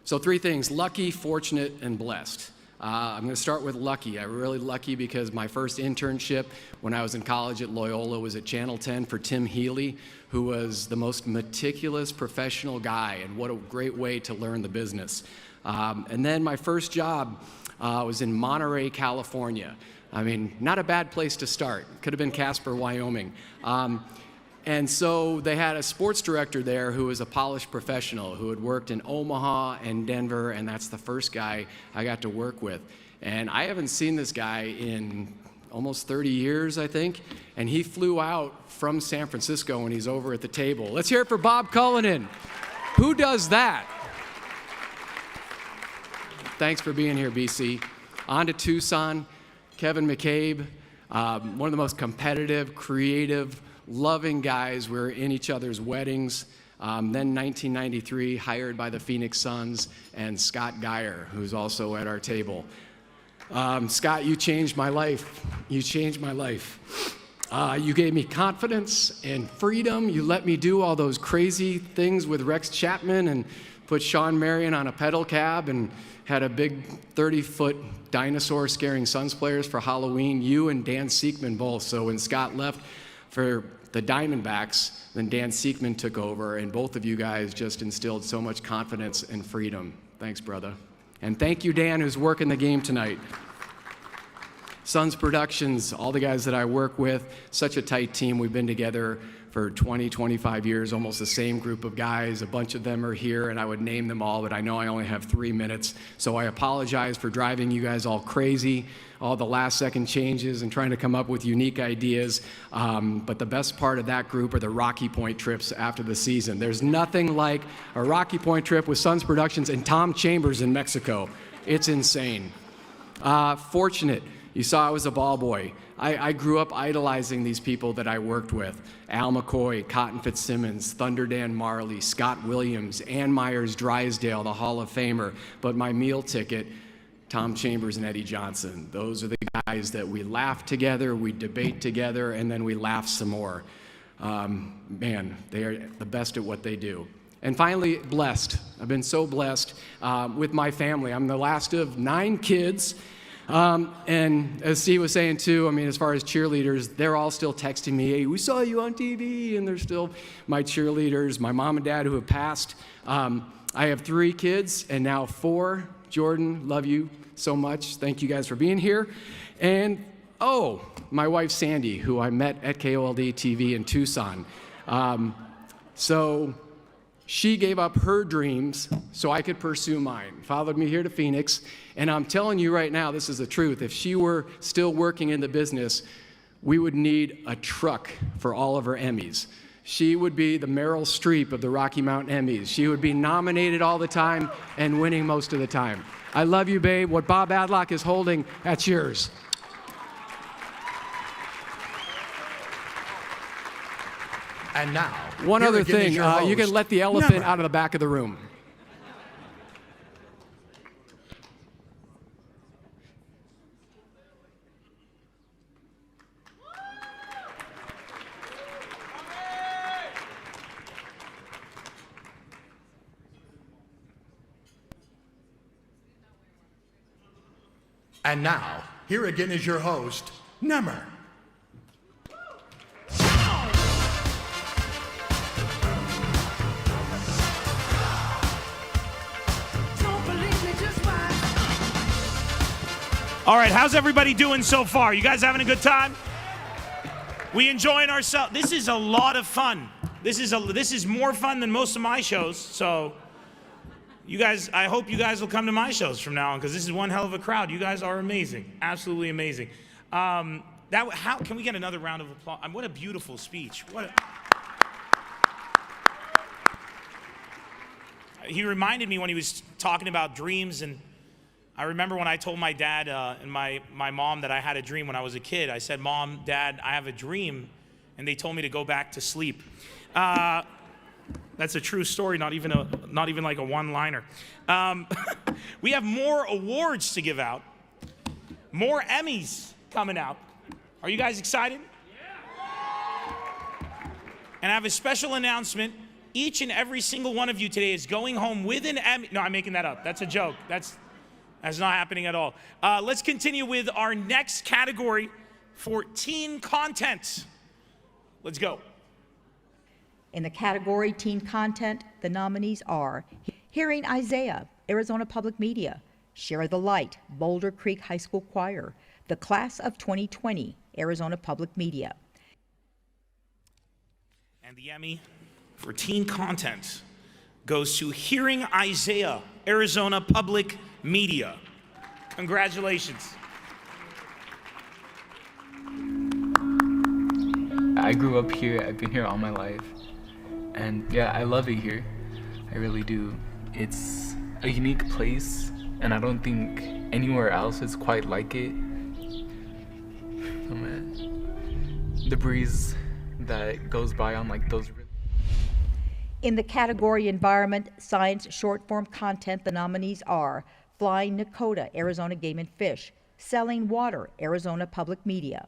So 3 things: lucky, fortunate, and blessed. I'm going to start with lucky. I'm really lucky because my first internship when I was in college at Loyola was at Channel 10 for Tim Healy, who was the most meticulous professional guy, and what a great way to learn the business. And then my first job was in Monterey, California. I mean, not a bad place to start. Could have been Casper, Wyoming. And so they had a sports director there who was a polished professional who had worked in Omaha and Denver, and that's the first guy I got to work with. And I haven't seen this guy in almost 30 years, I think, and he flew out from San Francisco when he's over at the table. Let's hear it for Bob Cullinan. Who does that? Thanks for being here, BC. On to Tucson, Kevin McCabe, one of the most competitive, creative, loving guys. We were in each other's weddings. Then 1993, hired by the Phoenix Suns, and Scott Geyer, who's also at our table. Scott, you changed my life. You changed my life. You gave me confidence and freedom. You let me do all those crazy things with Rex Chapman and put Sean Marion on a pedal cab and had a big 30-foot dinosaur scaring Suns players for Halloween. You and Dan Siekman both. So when Scott left for the Diamondbacks, then Dan Siekman took over, and both of you guys just instilled so much confidence and freedom. Thanks, brother. And thank you, Dan, who's working the game tonight. Suns Productions, all the guys that I work with, such a tight team. We've been together for 20, 25 years, almost the same group of guys. A bunch of them are here, and I would name them all, but I know I only have 3 minutes. So I apologize for driving you guys all crazy, all the last-second changes and trying to come up with unique ideas. But the best part of that group are the Rocky Point trips after the season. There's nothing like a Rocky Point trip with Suns Productions and Tom Chambers in Mexico. It's insane. Fortunate. You saw I was a ball boy. I grew up idolizing these people that I worked with. Al McCoy, Cotton Fitzsimmons, Thunder Dan Marley, Scott Williams, Ann Myers Drysdale, the Hall of Famer. But my meal ticket, Tom Chambers and Eddie Johnson. Those are the guys that we laugh together, we debate together, and then we laugh some more. Man, they are the best at what they do. And finally, blessed. I've been so blessed with my family. I'm the last of 9 kids. And as Steve was saying too, I mean, as far as cheerleaders, they're all still texting me, hey, we saw you on TV, and they're still my cheerleaders. My mom and dad who have passed. I have 3 kids and now 4. Jordan, love you so much. Thank you guys for being here. And, oh, my wife Sandy, who I met at KOLD TV in Tucson. So she gave up her dreams so I could pursue mine. Followed me here to Phoenix. And I'm telling you right now, this is the truth. If she were still working in the business, we would need a truck for all of her Emmys. She would be the Meryl Streep of the Rocky Mountain Emmys. She would be nominated all the time and winning most of the time. I love you, babe. What Bob Adlock is holding, that's yours. And now, one other thing, you can let the elephant out of the back of the room. And now, here again is your host, Nemmer. All right, how's everybody doing so far? You guys having a good time? We enjoying ourselves? This is a lot of fun. This is more fun than most of my shows. So, you guys, I hope you guys will come to my shows from now on because this is one hell of a crowd. You guys are amazing, absolutely amazing. How can we get another round of applause? What a beautiful speech. He reminded me when he was talking about dreams, and I remember when I told my dad and my mom that I had a dream when I was a kid. I said, Mom, Dad, I have a dream, and they told me to go back to sleep. That's a true story, not even like a one-liner. We have more awards to give out, more Emmys coming out. Are you guys excited? Yeah. And I have a special announcement. Each and every single one of you today is going home with an Emmy. No, I'm making that up. That's a joke. That's not happening at all. Let's continue with our next category for teen content. Let's go. In the category Teen Content, the nominees are Hearing Isaiah, Arizona Public Media; Share the Light, Boulder Creek High School Choir; The Class of 2020, Arizona Public Media. And the Emmy for teen content goes to Hearing Isaiah, Arizona Public Media. Congratulations. I grew up here. I've been here all my life. And yeah, I love it here. I really do. It's a unique place, and I don't think anywhere else is quite like it. Oh man. The breeze that goes by on like those. In the category Environment, Science, Short-Form Content, the nominees are Flying Nakota, Arizona Game and Fish; Selling Water, Arizona Public Media;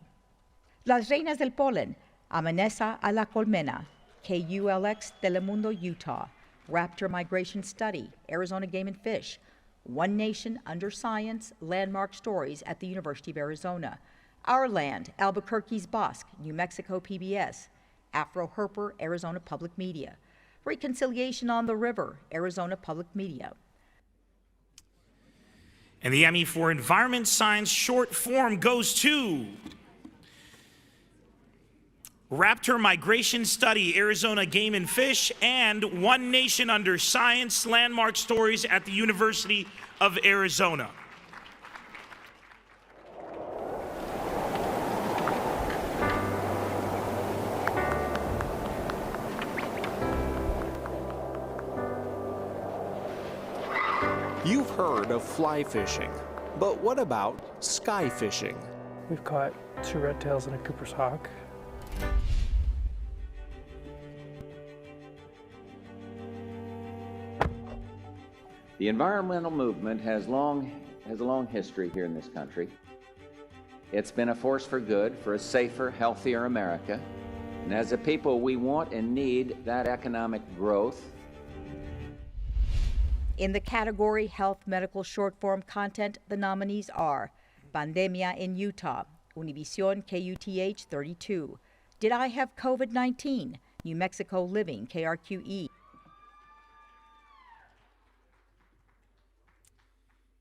Las Reinas del Polen, Amaneza a la Colmena, KULX Telemundo, Utah; Raptor Migration Study, Arizona Game and Fish; One Nation Under Science, Landmark Stories at the University of Arizona; Our Land, Albuquerque's Bosque, New Mexico PBS; Afro Herper, Arizona Public Media; Reconciliation on the River, Arizona Public Media. And the Emmy for Environment Science Short Form goes to Raptor Migration Study, Arizona Game and Fish, and One Nation Under Science, Landmark Stories at the University of Arizona. You've heard of fly fishing, but what about sky fishing? We've caught 2 red tails and a Cooper's hawk. The environmental movement has a long history here in this country. It's been a force for good, for a safer, healthier America. And as a people, we want and need that economic growth. In the category Health Medical Short Form Content, the nominees are Pandemia in Utah, Univision KUTH 32; Did I Have COVID-19, New Mexico Living KRQE.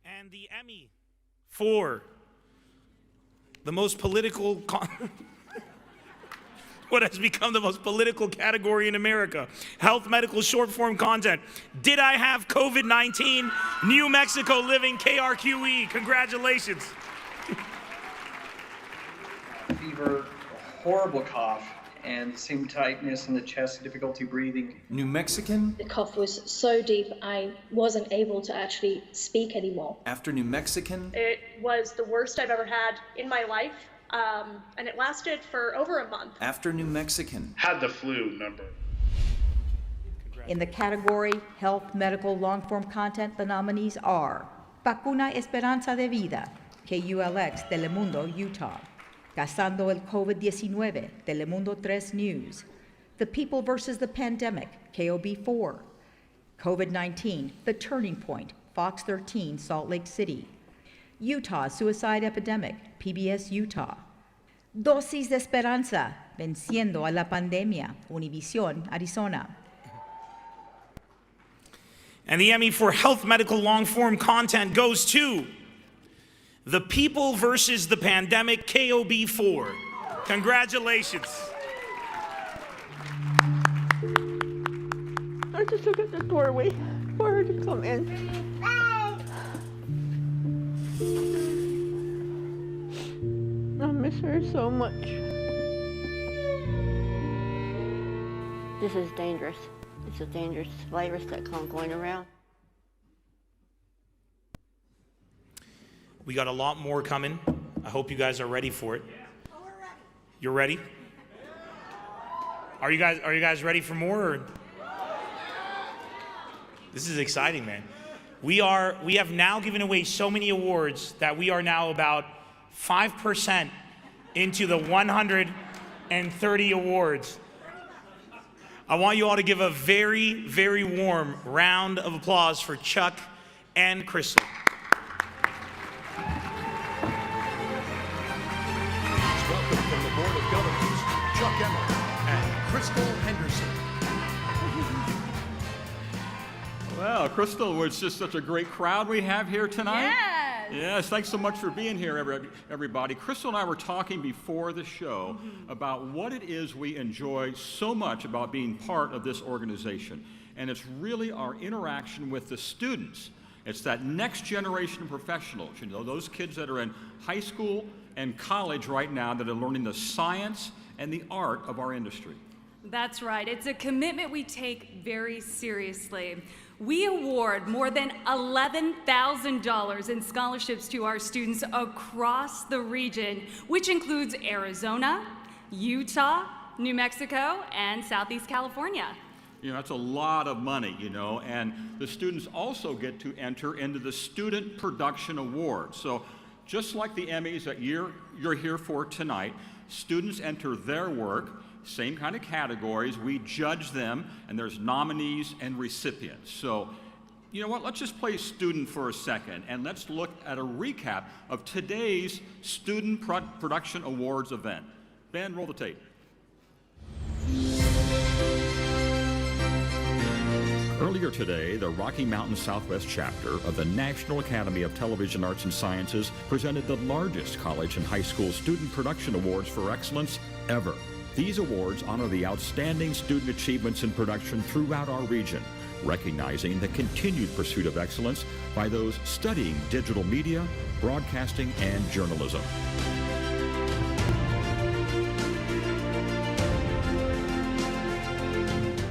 And the Emmy for the most political what has become the most political category in America, Health Medical Short Form Content. Did I Have COVID-19? New Mexico Living KRQE. Congratulations. Fever, horrible cough and the same tightness in the chest, difficulty breathing. New Mexican. The cough was so deep I wasn't able to actually speak anymore. After New Mexican. It was the worst I've ever had in my life, and it lasted for over a month. After New Mexican. Had the flu number. In the category Health Medical Long-Form Content, the nominees are Vacuna Esperanza de Vida, KULX, Telemundo, Utah. Cazando el COVID-19, Telemundo 3 News. The People versus the Pandemic, KOB4. COVID-19, The Turning Point, Fox 13, Salt Lake City. Utah Suicide Epidemic, PBS Utah. Dosis de Esperanza, Venciendo a la Pandemia, Univision, Arizona. And the Emmy for Health Medical Long-Form Content goes to The People versus the Pandemic, KOB4. Congratulations. I just look at the doorway for her to come in. I miss her so much. This is dangerous. It's a dangerous virus that comes going around. We got a lot more coming. I hope you guys are ready for it. You're ready? Are you guys ready for more? Or? This is exciting, man. We have now given away so many awards that we are now about 5% into the 130 awards. I want you all to give a very, very warm round of applause for Chuck and Crystal. Welcome from the Board of Governors, Chuck Emmer and Crystal Henderson. Well, Crystal, it's just such a great crowd we have here tonight. Yes. Yes, thanks so much for being here, everybody. Crystal and I were talking before the show about what it is we enjoy so much about being part of this organization. And it's really our interaction with the students. It's that next generation of professionals, you know, those kids that are in high school and college right now that are learning the science and the art of our industry. That's right. It's a commitment we take very seriously. We award more than $11,000 in scholarships to our students across the region, which includes Arizona, Utah, New Mexico, and Southeast California. You know, that's a lot of money, you know, and the students also get to enter into the Student Production Awards. So just like the Emmys that you're here for tonight, students enter their work, same kind of categories, we judge them, and there's nominees and recipients. So, you know what, let's just play student for a second, and let's look at a recap of today's Student Production Awards event. Ben, roll the tape. Earlier today, the Rocky Mountain Southwest chapter of the National Academy of Television Arts and Sciences presented the largest college and high school student production awards for excellence ever. These awards honor the outstanding student achievements in production throughout our region, recognizing the continued pursuit of excellence by those studying digital media, broadcasting, and journalism.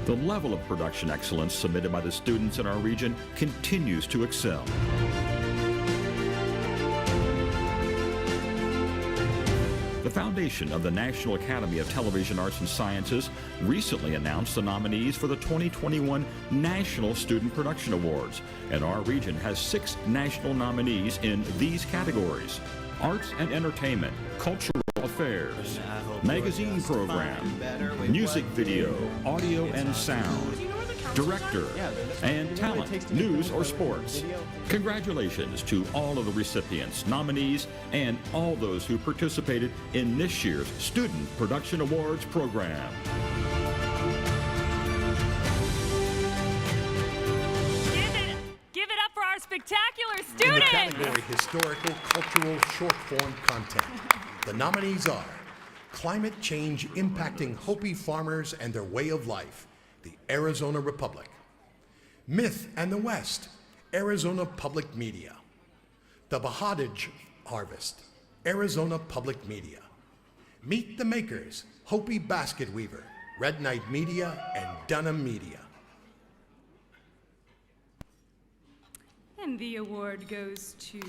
The level of production excellence submitted by the students in our region continues to excel. The foundation of the National Academy of Television Arts and Sciences recently announced the nominees for the 2021 National Student Production Awards, and our region has 6 national nominees in these categories: Arts and Entertainment, Cultural Affairs, Magazine Program, Music Video, Audio and Sound, Director, and Talent, News or Sports. Congratulations to all of the recipients, nominees, and all those who participated in this year's Student Production Awards program. Give it up for our spectacular students! In the category Historical Cultural Short Form Content, the nominees are Climate Change Impacting Hopi Farmers and Their Way of Life, the Arizona Republic. Myth and the West, Arizona Public Media. The Bahadage Harvest, Arizona Public Media. Meet the makers, Hopi Basket Weaver, Red Knight Media, and Dunham Media. And the award goes to...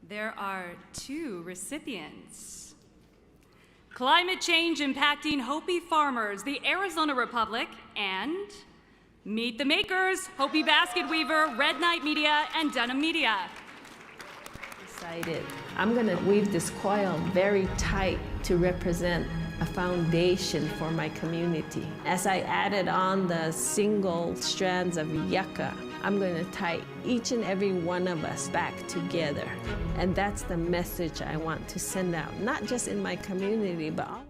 There are 2 recipients. Climate Change Impacting Hopi Farmers, the Arizona Republic, and Meet the Makers, Hopi Basket Weaver, Red Knight Media, and Dunham Media. Decided I'm gonna weave this coil very tight to represent a foundation for my community. As I added on the single strands of yucca, I'm going to tie each and every one of us back together. And that's the message I want to send out, not just in my community, but all.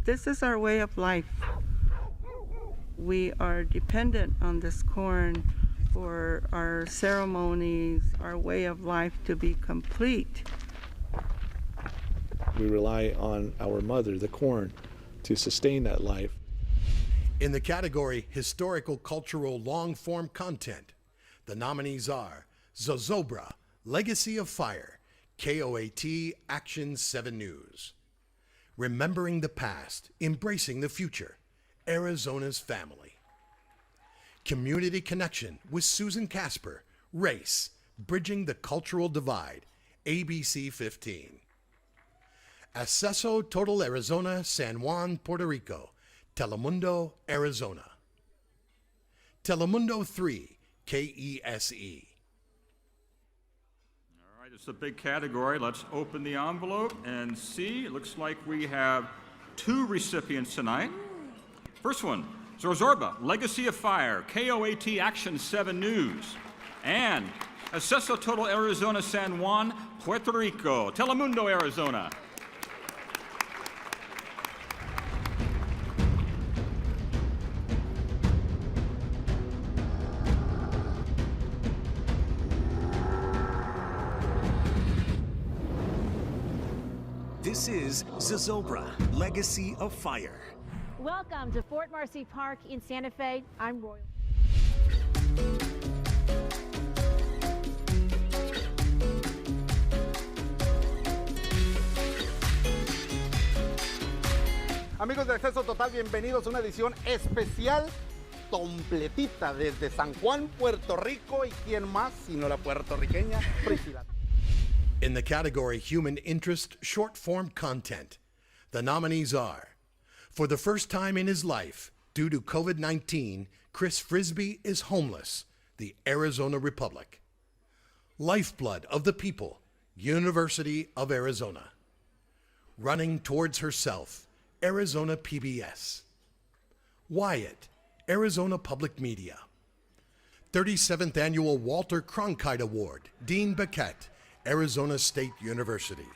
This is our way of life. We are dependent on this corn for our ceremonies, our way of life to be complete. We rely on our mother, the corn, to sustain that life. In the category Historical Cultural Long-Form Content, the nominees are Zozobra, Legacy of Fire, KOAT Action 7 News. Remembering the Past, Embracing the Future, Arizona's Family. Community Connection with Susan Casper, Race, Bridging the Cultural Divide, ABC 15. Acceso Total Arizona, San Juan, Puerto Rico, Telemundo, Arizona. Telemundo 3, KESE. All right, it's a big category. Let's open the envelope and see. It looks like we have 2 recipients tonight. First one, Zorzorba, Legacy of Fire, KOAT Action 7 News. And Acceso Total Arizona, San Juan, Puerto Rico, Telemundo, Arizona. This is Zozobra, Legacy of Fire. Welcome to Fort Marcy Park in Santa Fe. I'm Royal. Amigos de Acceso Total, bienvenidos a una edición especial completita desde San Juan, Puerto Rico. ¿Y quién más sino la puertorriqueña Priscila? In the category Human Interest Short Form Content, the nominees are, for the first time in his life, due to COVID-19, Chris Frisbee is homeless, the Arizona Republic. Lifeblood of the People, University of Arizona. Running Towards Herself, Arizona PBS. Wyatt, Arizona Public Media. 37th Annual Walter Cronkite Award, Dean Beckett, Arizona State University.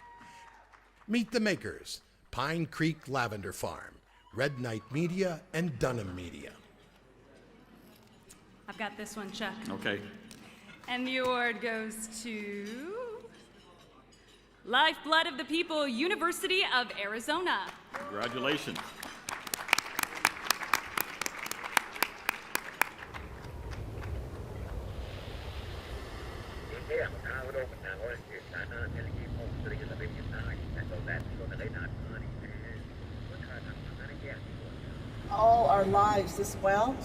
Meet the Makers, Pine Creek Lavender Farm, Red Knight Media, and Dunham Media. I've got this one, Chuck. Okay. And the award goes to Lifeblood of the People, University of Arizona. Congratulations. All our lives, this well,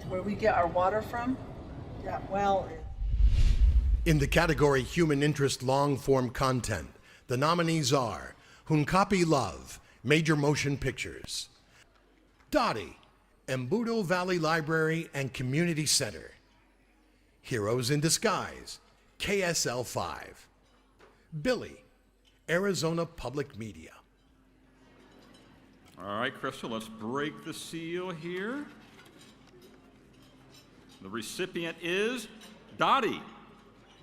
where we get our water from, that well is... In the category Human Interest Long Form Content, the nominees are Hunkapi Love, Major Motion Pictures. Dottie, Embudo Valley Library and Community Center. Heroes in Disguise, KSL 5. Billy, Arizona Public Media. All right, Crystal, let's break the seal here. The recipient is Dottie,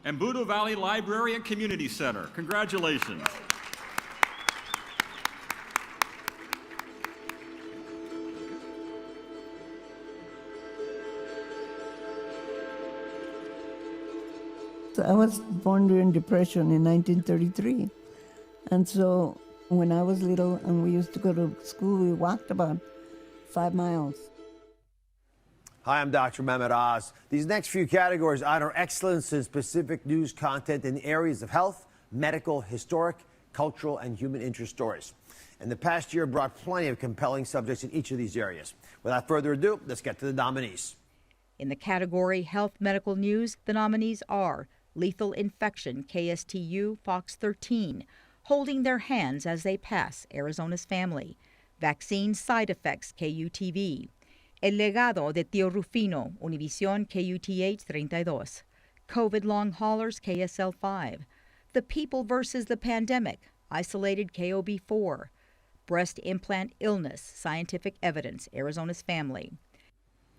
Embudo Valley Library and Community Center. Congratulations. So I was born during Depression in 1933. And so when I was little and we used to go to school, we walked about 5 miles. Hi, I'm Dr. Mehmet Oz. These next few categories honor excellence in specific news content in the areas of health, medical, historic, cultural, and human interest stories. And the past year brought plenty of compelling subjects in each of these areas. Without further ado, let's get to the nominees. In the category Health Medical News, the nominees are Lethal Infection, KSTU, Fox 13, Holding Their Hands as They Pass, Arizona's Family, Vaccine Side Effects, KUTV, El Legado de Tío Rufino, Univisión, KUTH 32, COVID Long Haulers, KSL 5, The People versus the Pandemic, Isolated, KOB 4, Breast Implant Illness, Scientific Evidence, Arizona's Family.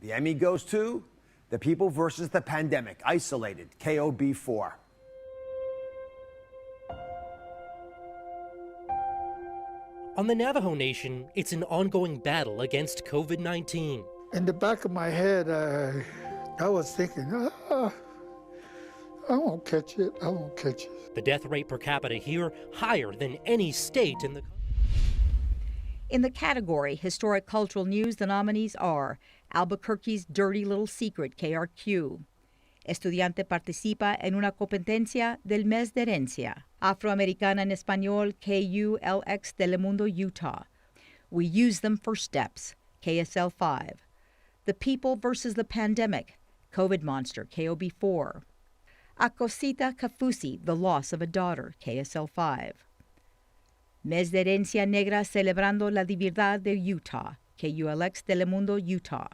The Emmy goes to The People versus the Pandemic, Isolated, KOB 4. On the Navajo Nation, it's an ongoing battle against COVID-19. In the back of my head, I was thinking, I won't catch it, I won't catch it. The death rate per capita here higher than any state in the country. In the category Historic Cultural News, the nominees are Albuquerque's Dirty Little Secret, KRQ, Estudiante participa en una competencia del mes de herencia, Afroamericana en Español, KULX Telemundo, Utah. We use them for steps, KSL 5. The People versus the Pandemic, COVID Monster, KOB 4. Acosita Kafusi, The Loss of a Daughter, KSL 5. Mes de Herencia Negra Celebrando la Diversidad de Utah, KULX Telemundo, Utah.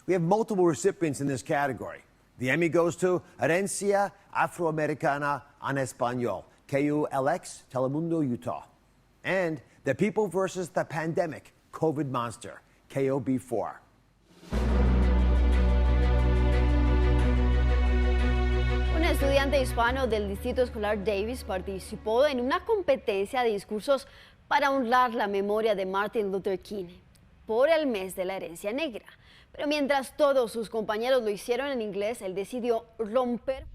We have multiple recipients in this category. The Emmy goes to Herencia Afroamericana en Español, KULX Telemundo, Utah. And The People versus the Pandemic, COVID Monster, KOB 4. Un estudiante hispano del Distrito Escolar Davis participó en una competencia de discursos para honrar la memoria de Martin Luther King por el mes de la herencia negra. Pero mientras todos sus compañeros lo hicieron en inglés, él decidió romper.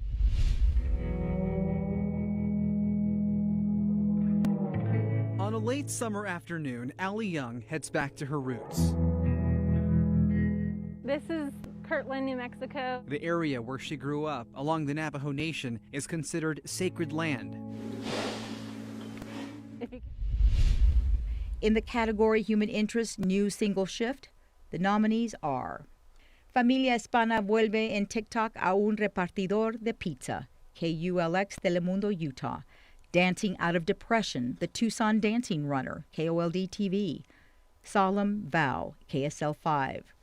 On a late summer afternoon, Allie Young heads back to her roots. This is Kirtland, New Mexico. The area where she grew up, along the Navajo Nation, is considered sacred land. In the category Human Interest News Single Shift, the nominees are Familia Hispana vuelve en TikTok a un repartidor de pizza, KULX Telemundo, Utah. Dancing Out of Depression, the Tucson Dancing Runner, KOLD TV. Solemn Vow, KSL 5.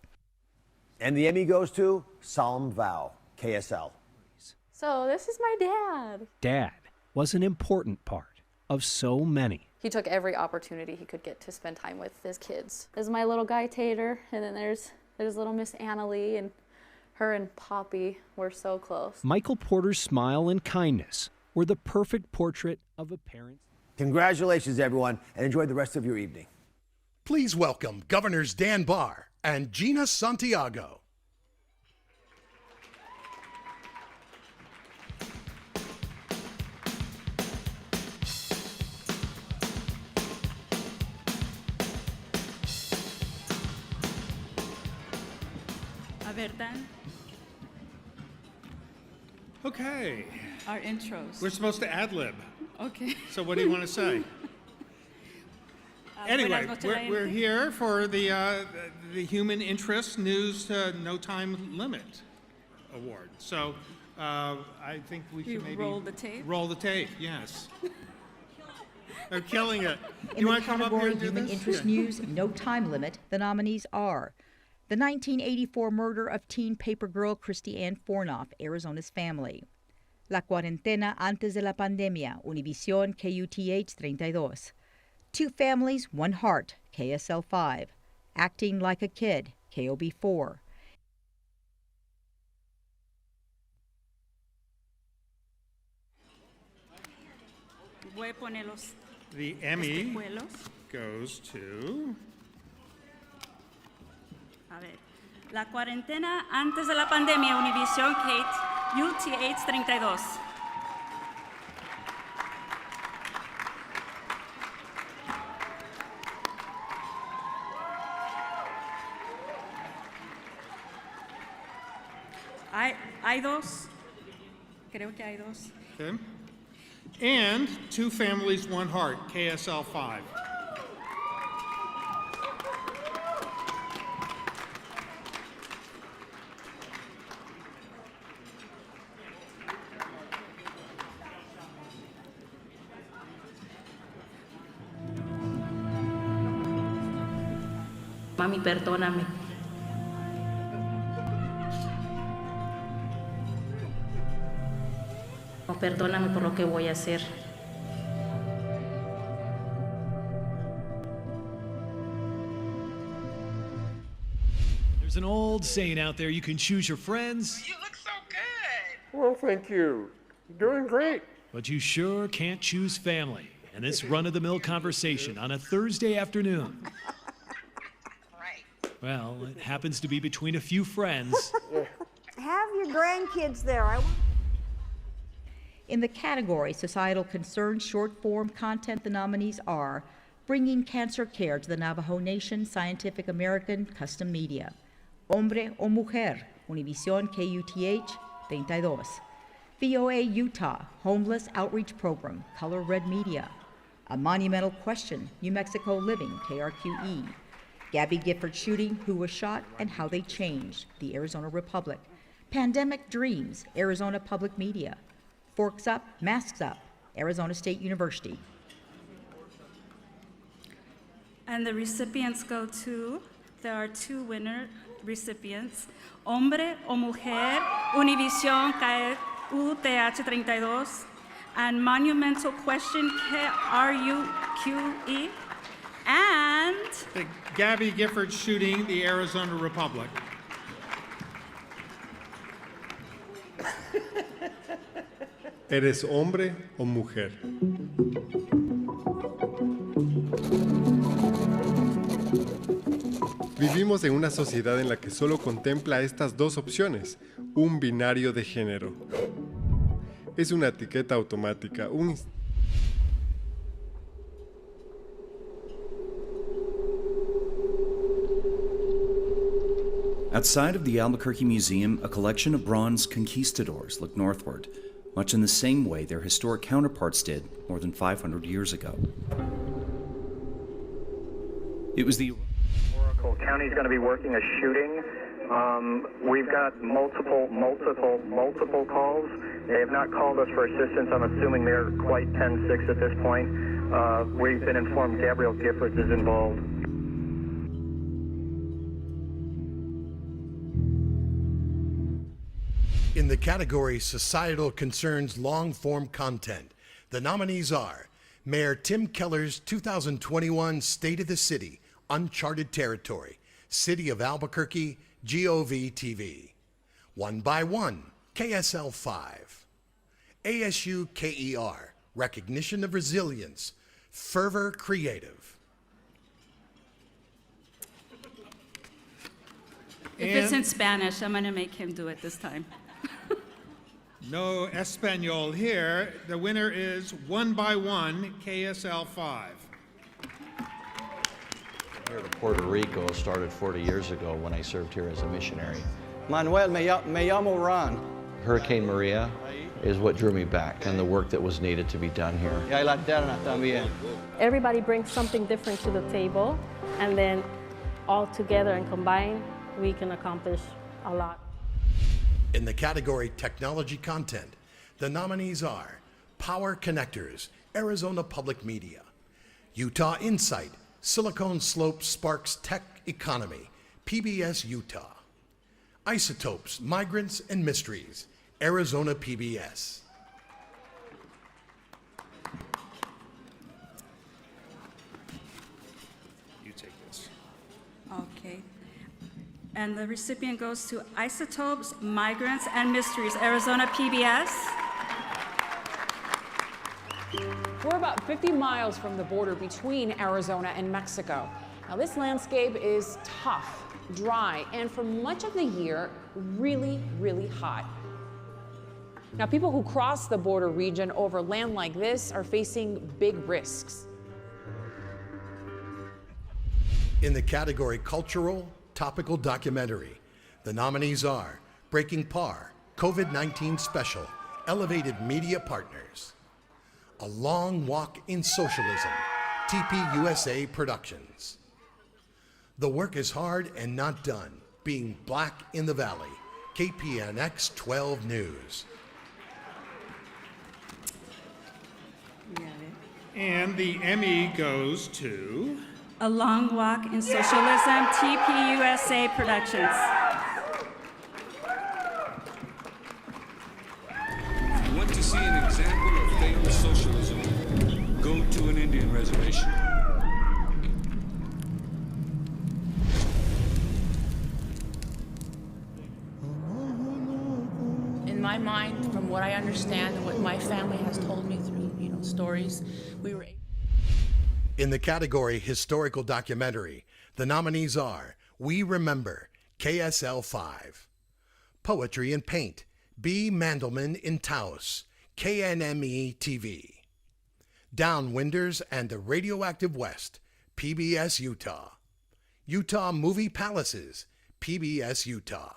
And the Emmy goes to Solemn Vow, KSL. So this is my dad. Dad was an important part of so many. He took every opportunity he could get to spend time with his kids. There's my little guy Tater, and then there's little Miss Annalie, and her and Poppy were so close. Michael Porter's smile and kindness were the perfect portrait of a parent. Congratulations, everyone, and enjoy the rest of your evening. Please welcome Governors Dan Barr and Gina Santiago. Okay. Our intros. We're supposed to ad-lib. Okay. So what do you want to say? Anyway, we're here for the Human Interest News No Time Limit Award. So I think we should maybe roll the tape. Roll the tape. Yes. They're killing it. In the category Human Interest News No Time Limit, the nominees are the 1984 murder of teen paper girl Christy Ann Fornoff, Arizona's Family. La cuarentena antes de la pandemia, Univisión, KUTH 32. Two Families, One Heart, KSL 5. Acting Like a Kid, KOB 4. The Emmy goes to... A ver, La cuarentena antes de la pandemia, Univisión, UTH 32. Hay dos. Creo que hay dos. Okay. And Two Families, One Heart, KSL 5. Mami, perdóname. Oh, perdóname por lo que voy a hacer. There's an old saying out there, you can choose your friends. You look so good. Well, thank you. You're doing great. But you sure can't choose family in this run-of-the-mill conversation on a Thursday afternoon. Well, it happens to be between a few friends. Have your grandkids there. In the category Societal Concerns short-form content, the nominees are Bringing Cancer Care to the Navajo Nation, Scientific American, Custom Media; Hombre o Mujer, Univision KUTH 32; VOA Utah, Homeless Outreach Program, Color Red Media; A Monumental Question, New Mexico Living, KRQE; Gabby Gifford Shooting, Who Was Shot and How They Changed, the Arizona Republic; Pandemic Dreams, Arizona Public Media; Forks Up, Masks Up, Arizona State University. And the recipients go to, there are two winner recipients, Hombre o Mujer, Univision KUTH 32, and Monumental Question, KRQE, and The Gabby Gifford Shooting, the Arizona Republic. ¿Eres hombre o mujer? Vivimos en una sociedad en la que solo contempla estas dos opciones, un binario de género. Es una etiqueta automática, Outside of the Albuquerque Museum, a collection of bronze conquistadors look northward, much in the same way their historic counterparts did more than 500 years ago. It was the Oracle County's going to be working a shooting. We've got multiple calls. They have not called us for assistance. I'm assuming they're quite 10-6 at this point. We've been informed Gabrielle Giffords is involved. In the category Societal Concerns Long-Form Content, the nominees are Mayor Tim Keller's 2021 State of the City, Uncharted Territory, City of Albuquerque, GOV-TV; One by One, KSL 5; ASU KER, Recognition of Resilience, Fervor Creative. if it's in Spanish, I'm going to make him do it this time. No Espanol here. The winner is One by One, KSL 5. Here to Puerto Rico started 40 years ago when I served here as a missionary. Manuel, me llamo Ron. Hurricane Maria is what drew me back and the work that was needed to be done here. Y hay la terna también. Everybody brings something different to the table, and then all together and combined, we can accomplish a lot. In the category Technology Content, the nominees are Power Connectors, Arizona Public Media; Utah Insight, Silicon Slope Sparks Tech Economy, PBS Utah; Isotopes, Migrants and Mysteries, Arizona PBS. You take this. Okay. And the recipient goes to Isotopes, Migrants, and Mysteries, Arizona PBS. We're about 50 miles from the border between Arizona and Mexico. Now, this landscape is tough, dry, and for much of the year, really, really hot. Now, people who cross the border region over land like this are facing big risks. In the category Cultural Topical Documentary, the nominees are Breaking Par, COVID-19 special, Elevated Media Partners. A Long Walk in Socialism, TPUSA Productions. The work is hard and not done, being black in the valley, KPNX 12 News. And the Emmy goes to... A Long Walk in Socialism, TPUSA Productions. If you want to see an example of failed socialism, go to an Indian reservation. In my mind, from what I understand and what my family has told me through, stories, we were... In the category Historical Documentary, the nominees are We Remember, KSL 5, Poetry and Paint, B. Mandelman in Taos, KNME TV, Downwinders and the Radioactive West, PBS Utah, Utah Movie Palaces, PBS Utah.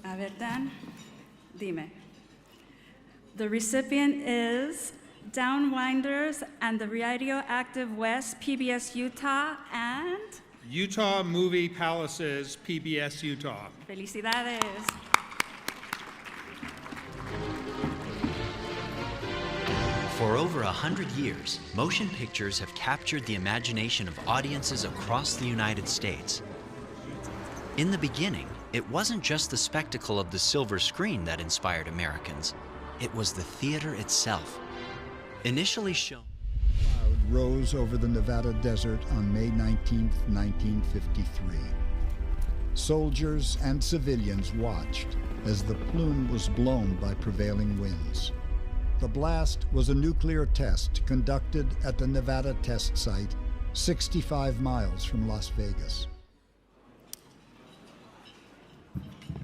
A ver, Dan, dime. The recipient is Downwinders and the Radioactive West, PBS Utah, and... Utah Movie Palaces, PBS Utah. Felicidades. For over 100 years, motion pictures have captured the imagination of audiences across the United States. In the beginning, it wasn't just the spectacle of the silver screen that inspired Americans. It was the theater itself. Initially shown... Cloud rose over the Nevada desert on May 19, 1953. Soldiers and civilians watched as the plume was blown by prevailing winds. The blast was a nuclear test conducted at the Nevada test site, 65 miles from Las Vegas.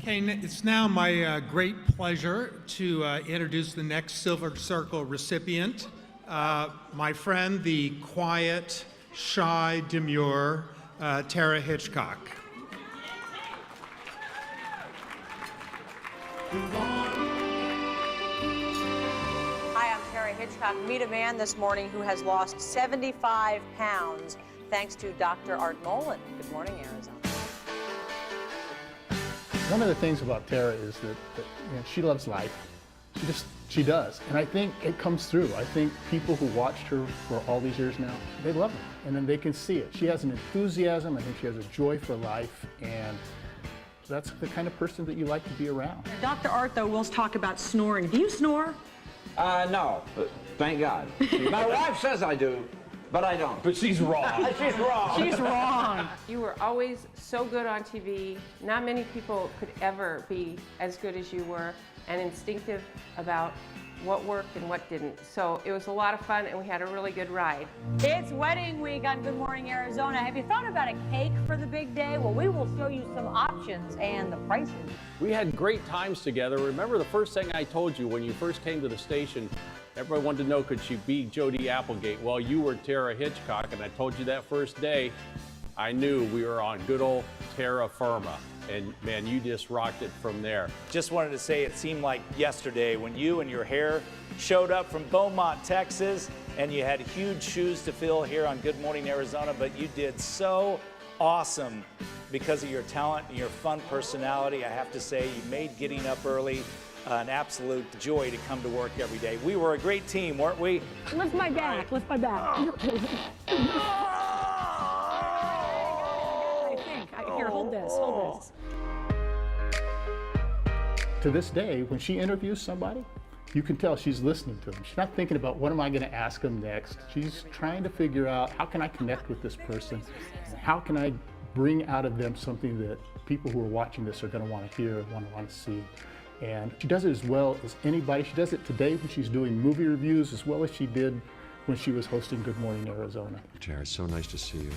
Okay, it's now my great pleasure to introduce the next Silver Circle recipient, my friend, the quiet, shy, demure Tara Hitchcock. Hi, I'm Tara Hitchcock. Meet a man this morning who has lost 75 pounds thanks to Dr. Art Molen. Good morning, Arizona. One of the things about Tara is that she loves life. She does. And I think it comes through. I think people who watched her for all these years now, they love her. And then they can see it. She has an enthusiasm. I think she has a joy for life. And that's the kind of person that you like to be around. Dr. Art, though, we'll talk about snoring. Do you snore? No, thank God. My wife says I do, but I don't. But she's wrong. She's wrong. She's wrong. You were always so good on TV. Not many people could ever be as good as you were and instinctive about what worked and what didn't. So it was a lot of fun and we had a really good ride. It's wedding week on Good Morning Arizona. Have you thought about a cake for the big day? Well, we will show you some options and the prices. We had great times together. Remember the first thing I told you when you first came to the station? Everybody wanted to know, could she be Jody Applegate? Well, you were Tara Hitchcock, and I told you that first day, I knew we were on good old terra firma. And man, you just rocked it from there. Just wanted to say it seemed like yesterday when you and your hair showed up from Beaumont, Texas, and you had huge shoes to fill here on Good Morning Arizona, but you did so awesome because of your talent and your fun personality. I have to say, you made getting up early an absolute joy to come to work every day. We were a great team, weren't we? Lift my back, lift my back. Here, hold this, hold this. To this day, when she interviews somebody, you can tell she's listening to them. She's not thinking about what am I going to ask them next. She's trying to figure out how can I connect with this person? How can I bring out of them something that people who are watching this are going to want to hear, want to see. And she does it as well as anybody. She does it today when she's doing movie reviews as well as she did when she was hosting Good Morning Arizona. Tara, it's so nice to see you.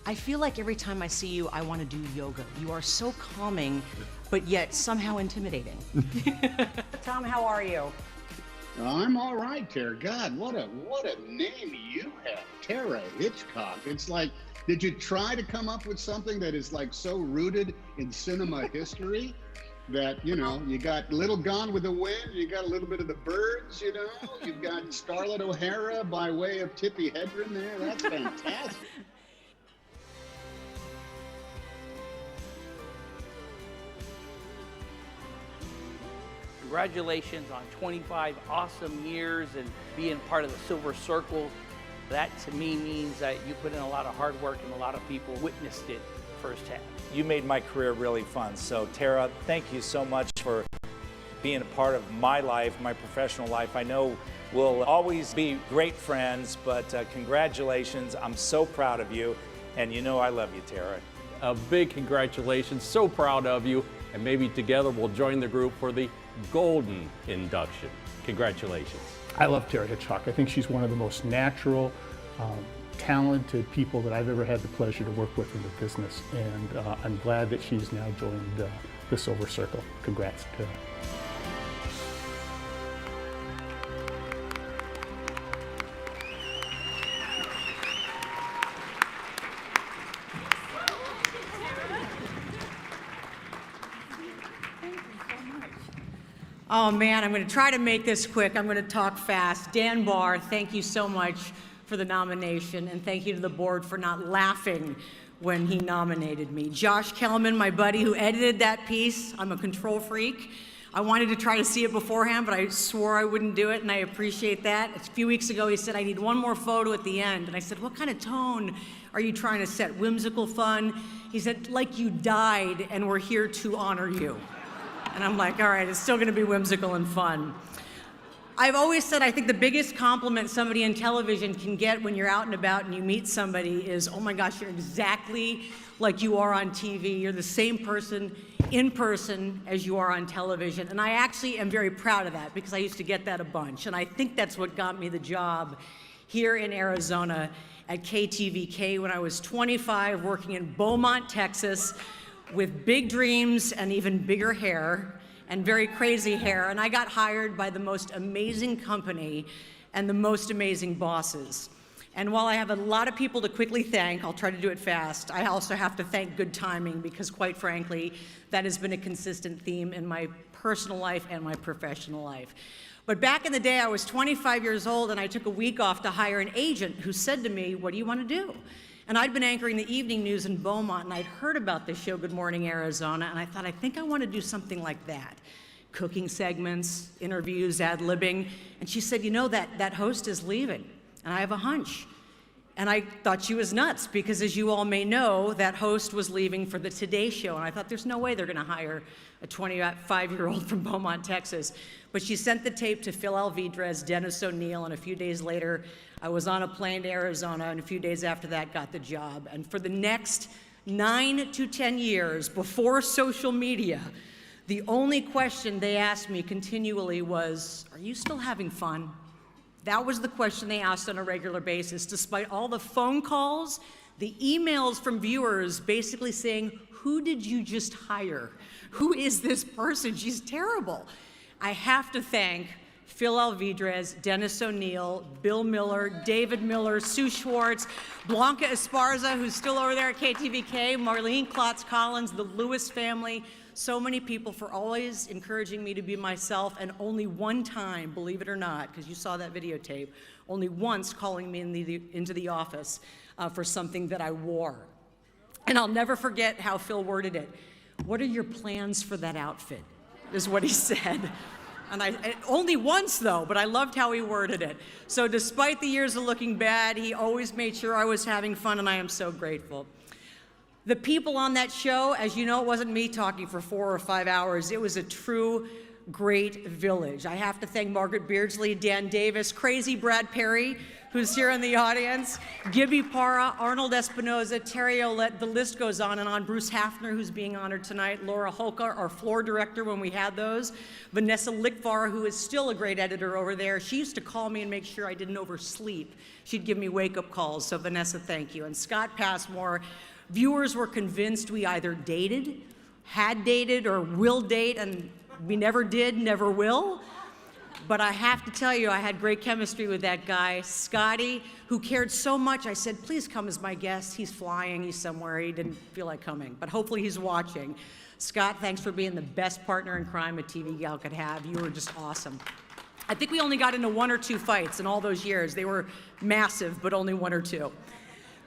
I feel like every time I see you, I want to do yoga. You are so calming, but yet somehow intimidating. Tom, how are you? I'm all right, Tara. God, what a name you have, Tara Hitchcock. It's like Did you try to come up with something that is like so rooted in cinema history that, you know, you got Little Gone with the Wind, you got a little bit of the Birds, you know, you've got Scarlett O'Hara by way of Tippi Hedren there. That's fantastic. Congratulations on 25 awesome years and being part of the Silver Circle. That to me means that you put in a lot of hard work and a lot of people witnessed it firsthand. You made my career really fun. So Tara, thank you so much for being a part of my life, my professional life. I know we'll always be great friends, but congratulations. I'm so proud of you. And you know I love you, Tara. A big congratulations. So proud of you. And maybe together we'll join the group for the golden induction. Congratulations. I love Tara Hitchcock. I think she's one of the most natural, talented people that I've ever had the pleasure to work with in the business. And I'm glad that she's now joined the Silver Circle. Congrats, Tara. Oh man, I'm going to try to make this quick. I'm going to talk fast. Dan Barr, thank you so much for the nomination, and thank you to the board for not laughing when he nominated me. Josh Kellman, my buddy who edited that piece, I'm a control freak. I wanted to try to see it beforehand, but I swore I wouldn't do it, and I appreciate that. A few weeks ago, he said, I need one more photo at the end. And I said, what kind of tone are you trying to set? Whimsical fun? He said, like you died, and we're here to honor you. And I'm like, all right, it's still going to be whimsical and fun. I've always said I think the biggest compliment somebody in television can get when you're out and about and you meet somebody is, oh my gosh, you're exactly like you are on TV. You're the same person in person as you are on television. And I actually am very proud of that because I used to get that a bunch. And I think that's what got me the job here in Arizona at KTVK when I was 25, working in Beaumont, Texas, with big dreams and even bigger hair and very crazy hair. And I got hired by the most amazing company and the most amazing bosses. And while I have a lot of people to quickly thank, I'll try to do it fast, I also have to thank good timing because quite frankly, that has been a consistent theme in my personal life and my professional life. But back in the day, I was 25 years old and I took a week off to hire an agent who said to me, what do you want to do? And I'd been anchoring the evening news in Beaumont, and I'd heard about this show, Good Morning Arizona, and I thought, I think I want to do something like that. Cooking segments, interviews, ad-libbing. And she said, you know, that host is leaving, and I have a hunch. And I thought she was nuts, because as you all may know, that host was leaving for the Today Show, and I thought, there's no way they're going to hire a 25-year-old from Beaumont, Texas. But she sent the tape to Phil Alvidrez, Dennis O'Neill, and a few days later, I was on a plane to Arizona, and a few days after that, got the job. And for the next 9 to 10 years, before social media, the only question they asked me continually was, are you still having fun? That was the question they asked on a regular basis, despite all the phone calls, the emails from viewers basically saying, who did you just hire? Who is this person? She's terrible. I have to thank Phil Alvidrez, Dennis O'Neill, Bill Miller, David Miller, Sue Schwartz, Blanca Esparza, who's still over there at KTVK, Marlene Klotz-Collins, the Lewis family, so many people for always encouraging me to be myself, and only one time, believe it or not, because you saw that videotape, only once calling me into the office for something that I wore. And I'll never forget how Phil worded it. What are your plans for that outfit? Is what he said. And only once though, but I loved how he worded it. So despite the years of looking bad, he always made sure I was having fun, and I am so grateful. The people on that show, as you know, it wasn't me talking for 4 or 5 hours. It was a true great village. I have to thank Margaret Beardsley, Dan Davis, crazy Brad Perry, who's here in the audience, Gibby Parra, Arnold Espinoza, Terry Olette, the list goes on and on, Bruce Hafner, who's being honored tonight, Laura Holka, our floor director when we had those, Vanessa Lickvar, who is still a great editor over there. She used to call me and make sure I didn't oversleep. She'd give me wake-up calls, so Vanessa, thank you. And Scott Passmore. Viewers were convinced we either dated, had dated, or will date, and we never did, never will. But I have to tell you, I had great chemistry with that guy, Scotty, who cared so much. I said, please come as my guest. He's flying, he's somewhere. He didn't feel like coming, but hopefully he's watching. Scott, thanks for being the best partner in crime a TV gal could have. You were just awesome. I think we only got into 1 or 2 fights in all those years. They were massive, but only 1 or 2.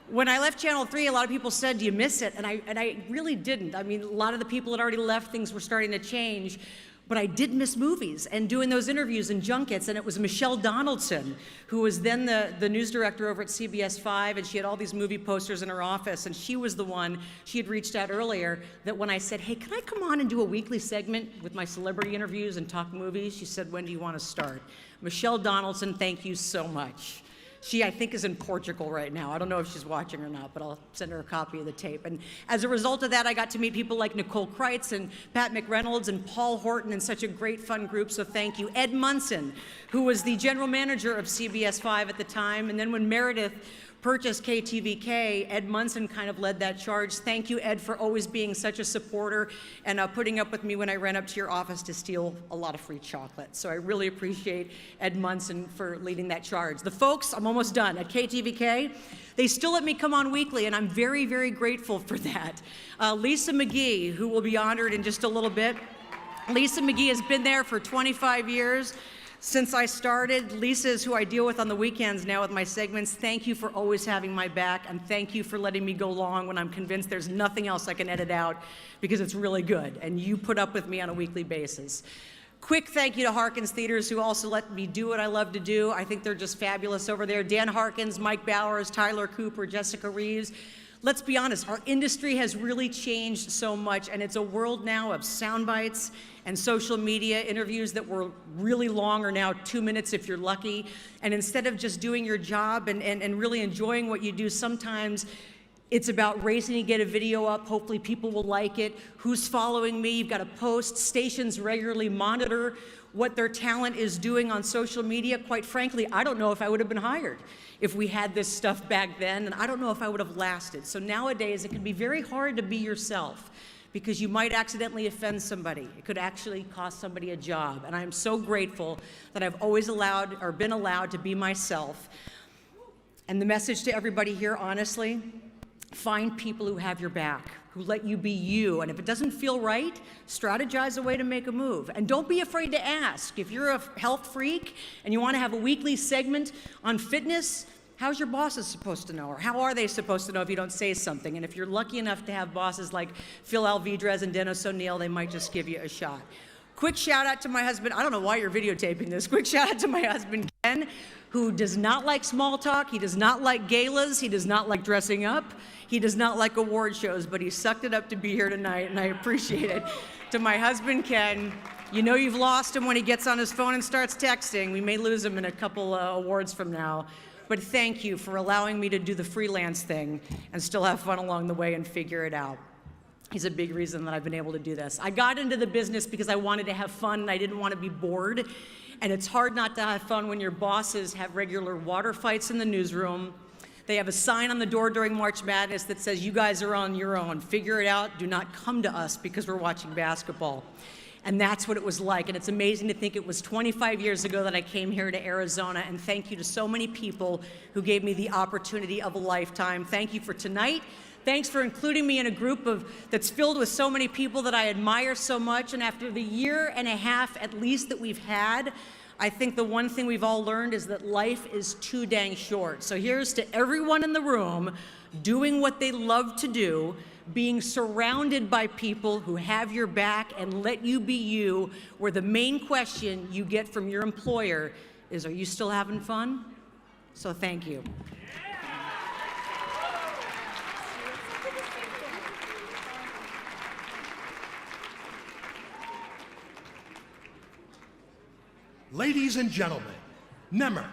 When I left Channel 3, a lot of people said, do you miss it? And I really didn't. I mean, a lot of the people had already left, things were starting to change. But I did miss movies and doing those interviews and junkets, and it was Michelle Donaldson, who was then the news director over at CBS 5, and she had all these movie posters in her office, and she was the one, she had reached out earlier, that when I said, hey, can I come on and do a weekly segment with my celebrity interviews and talk movies? She said, when do you want to start? Michelle Donaldson, thank you so much. She, I think, is in Portugal right now. I don't know if she's watching or not, but I'll send her a copy of the tape. And as a result of that, I got to meet people like Nicole Kreitz and Pat McReynolds and Paul Horton and such a great, fun group, so thank you. Ed Munson, who was the general manager of CBS 5 at the time, and then when Meredith purchased KTVK, Ed Munson kind of led that charge. Thank you, Ed, for always being such a supporter and putting up with me when I ran up to your office to steal a lot of free chocolate. So I really appreciate Ed Munson for leading that charge. The folks, I'm almost done, at KTVK, they still let me come on weekly, and I'm very, very grateful for that. Lisa McGee, who will be honored in just a little bit. Lisa McGee has been there for 25 years. Since I started, Lisa is who I deal with on the weekends now with my segments. Thank you for always having my back, and thank you for letting me go long when I'm convinced there's nothing else I can edit out because it's really good, and you put up with me on a weekly basis. Quick thank you to Harkins Theaters, who also let me do what I love to do. I think they're just fabulous over there. Dan Harkins, Mike Bowers, Tyler Cooper, Jessica Reeves. Let's be honest, our industry has really changed so much, and it's a world now of sound bites and social media. Interviews that were really long are now 2 minutes if you're lucky. And instead of just doing your job and really enjoying what you do, sometimes it's about racing to get a video up. Hopefully people will like it. Who's following me? You've got to post. Stations regularly monitor what their talent is doing on social media. Quite frankly, I don't know if I would have been hired if we had this stuff back then, and I don't know if I would have lasted. So nowadays, it can be very hard to be yourself because you might accidentally offend somebody. It could actually cost somebody a job, and I'm so grateful that I've always been allowed to be myself. And the message to everybody here, honestly, find people who have your back, who let you be you. And if it doesn't feel right, strategize a way to make a move. And don't be afraid to ask. If you're a health freak and you want to have a weekly segment on fitness, how's your bosses supposed to know? Or how are they supposed to know if you don't say something? And if you're lucky enough to have bosses like Phil Alvidrez and Dennis O'Neill, they might just give you a shot. Quick shout out to my husband. I don't know why you're videotaping this. Quick shout out to my husband, Ken, who does not like small talk. He does not like galas. He does not like dressing up. He does not like award shows, but he sucked it up to be here tonight, and I appreciate it. To my husband, Ken, you know you've lost him when he gets on his phone and starts texting. We may lose him in a couple awards from now. But thank you for allowing me to do the freelance thing and still have fun along the way and figure it out. He's a big reason that I've been able to do this. I got into the business because I wanted to have fun and I didn't want to be bored. And it's hard not to have fun when your bosses have regular water fights in the newsroom. They have a sign on the door during March Madness that says, you guys are on your own. Figure it out. Do not come to us because we're watching basketball. And that's what it was like. And it's amazing to think it was 25 years ago that I came here to Arizona. And thank you to so many people who gave me the opportunity of a lifetime. Thank you for tonight. Thanks for including me in a group that's filled with so many people that I admire so much. And after the year and a half, at least, that we've had, I think the one thing we've all learned is that life is too dang short. So here's to everyone in the room doing what they love to do, being surrounded by people who have your back and let you be you, where the main question you get from your employer is, are you still having fun? So thank you. Ladies and gentlemen, Nemmer.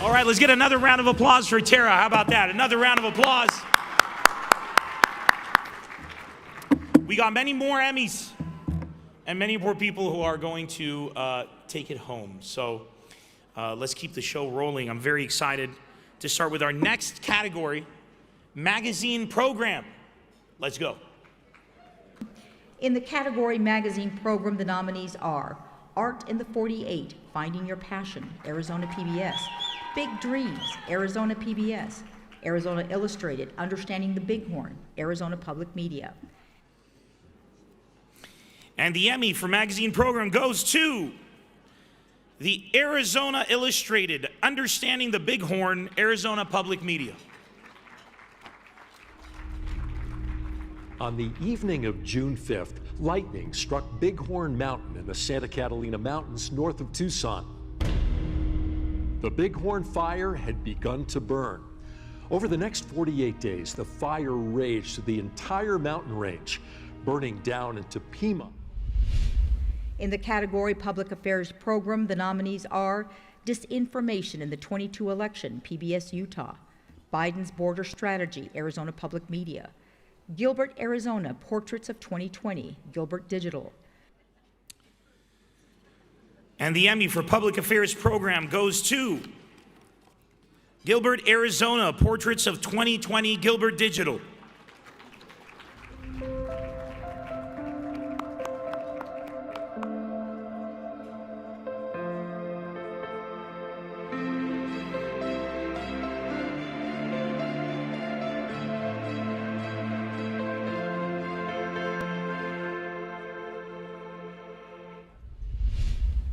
All right, let's get another round of applause for Tara. How about that? Another round of applause. We got many more Emmys and many more people who are going to take it home. So Let's keep the show rolling. I'm very excited to start with our next category, magazine program. Let's go. In the category magazine program, the nominees are Art in the 48, Finding Your Passion, Arizona PBS, Big Dreams, Arizona PBS, Arizona Illustrated, Understanding the Bighorn, Arizona Public Media. And the Emmy for magazine program goes to the Arizona Illustrated, Understanding the Bighorn, Arizona Public Media. On the evening of June 5th, lightning struck Bighorn Mountain in the Santa Catalina Mountains north of Tucson. The Bighorn fire had begun to burn. Over the next 48 days, the fire raged through the entire mountain range, burning down into Pima. In the category Public Affairs Program, the nominees are Disinformation in the 22 Election, PBS Utah, Biden's Border Strategy, Arizona Public Media, Gilbert, Arizona, Portraits of 2020, Gilbert Digital. And the Emmy for Public Affairs Program goes to Gilbert, Arizona, Portraits of 2020, Gilbert Digital.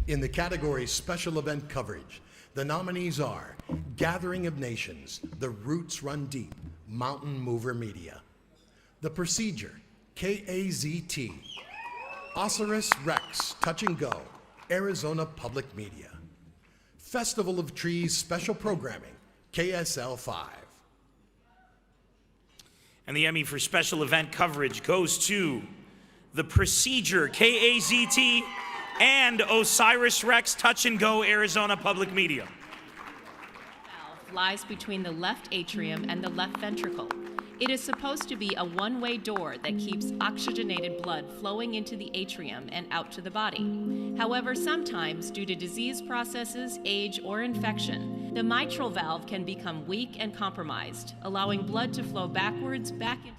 In the category Special Event Coverage, the nominees are Gathering of Nations, The Roots Run Deep, Mountain Mover Media. The Procedure, KAZT. Osiris Rex, Touch and Go, Arizona Public Media. Festival of Trees Special Programming, KSL 5. And the Emmy for Special Event Coverage goes to The Procedure, KAZT, and Osiris Rex, Touch and Go, Arizona Public Media. Valve lies between the left atrium and the left ventricle. It is supposed to be a one-way door that keeps oxygenated blood flowing into the atrium and out to the body. However, sometimes, due to disease processes, age, or infection, the mitral valve can become weak and compromised, allowing blood to flow backwards back into...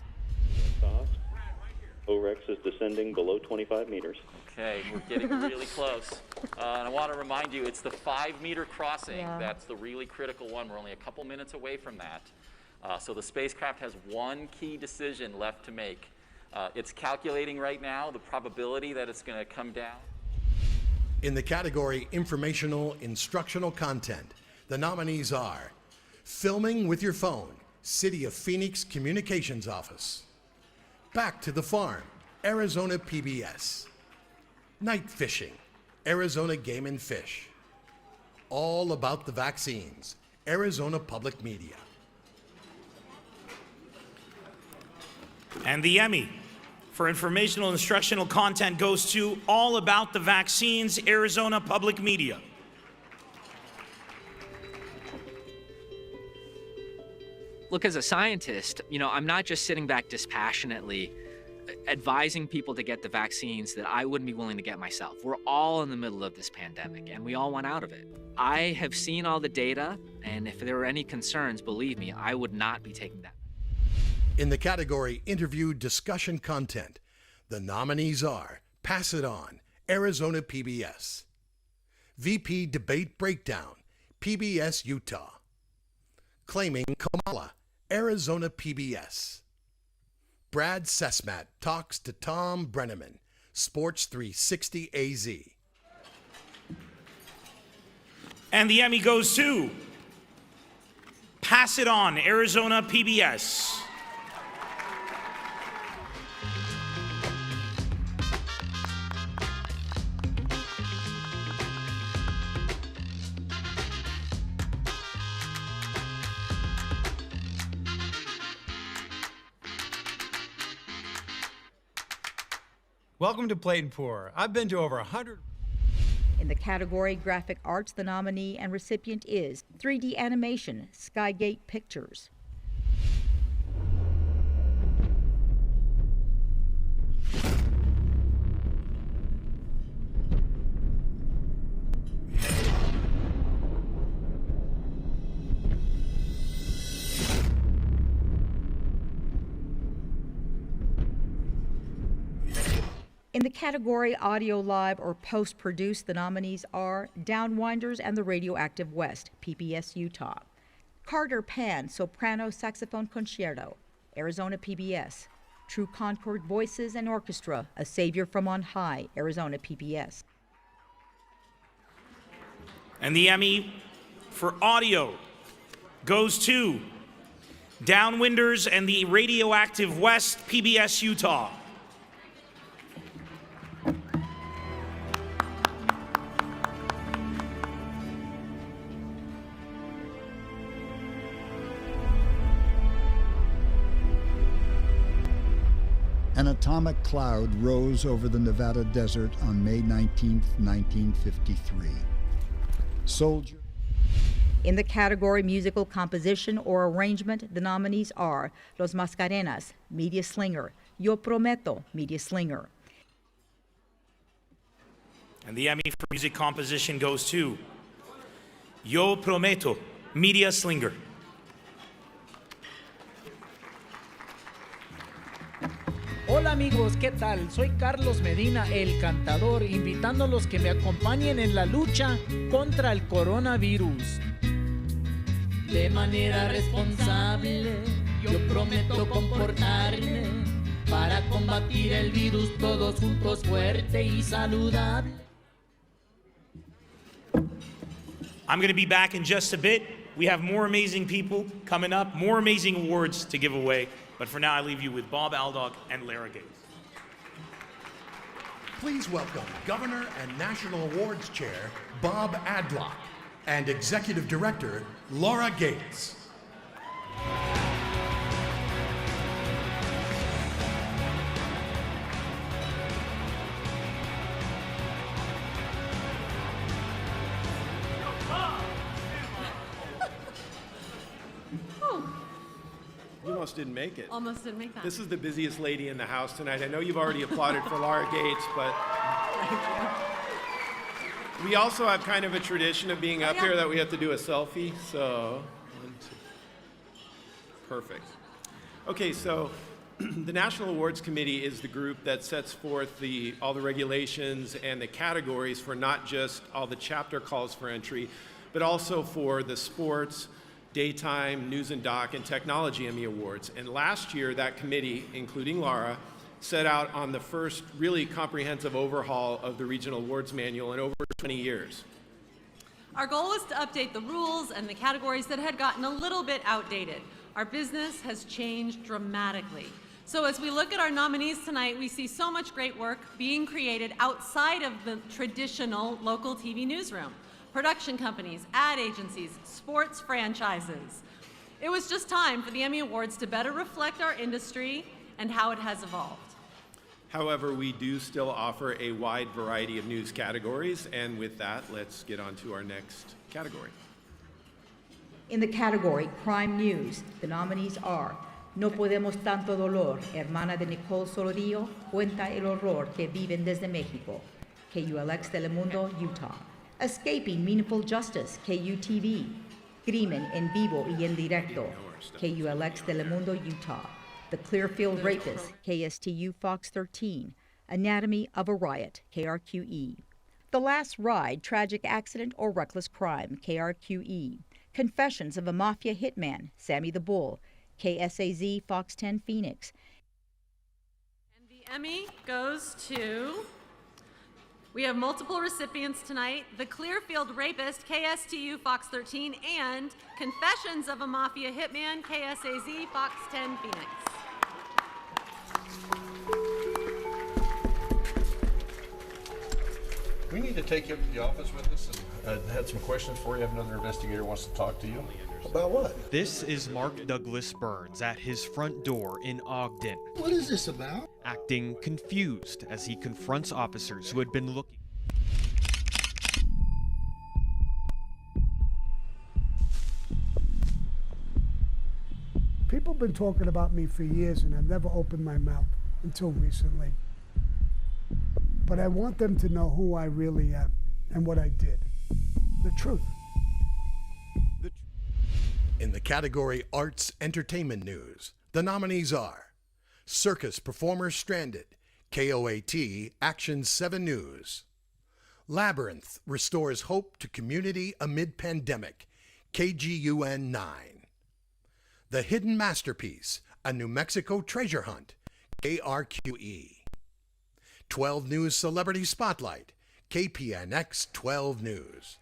OREX is descending below 25 meters. Okay, we're getting really close. And I want to remind you, it's the 5-meter crossing. Yeah. That's the really critical one. We're only a couple minutes away from that. So the spacecraft has one key decision left to make. It's calculating right now the probability that it's going to come down. In the category Informational Instructional Content, the nominees are Filming with Your Phone, City of Phoenix Communications Office. Back to the Farm, Arizona PBS. Night Fishing, Arizona Game and Fish. All About the Vaccines, Arizona Public Media. And the Emmy for Informational Instructional Content goes to All About the Vaccines, Arizona Public Media. Look, as a scientist, I'm not just sitting back dispassionately advising people to get the vaccines that I wouldn't be willing to get myself. We're all in the middle of this pandemic, and we all want out of it. I have seen all the data, and if there were any concerns, believe me, I would not be taking that. In the category Interview Discussion Content, the nominees are Pass It On, Arizona PBS. VP Debate Breakdown, PBS Utah. Claiming Kamala, Arizona PBS. Brad Sesmat talks to Tom Brenneman, Sports 360 AZ. And the Emmy goes to Pass It On, Arizona PBS. Welcome to Plate and Pour. I've been to over 100. In the category Graphic Arts, the nominee and recipient is 3D Animation, Skygate Pictures. In the category Audio Live or Post-Produced, the nominees are Downwinders and the Radioactive West, PBS Utah. Carter Pan, Soprano Saxophone Concerto, Arizona PBS. True Concord Voices and Orchestra, A Savior from on High, Arizona PBS. And the Emmy for audio goes to Downwinders and the Radioactive West, PBS Utah. An atomic cloud rose over the Nevada desert on May 19, 1953. Soldier. In the category Musical Composition or Arrangement, the nominees are Los Mascarenas, Media Slinger, Yo Prometo, Media Slinger. And the Emmy for Music Composition goes to Yo Prometo, Media Slinger. Hola amigos, ¿qué tal? Soy Carlos Medina, el cantador, invitándolos que me acompañen en la lucha contra el coronavirus. De manera responsable, yo prometo comportarme para combatir el virus todos juntos, fuerte y saludable. I'm going to be back in just a bit. We have more amazing people coming up, more amazing awards to give away. But for now, I leave you with Bob Aldock and Lara Gates. Please welcome Governor and National Awards Chair Bob Adlock and Executive Director Laura Gates. You almost didn't make it. Almost didn't make that. This is the busiest lady in the house tonight. I know you've already applauded for Laura Gates, but we also have kind of a tradition of being up here that we have to do a selfie. So, 1, 2. Perfect. Okay, so the National Awards Committee is the group that sets forth all the regulations and the categories for not just all the chapter calls for entry, but also for the sports, Daytime, News and Doc, and Technology Emmy Awards. And last year, that committee, including Laura, set out on the first really comprehensive overhaul of the Regional Awards Manual in over 20 years. Our goal was to update the rules and the categories that had gotten a little bit outdated. Our business has changed dramatically. So as we look at our nominees tonight, we see so much great work being created outside of the traditional local TV newsroom. Production companies, ad agencies, sports franchises. It was just time for the Emmy Awards to better reflect our industry and how it has evolved. However, we do still offer a wide variety of news categories, and with that, let's get on to our next category. In the category Crime News, the nominees are No Podemos Tanto Dolor, hermana de Nicole Solorio, cuenta el horror que viven desde México, KULX Telemundo, Utah. Escaping Meaningful Justice, KUTV. Crimen en Vivo y en Directo, KULX Telemundo, Utah. The Clearfield Rapist, KSTU Fox 13. Anatomy of a Riot, KRQE. The Last Ride, Tragic Accident or Reckless Crime, KRQE. Confessions of a Mafia Hitman, Sammy the Bull, KSAZ Fox 10 Phoenix. And the Emmy goes to... We have multiple recipients tonight. The Clearfield Rapist, KSTU Fox 13, and Confessions of a Mafia Hitman, KSAZ Fox 10 Phoenix. We need to take you up to the office with us and had some questions for you. I have another investigator wants to talk to you. About what? This is Mark Douglas Burns at his front door in Ogden. What is this about? Acting confused as he confronts officers who had been looking. People have been talking about me for years, and I've never opened my mouth until recently. But I want them to know who I really am and what I did. The truth. In the category Arts Entertainment News, the nominees are Circus Performers Stranded, KOAT Action 7 News. Labyrinth restores hope to community amid pandemic, KGUN 9. The Hidden Masterpiece, a New Mexico treasure hunt, KRQE. 12 News Celebrity Spotlight, KPNX 12 News.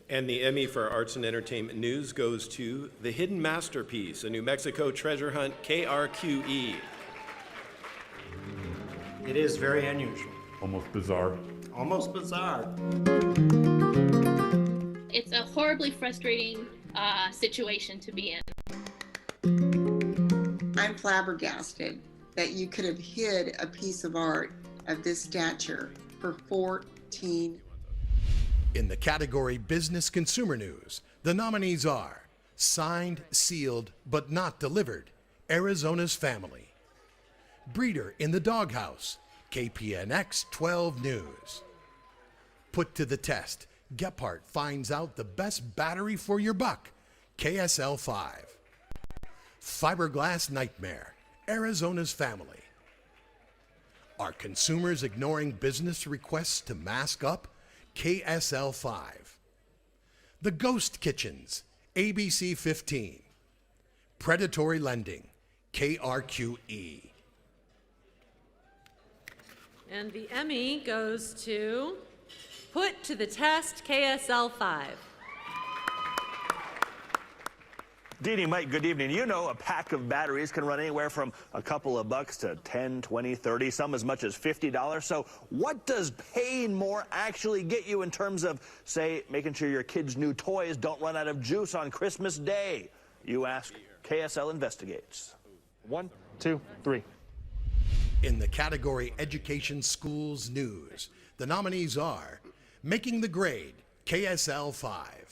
And the Emmy for Arts and Entertainment News goes to The Hidden Masterpiece, a New Mexico treasure hunt, KRQE. It is very unusual. Almost bizarre. Almost bizarre. It's a horribly frustrating situation to be in. I'm flabbergasted that you could have hid a piece of art of this stature for 14. In the category Business Consumer News, the nominees are Signed, Sealed, but Not Delivered, Arizona's Family. Breeder in the Doghouse, KPNX 12 News. Put to the Test, Gephardt finds out the best battery for your buck, KSL 5. Fiberglass Nightmare, Arizona's Family. Are consumers ignoring business requests to mask up? KSL 5. The Ghost Kitchens, ABC 15. Predatory Lending, KRQE. And the Emmy goes to Put to the Test, KSL 5. Dee Mike, good evening. You know a pack of batteries can run anywhere from a couple of bucks to 10, 20, 30, some as much as $50. So what does paying more actually get you in terms of, say, making sure your kids' new toys don't run out of juice on Christmas Day? You ask, KSL investigates. 1, 2, 3. In the category Education Schools News, the nominees are Making the Grade, KSL 5.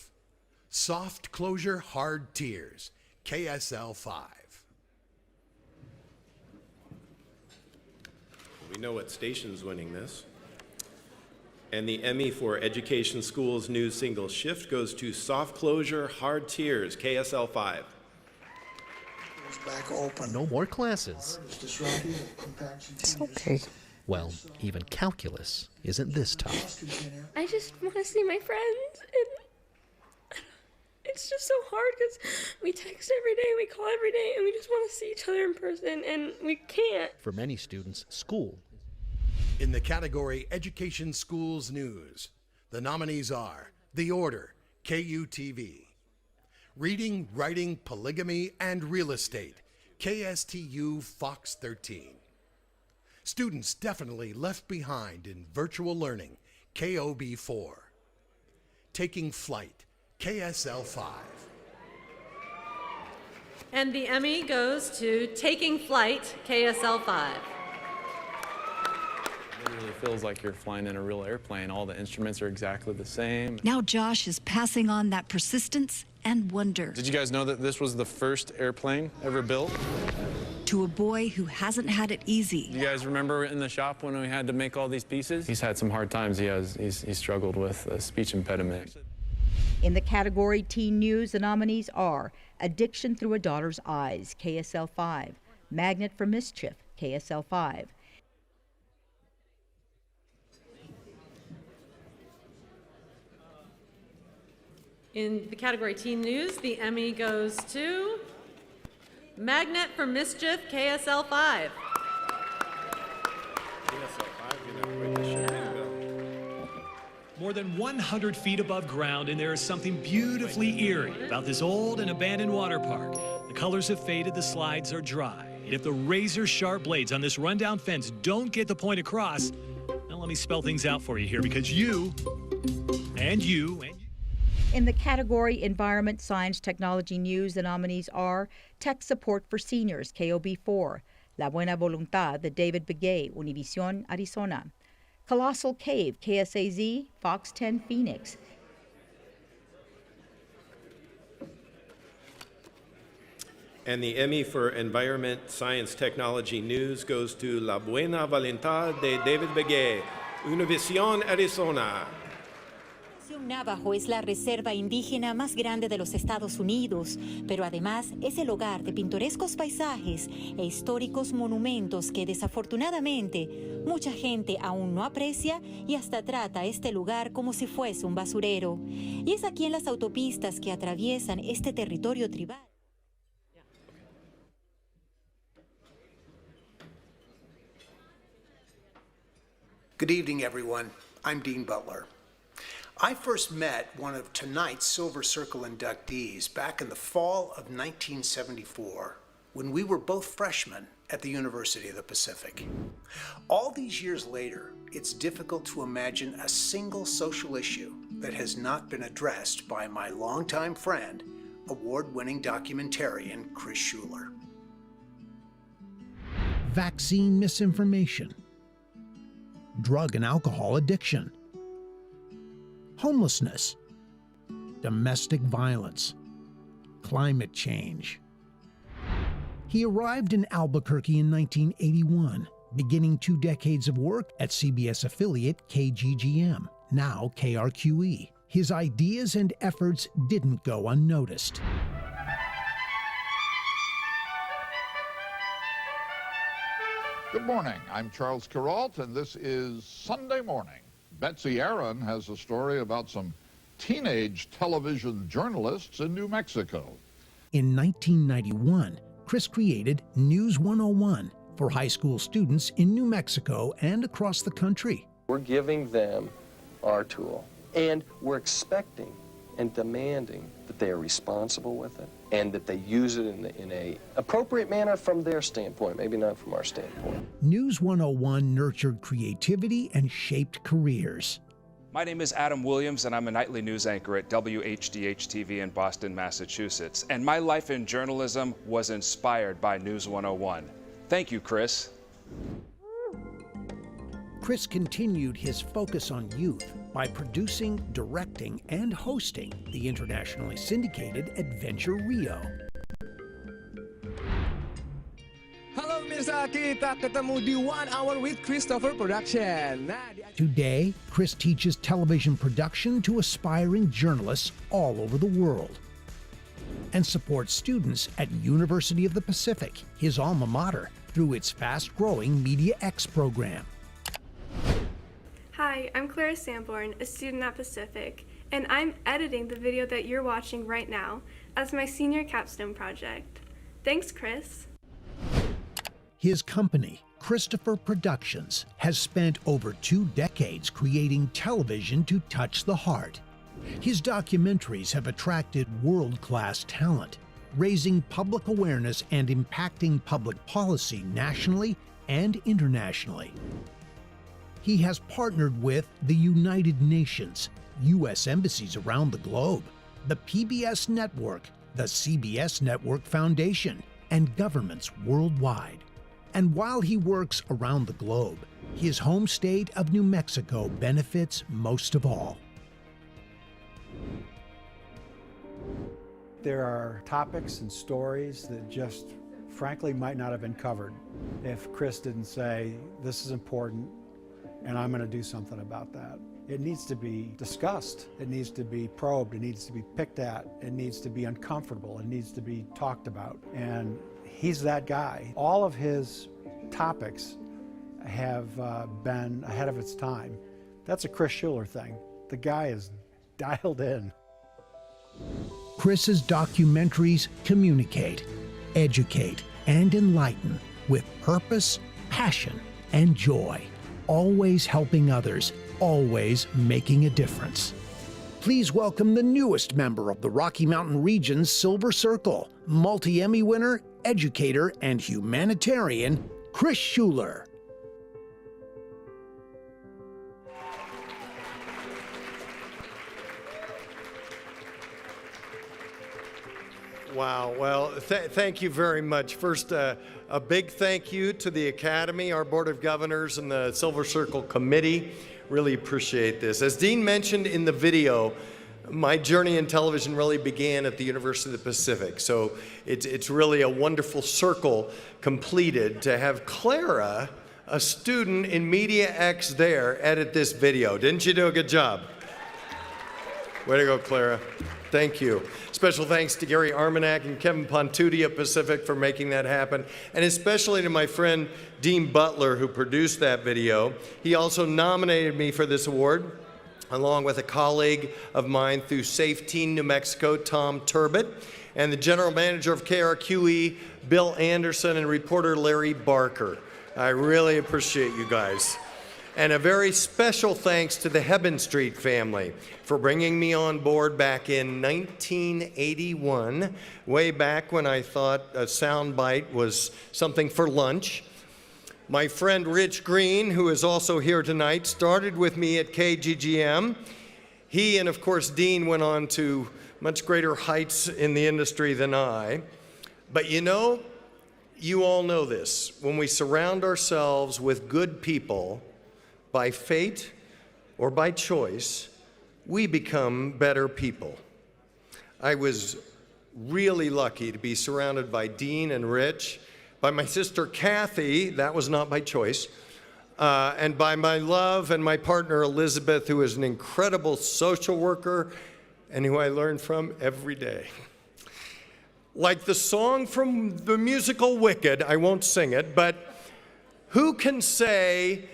Soft Closure, Hard Tears, KSL 5. We know what station's winning this. And the Emmy for Education Schools News Single Shift goes to Soft Closure, Hard Tears, KSL 5. Back open. No more classes. It's okay. Well, even calculus isn't this tough. I just want to see my friends, and it's just so hard because we text every day, we call every day, and we just want to see each other in person, and we can't. For many students, school. In the category Education Schools News, the nominees are The Order, KUTV. Reading, Writing, Polygamy, and Real Estate, KSTU Fox 13. Students definitely left behind in virtual learning, KOB 4. Taking Flight, KSL 5. And the Emmy goes to Taking Flight, KSL 5. It really feels like you're flying in a real airplane. All the instruments are exactly the same. Now Josh is passing on that persistence and wonder. Did you guys know that this was the first airplane ever built? To a boy who hasn't had it easy. You guys remember in the shop when we had to make all these pieces? He's had some hard times. He's struggled with a speech impediment. In the category Teen News, the nominees are Addiction Through a Daughter's Eyes, KSL 5. Magnet for Mischief, KSL 5. In the category Teen News, the Emmy goes to Magnet for Mischief, KSL 5. More than 100 feet above ground, and there is something beautifully eerie about this old and abandoned water park. The colors have faded, the slides are dry. And if the razor-sharp blades on this rundown fence don't get the point across, now let me spell things out for you here, because you and you and In the category Environment, Science, Technology News, the nominees are Tech Support for Seniors, KOB 4, La Buena Voluntad, the David Begay, Univision, Arizona, Colossal Cave, KSAZ, Fox 10, Phoenix. And the Emmy for Environment, Science, Technology News goes to La Buena Voluntad de David Begay, Univision, Arizona. Reservación Navajo es la reserva indígena más grande de los Estados Unidos, pero además es el hogar de pintorescos paisajes e históricos monumentos que desafortunadamente mucha gente aún no aprecia y hasta trata este lugar como si fuese un basurero. Y es aquí en las autopistas que atraviesan este territorio tribal. Good evening, everyone. I'm Dean Butler. I first met one of tonight's Silver Circle inductees back in the fall of 1974, when we were both freshmen at the University of the Pacific. All these years later, it's difficult to imagine a single social issue that has not been addressed by my longtime friend, award-winning documentarian Chris Schuler. Vaccine misinformation, drug and alcohol addiction, homelessness, domestic violence, climate change. He arrived in Albuquerque in 1981, beginning 2 decades of work at CBS affiliate KGGM, now KRQE. His ideas and efforts didn't go unnoticed. Good morning. I'm Charles Kuralt, and this is Sunday Morning. Betsy Aaron has a story about some teenage television journalists in New Mexico. In 1991, Chris created News 101 for high school students in New Mexico and across the country. We're giving them our tool, and we're expecting and demanding that they are responsible with it and that they use it in a appropriate manner from their standpoint, maybe not from our standpoint. News 101 nurtured creativity and shaped careers. My name is Adam Williams, and I'm a nightly news anchor at WHDH-TV in Boston, Massachusetts. And my life in journalism was inspired by News 101. Thank you, Chris. Chris continued his focus on youth by producing, directing, and hosting the internationally syndicated Adventure Rio. Halo pemirsa, kita ketemu di 1 Hour with Christopher Production. Today, Chris teaches television production to aspiring journalists all over the world and supports students at University of the Pacific, his alma mater, through its fast-growing Media X program. Hi, I'm Clara Sanborn, a student at Pacific, and I'm editing the video that you're watching right now as my senior capstone project. Thanks, Chris. His company, Christopher Productions, has spent over 2 decades creating television to touch the heart. His documentaries have attracted world-class talent, raising public awareness and impacting public policy nationally and internationally. He has partnered with the United Nations, U.S. embassies around the globe, the PBS Network, the CBS Network Foundation, and governments worldwide. And while he works around the globe, his home state of New Mexico benefits most of all. There are topics and stories that just frankly might not have been covered if Chris didn't say, this is important, and I'm going to do something about that. It needs to be discussed. It needs to be probed. It needs to be picked at. It needs to be uncomfortable. It needs to be talked about. And he's that guy. All of his topics have been ahead of its time. That's a Chris Schuler thing. The guy is dialed in. Chris's documentaries communicate, educate, and enlighten with purpose, passion, and joy. Always helping others, always making a difference. Please welcome the newest member of the Rocky Mountain Region's Silver Circle, multi-Emmy winner, educator, and humanitarian, Chris Schuler. Wow, well, thank you very much. First, a big thank you to the Academy, our Board of Governors, and the Silver Circle Committee. Really appreciate this. As Dean mentioned in the video, my journey in television really began at the University of the Pacific. So it's really a wonderful circle completed to have Clara, a student in Media X there, edit this video. Didn't you do a good job? Way to go, Clara. Thank you. Special thanks to Gary Armanack and Kevin Pontucci at Pacific for making that happen, and especially to my friend Dean Butler, who produced that video. He also nominated me for this award, along with a colleague of mine through Safe Teen New Mexico, Tom Turbot, and the general manager of KRQE, Bill Anderson, and reporter Larry Barker. I really appreciate you guys. And a very special thanks to the Hebben Street family for bringing me on board back in 1981, way back when I thought a soundbite was something for lunch. My friend Rich Green, who is also here tonight, started with me at KGGM. He and, of course, Dean went on to much greater heights in the industry than I. But you know, you all know this. When we surround ourselves with good people, by fate or by choice, we become better people. I was really lucky to be surrounded by Dean and Rich, by my sister Kathy, that was not by choice, and by my love and my partner Elizabeth, who is an incredible social worker and who I learn from every day. Like the song from the musical Wicked, I won't sing it, but who can say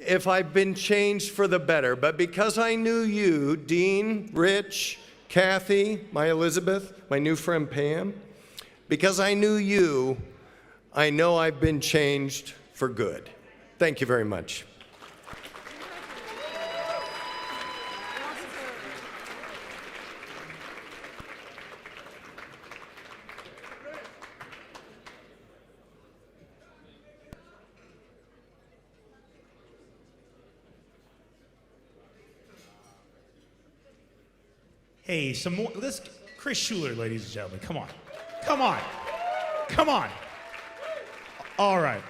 if I've been changed for the better? But because I knew you, Dean, Rich, Kathy, my Elizabeth, my new friend Pam, because I knew you, I know I've been changed for good. Thank you very much. Hey, some more. Chris Schuler, ladies and gentlemen. Come on. Come on. Come on. All right.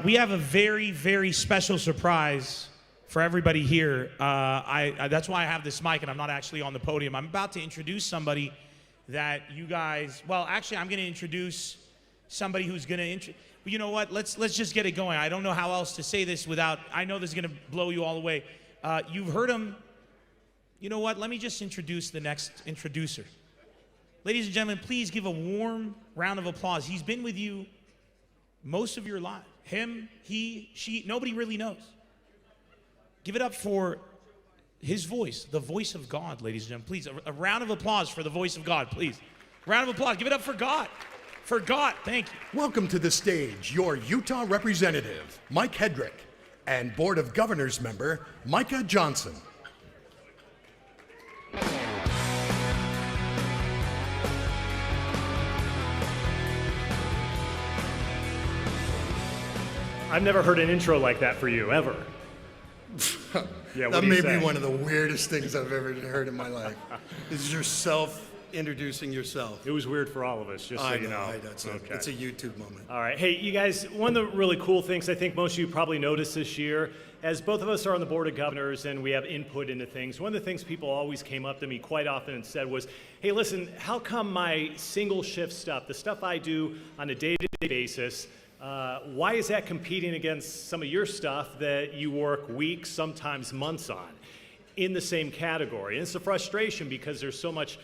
We have a very, very special surprise for everybody here. That's why I have this mic and I'm not actually on the podium. I'm about to introduce somebody that you guys, well, actually, I'm going to introduce somebody who's going to, you know what? Let's just get it going. I don't know how else to say this without, I know this is going to blow you all away. You've heard him. You know what? Let me just introduce the next introducer. Ladies and gentlemen, please give a warm round of applause. He's been with you most of your life. Him, he, she, nobody really knows. Give it up for his voice, the voice of God, ladies and gentlemen. Please, a round of applause for the voice of God, please. Round of applause. Give it up for God. For God, thank you. Welcome to the stage, your Utah representative, Mike Hedrick, and Board of Governors member, Micah Johnson. I've never heard an intro like that for you, ever. Yeah, That may be one of the weirdest things I've ever heard in my life. This is yourself introducing yourself. It was weird for all of us, just so you know. It's a YouTube moment. All right. Hey, you guys, one of the really cool things I think most of you probably noticed this year, as both of us are on the Board of Governors and we have input into things, one of the things people always came up to me quite often and said was, hey, listen, how come my single shift stuff, the stuff I do on a day-to-day basis, why is that competing against some of your stuff that you work weeks, sometimes months on in the same category? And it's a frustration because there's so much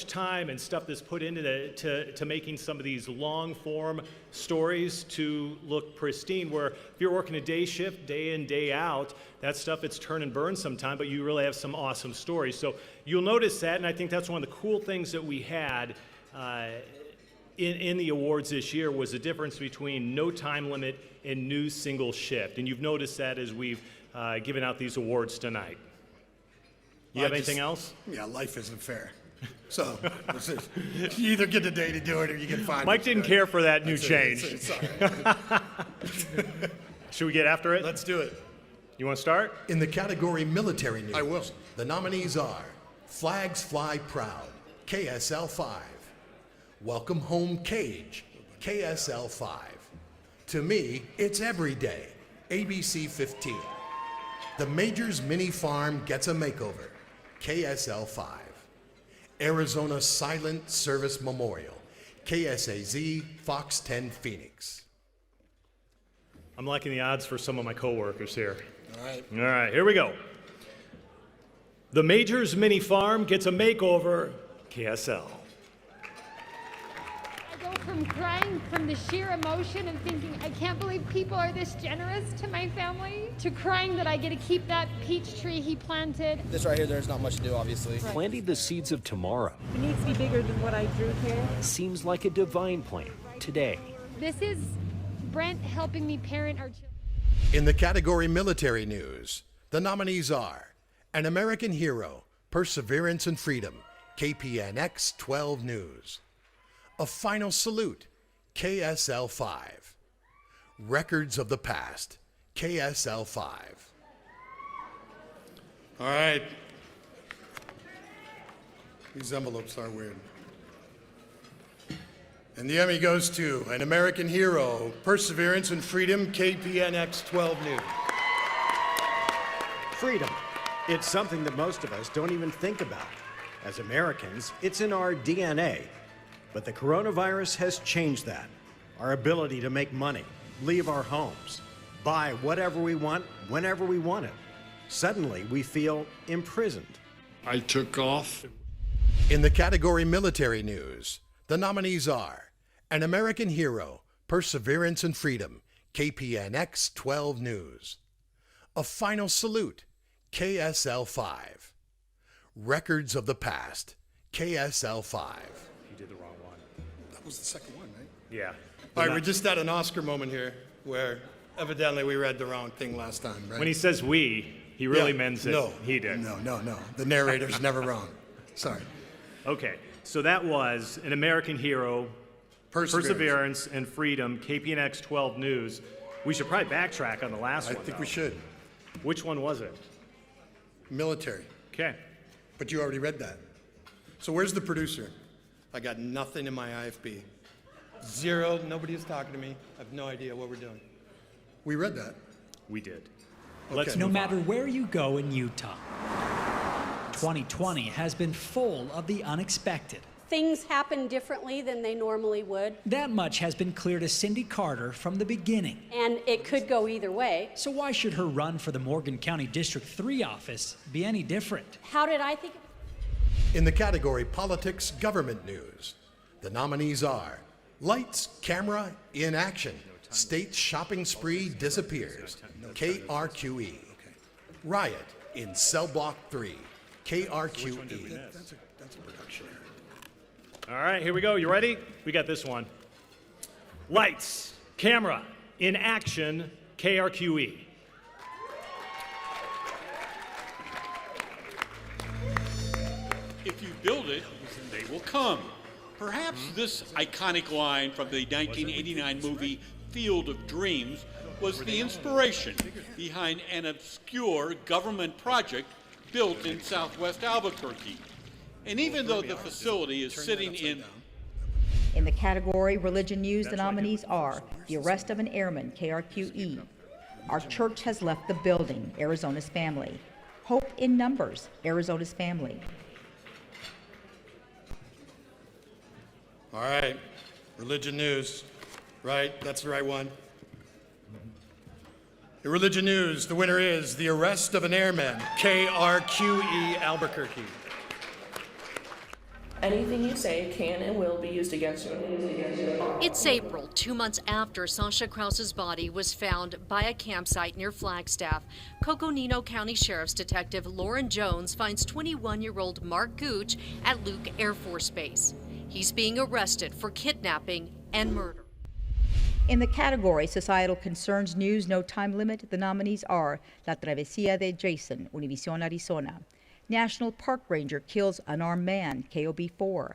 time and stuff that's put into to making some of these long-form stories to look pristine, where if you're working a day shift, day in, day out, that stuff, it's turn and burn sometime, but you really have some awesome stories. So you'll notice that, and I think that's one of the cool things that we had in the awards this year was the difference between no time limit and new single shift. And you've noticed that as we've given out these awards tonight. You have anything else? Yeah, life isn't fair. So you either get the day to do it or you get fined. Mike didn't care for that new change. It's all right. Should we get after it? Let's do it. You want to start? In the category military news, I will. The nominees are Flags Fly Proud, KSL 5. Welcome Home Cage, KSL 5. To Me, It's Every Day, ABC 15. The Major's Mini Farm Gets a Makeover, KSL 5. Arizona Silent Service Memorial, KSAZ Fox 10 Phoenix. I'm liking the odds for some of my coworkers here. All right. All right, here we go. The Majors Mini Farm gets a makeover, KSL. I go from crying from the sheer emotion and thinking, I can't believe people are this generous to my family, to crying that I get to keep that peach tree he planted. This right here, there's not much to do, obviously. Planting the seeds of tomorrow. It needs to be bigger than what I drew here. Seems like a divine plan today. This is Brent helping me parent our children. In the category military news, the nominees are An American Hero, Perseverance and Freedom, KPNX 12 News. A Final Salute, KSL 5. Records of the Past, KSL 5. All right. These envelopes are weird. And the Emmy goes to An American Hero, Perseverance and Freedom, KPNX 12 News. Freedom. It's something that most of us don't even think about. As Americans, it's in our DNA. But the coronavirus has changed that. Our ability to make money, leave our homes, buy whatever we want, whenever we want it. Suddenly, we feel imprisoned. I took off. In the category military news, the nominees are An American Hero, Perseverance and Freedom, KPNX 12 News. A Final Salute, KSL 5. Records of the Past, KSL 5. You did the wrong one. That was the second one, right? Yeah. All right, we're just at an Oscar moment here where evidently we read the wrong thing last time, right? When he says we, he really means it. No. He did. No. The narrator's never wrong. Sorry. Okay, so that was An American Hero, Perseverance and Freedom, KPNX 12 News. We should probably backtrack on the last one. I think we should. Which one was it? Military. Okay. But you already read that. So where's the producer? I got nothing in my IFB. Zero. Nobody is talking to me. I have no idea what we're doing. We read that. We did. Okay. No matter where you go in Utah, 2020 has been full of the unexpected. Things happen differently than they normally would. That much has been clear to Cindy Carter from the beginning. And it could go either way. So why should her run for the Morgan County District 3 office be any different? How did I think? In the category Politics Government News, the nominees are Lights, Camera, in Action, State Shopping Spree Disappears, KRQE. Riot in Cell Block 3, KRQE. That's a production error. All right, here we go. You ready? We got this one. Lights, camera, in action, KRQE. If you build it, they will come. Perhaps this iconic line from the 1989 movie Field of Dreams was the inspiration behind an obscure government project built in southwest Albuquerque. And even though the facility is sitting in the category Religion News, the nominees are The Arrest of an Airman, KRQE. Our Church Has Left the Building, Arizona's Family. Hope in Numbers, Arizona's Family. All right, Religion News, right? That's the right one. The Religion News, the winner is The Arrest of an Airman, KRQE Albuquerque. Anything you say can and will be used against you. It's April, 2 months after Sasha Krause's body was found by a campsite near Flagstaff. Coconino County Sheriff's Detective Lauren Jones finds 21-year-old Mark Gooch at Luke Air Force Base. He's being arrested for kidnapping and murder. In the category Societal Concerns News, no time limit, the nominees are La Travesía de Jason, Univision Arizona. National Park Ranger kills unarmed man, KOB4.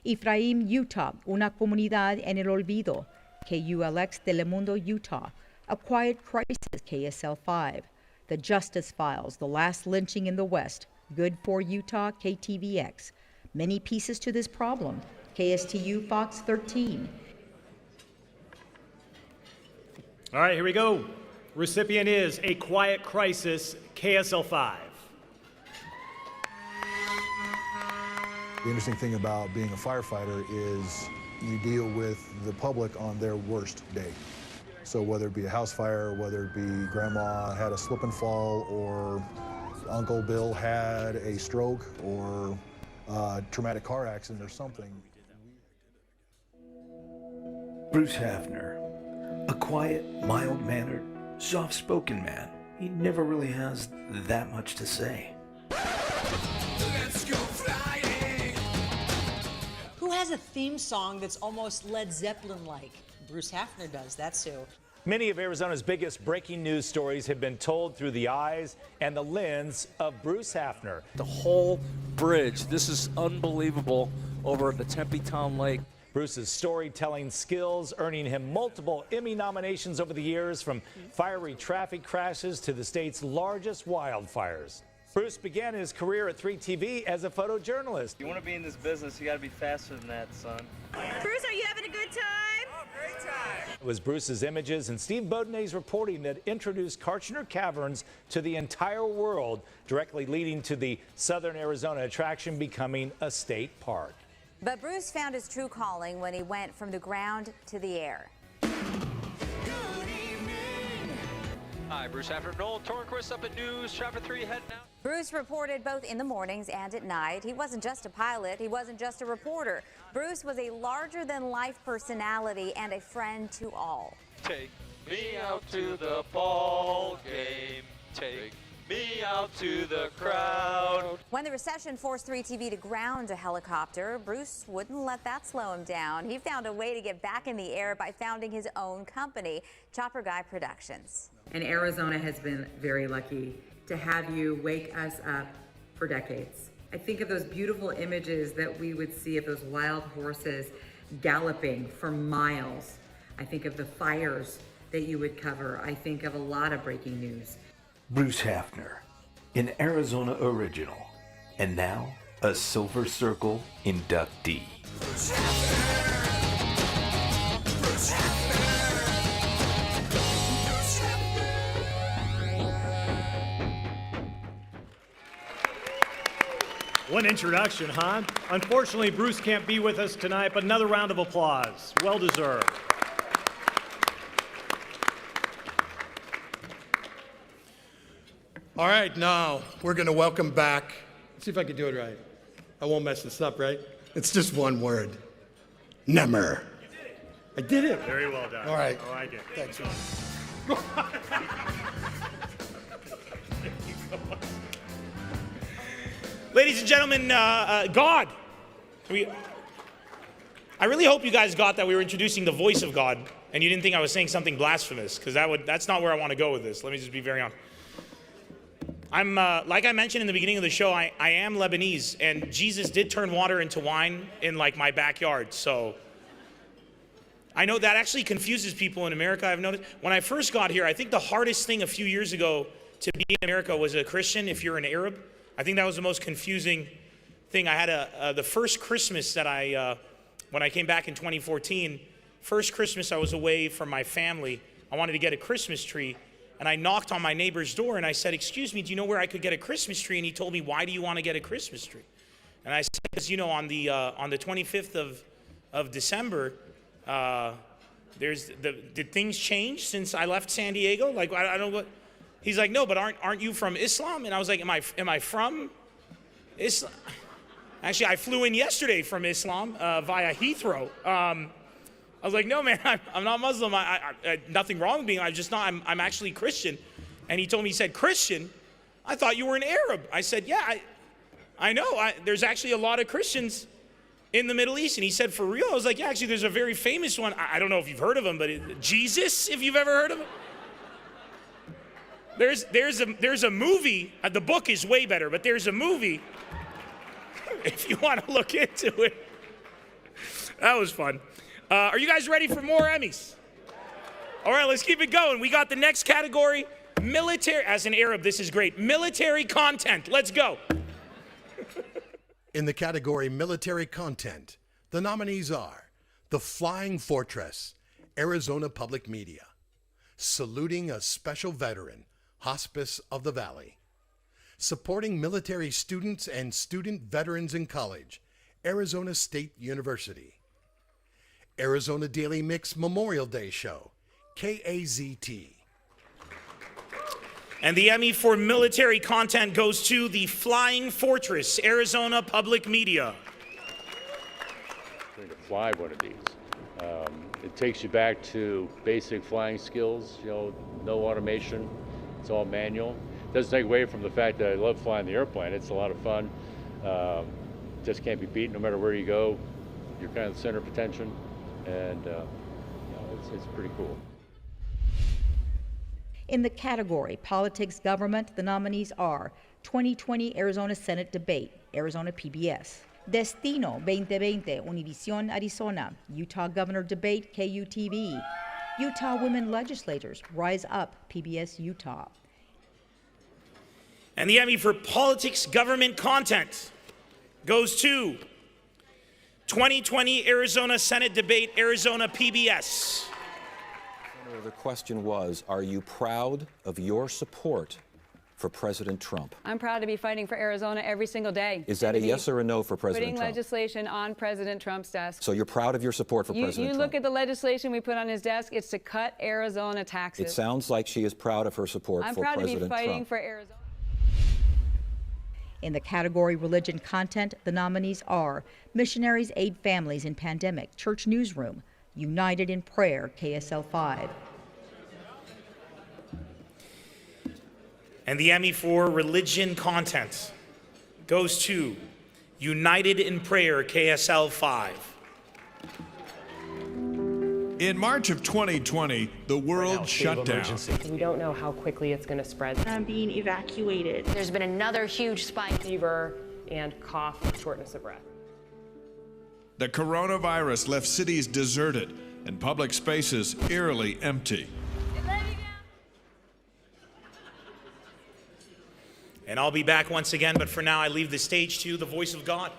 Efraim, Utah, Una Comunidad en el Olvido, KULX Telemundo, Utah. A Quiet Crisis, KSL5. The Justice Files, The Last Lynching in the West, Good for Utah, KTVX. Many pieces to this problem, KSTU Fox 13. All right, here we go. Recipient is A Quiet Crisis, KSL 5. The interesting thing about being a firefighter is you deal with the public on their worst day. So whether it be a house fire, whether it be grandma had a slip and fall, or Uncle Bill had a stroke or a traumatic car accident or something. Bruce Hafner, a quiet, mild-mannered, soft-spoken man. He never really has that much to say. Who has a theme song that's almost Led Zeppelin-like? Bruce Hafner does, that's who. Many of Arizona's biggest breaking news stories have been told through the eyes and the lens of Bruce Hafner. The whole bridge, this is unbelievable, over the Tempe Town Lake. Bruce's storytelling skills earning him multiple Emmy nominations over the years, from fiery traffic crashes to the state's largest wildfires. Bruce began his career at 3TV as a photojournalist. You want to be in this business, you got to be faster than that, son. Bruce, are you having a good time? Oh, great time. It was Bruce's images and Steve Beaudenay's reporting that introduced Kartchner Caverns to the entire world, directly leading to the Southern Arizona attraction becoming a state park. But Bruce found his true calling when he went from the ground to the air. Hi, Bruce Hafner, Noel Torquist up at News Chapter 3 heading out. Bruce reported both in the mornings and at night. He wasn't just a pilot, he wasn't just a reporter. Bruce was a larger-than-life personality and a friend to all. Take me out to the ball game. Take me out to the crowd. When the recession forced 3TV to ground a helicopter, Bruce wouldn't let that slow him down. He found a way to get back in the air by founding his own company, Chopper Guy Productions. And Arizona has been very lucky to have you wake us up for decades. I think of those beautiful images that we would see of those wild horses galloping for miles. I think of the fires that you would cover. I think of a lot of breaking news. Bruce Hafner, an Arizona original, and now a Silver Circle inductee. Bruce Hafner. Bruce Hafner. Bruce One introduction, huh? Unfortunately, Bruce can't be with us tonight, but another round of applause. Well deserved. All right, now we're going to welcome back. Let's see if I can do it right. I won't mess this up, right? It's just one word. Nemmer. I did it. Very well done. All right. I like it. Thanks. Ladies and gentlemen, God. I really hope you guys got that we were introducing the voice of God and you didn't think I was saying something blasphemous, because that's not where I want to go with this. Let me just be very honest. I'm, like I mentioned in the beginning of the show, I am Lebanese, and Jesus did turn water into wine in like my backyard, so I know that actually confuses people in America. I've noticed when I first got here, I think the hardest thing a few years ago to be in America was a Christian if you're an Arab. I think that was the most confusing thing. I had the first Christmas that when I came back in 2014, first Christmas I was away from my family. I wanted to get a Christmas tree, and I knocked on my neighbor's door and I said, "Excuse me, do you know where I could get a Christmas tree?" And he told me, "Why do you want to get a Christmas tree?" And I said, "Because, you know, on the 25th of December, did things change since I left San Diego? Like, I don't know what." He's like, "No, but aren't you from Islam?" And I was like, am I from Islam? Actually, I flew in yesterday from Islam via Heathrow. I was like, "No, man, I'm not Muslim. Nothing wrong with being. I'm actually Christian." And he told me, he said, "Christian? I thought you were an Arab." I said, "Yeah, I know. There's actually a lot of Christians in the Middle East." And he said, "For real?" I was like, "Yeah, actually, there's a very famous one. I don't know if you've heard of him, but Jesus, if you've ever heard of him." There's a movie. The book is way better, but there's a movie. If you want to look into it, that was fun. Are you guys ready for more Emmys? All right, let's keep it going. We got the next category, military. As an Arab, this is great. Military content. Let's go. In the category military content, the nominees are The Flying Fortress, Arizona Public Media, Saluting a Special Veteran, Hospice of the Valley, Supporting Military Students and Student Veterans in College, Arizona State University, Arizona Daily Mix Memorial Day Show, KAZT. And the Emmy for military content goes to the Flying Fortress, Arizona Public Media. Trying to fly one of these. It takes you back to basic flying skills, you know, no automation, it's all manual. Doesn't take away from the fact that I love flying the airplane. It's a lot of fun. Just can't be beat no matter where you go. You're kind of the center of attention, and you know, it's pretty cool. In the category Politics Government, the nominees are 2020 Arizona Senate Debate, Arizona PBS. Destino 2020, Univision, Arizona. Utah Governor Debate, KUTV. Utah Women Legislators, Rise Up, PBS Utah. And the Emmy for Politics Government Content goes to 2020 Arizona Senate Debate, Arizona PBS. The question was, are you proud of your support for President Trump? I'm proud to be fighting for Arizona every single day. Is that a yes or a no for President Trump? Putting legislation on President Trump's desk. So you're proud of your support for President Trump? You look at the legislation we put on his desk, it's to cut Arizona taxes. It sounds like she is proud of her support for President Trump. I'm proud to be fighting for Arizona. In the category Religion Content, the nominees are Missionaries Aid Families in Pandemic, Church Newsroom, United in Prayer, KSL 5. And the Emmy for Religion Content goes to United in Prayer, KSL 5. In March of 2020, the world shut down. We don't know how quickly it's going to spread. I'm being evacuated. There's been another huge spike. Fever and cough, shortness of breath. The coronavirus left cities deserted and public spaces eerily empty. And I'll be back once again, but for now I leave the stage to the voice of God.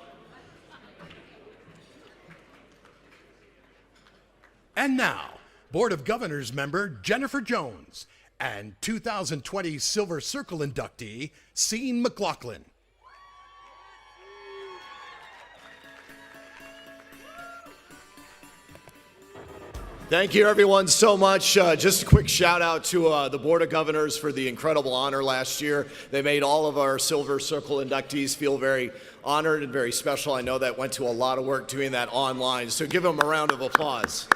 And now, Board of Governors member Jennifer Jones and 2020 Silver Circle inductee, Sean McLaughlin. Thank you, everyone, so much. Just a quick shout out to the Board of Governors for the incredible honor last year. They made all of our Silver Circle inductees feel very honored and very special. I know that went to a lot of work doing that online, so give them a round of applause.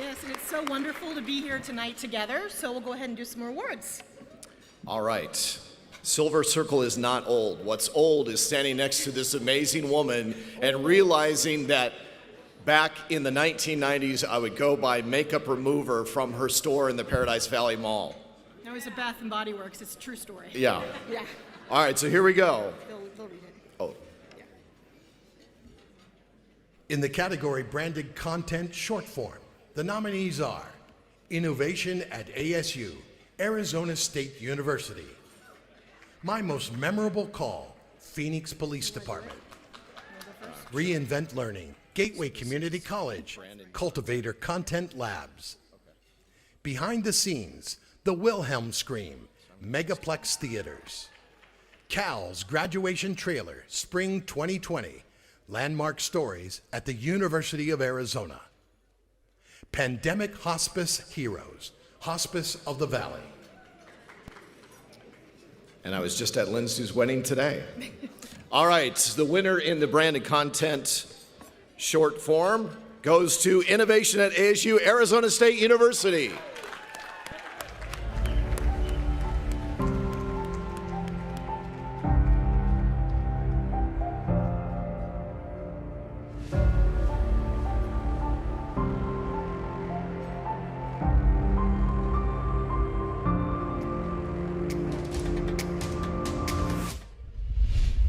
Yes, and it's so wonderful to be here tonight together, so we'll go ahead and do some more awards. All right. Silver Circle is not old. What's old is standing next to this amazing woman and realizing that back in the 1990s, I would go buy makeup remover from her store in the Paradise Valley Mall. That was a Bath and Body Works. It's a true story. Yeah. Yeah. All right, so here we go. They'll read it. Oh. Yeah. In the category Branded Content Short Form, the nominees are Innovation at ASU, Arizona State University. My Most Memorable Call, Phoenix Police Department. Reinvent Learning, Gateway Community College, Cultivator Content Labs. Behind the Scenes, The Wilhelm Scream, Megaplex Theaters. Cal's Graduation Trailer, Spring 2020, Landmark Stories at the University of Arizona. Pandemic Hospice Heroes, Hospice of the Valley. And I was just at Lindsay's wedding today. All right, the winner in the Branded Content Short Form goes to Innovation at ASU, Arizona State University.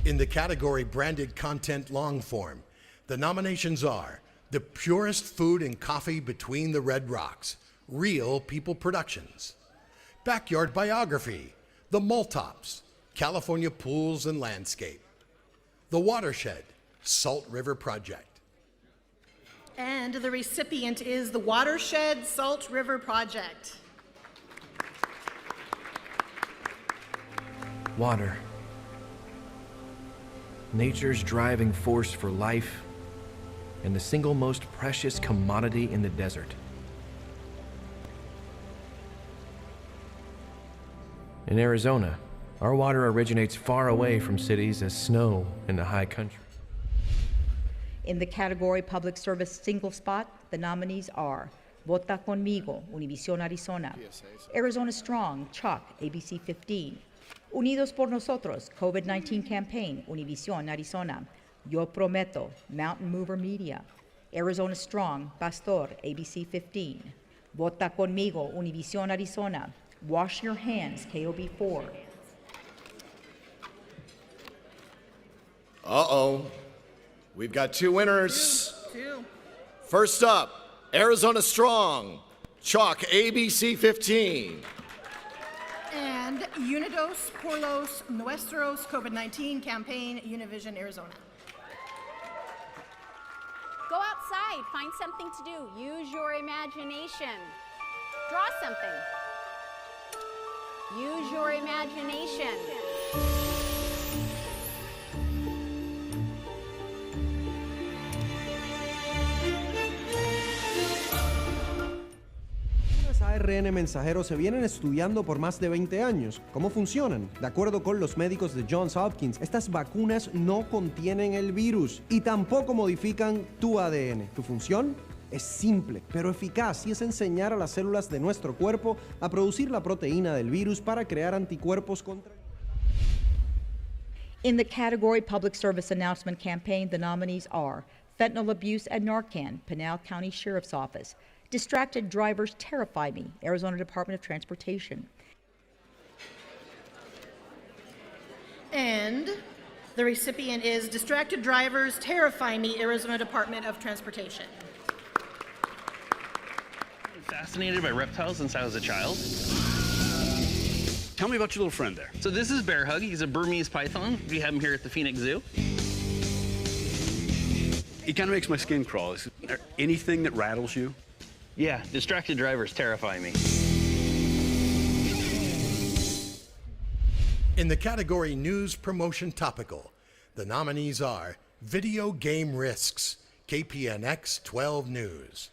In the category Branded Content Long Form, the nominations are The Purest Food and Coffee Between the Red Rocks, Real People Productions. Backyard Biography, The Multops, California Pools and Landscape. The Watershed, Salt River Project. And the recipient is the Watershed Salt River Project. Water. Nature's driving force for life and the single most precious commodity in the desert. In Arizona, our water originates far away from cities as snow in the high country. In the category Public Service Single Spot, the nominees are Vota Conmigo, Univision Arizona; Arizona Strong, Chalk, ABC 15; Unidos por Nosotros, COVID-19 Campaign, Univision Arizona; Yo Prometo, Mountain Mover Media; Arizona Strong, Pastor, ABC 15; Vota Conmigo, Univision Arizona; Wash Your Hands, KOB 4. Uh-oh. We've got two winners. Two. First up, Arizona Strong, Chalk, ABC 15. And Unidos por los Nuestros COVID-19 Campaign, Univision Arizona. Go outside, find something to do. Use your imagination. Draw something. Use your imagination. Las ARN mensajeros se vienen estudiando por más de 20 años. ¿Cómo funcionan? De acuerdo con los médicos de Johns Hopkins, estas vacunas no contienen el virus y tampoco modifican tu ADN. ¿Tu función? Es simple, pero eficaz, y es enseñar a las células de nuestro cuerpo a producir la proteína del virus para crear anticuerpos contra... In the category Public Service Announcement Campaign, the nominees are Fentanyl Abuse and Narcan, Pinal County Sheriff's Office; Distracted Drivers Terrify Me, Arizona Department of Transportation. And the recipient is Distracted Drivers Terrify Me, Arizona Department of Transportation. Fascinated by reptiles since I was a child. Tell me about your little friend there. So this is Bear Hug. He's a Burmese python. We have him here at the Phoenix Zoo. It kind of makes my skin crawl. Is there anything that rattles you? Yeah, distracted drivers terrify me. In the category News Promotion Topical, the nominees are Video Game Risks, KPNX 12 News;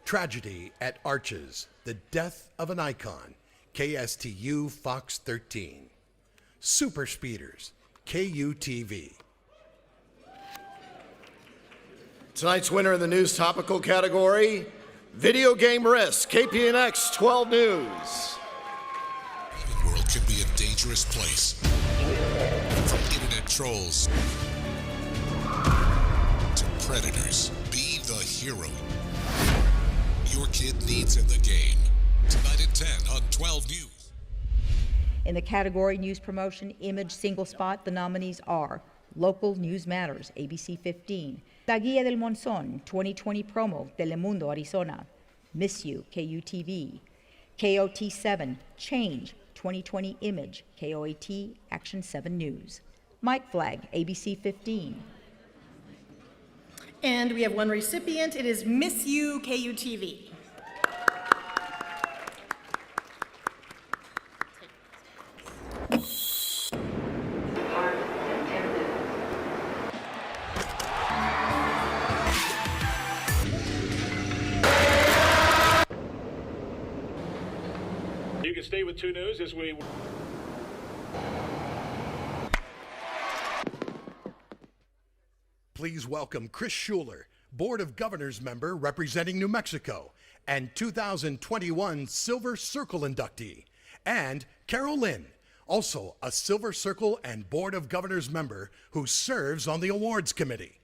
Tragedy at Arches, The Death of an Icon, KSTU Fox 13; Super Speeders, KUTV. Tonight's winner in the News Topical category, Video Game Risk, KPNX 12 News. The world can be a dangerous place. From internet trolls to predators, be the hero your kid needs in the game. Tonight at 10 on 12 News. In the category News Promotion Image Single Spot, the nominees are Local News Matters, ABC 15; La Guía del Monzón, 2020 Promo, Telemundo, Arizona; Miss You, KUTV; KOT 7, Change, 2020 Image, KOAT, Action 7 News; Mike Flag, ABC 15. And we have one recipient. It is Miss You, KUTV. You can stay with 2 News as we... Please welcome Chris Schuler, Board of Governors member representing New Mexico and 2021 Silver Circle inductee, and Carol Lynn, also a Silver Circle and Board of Governors member who serves on the awards committee.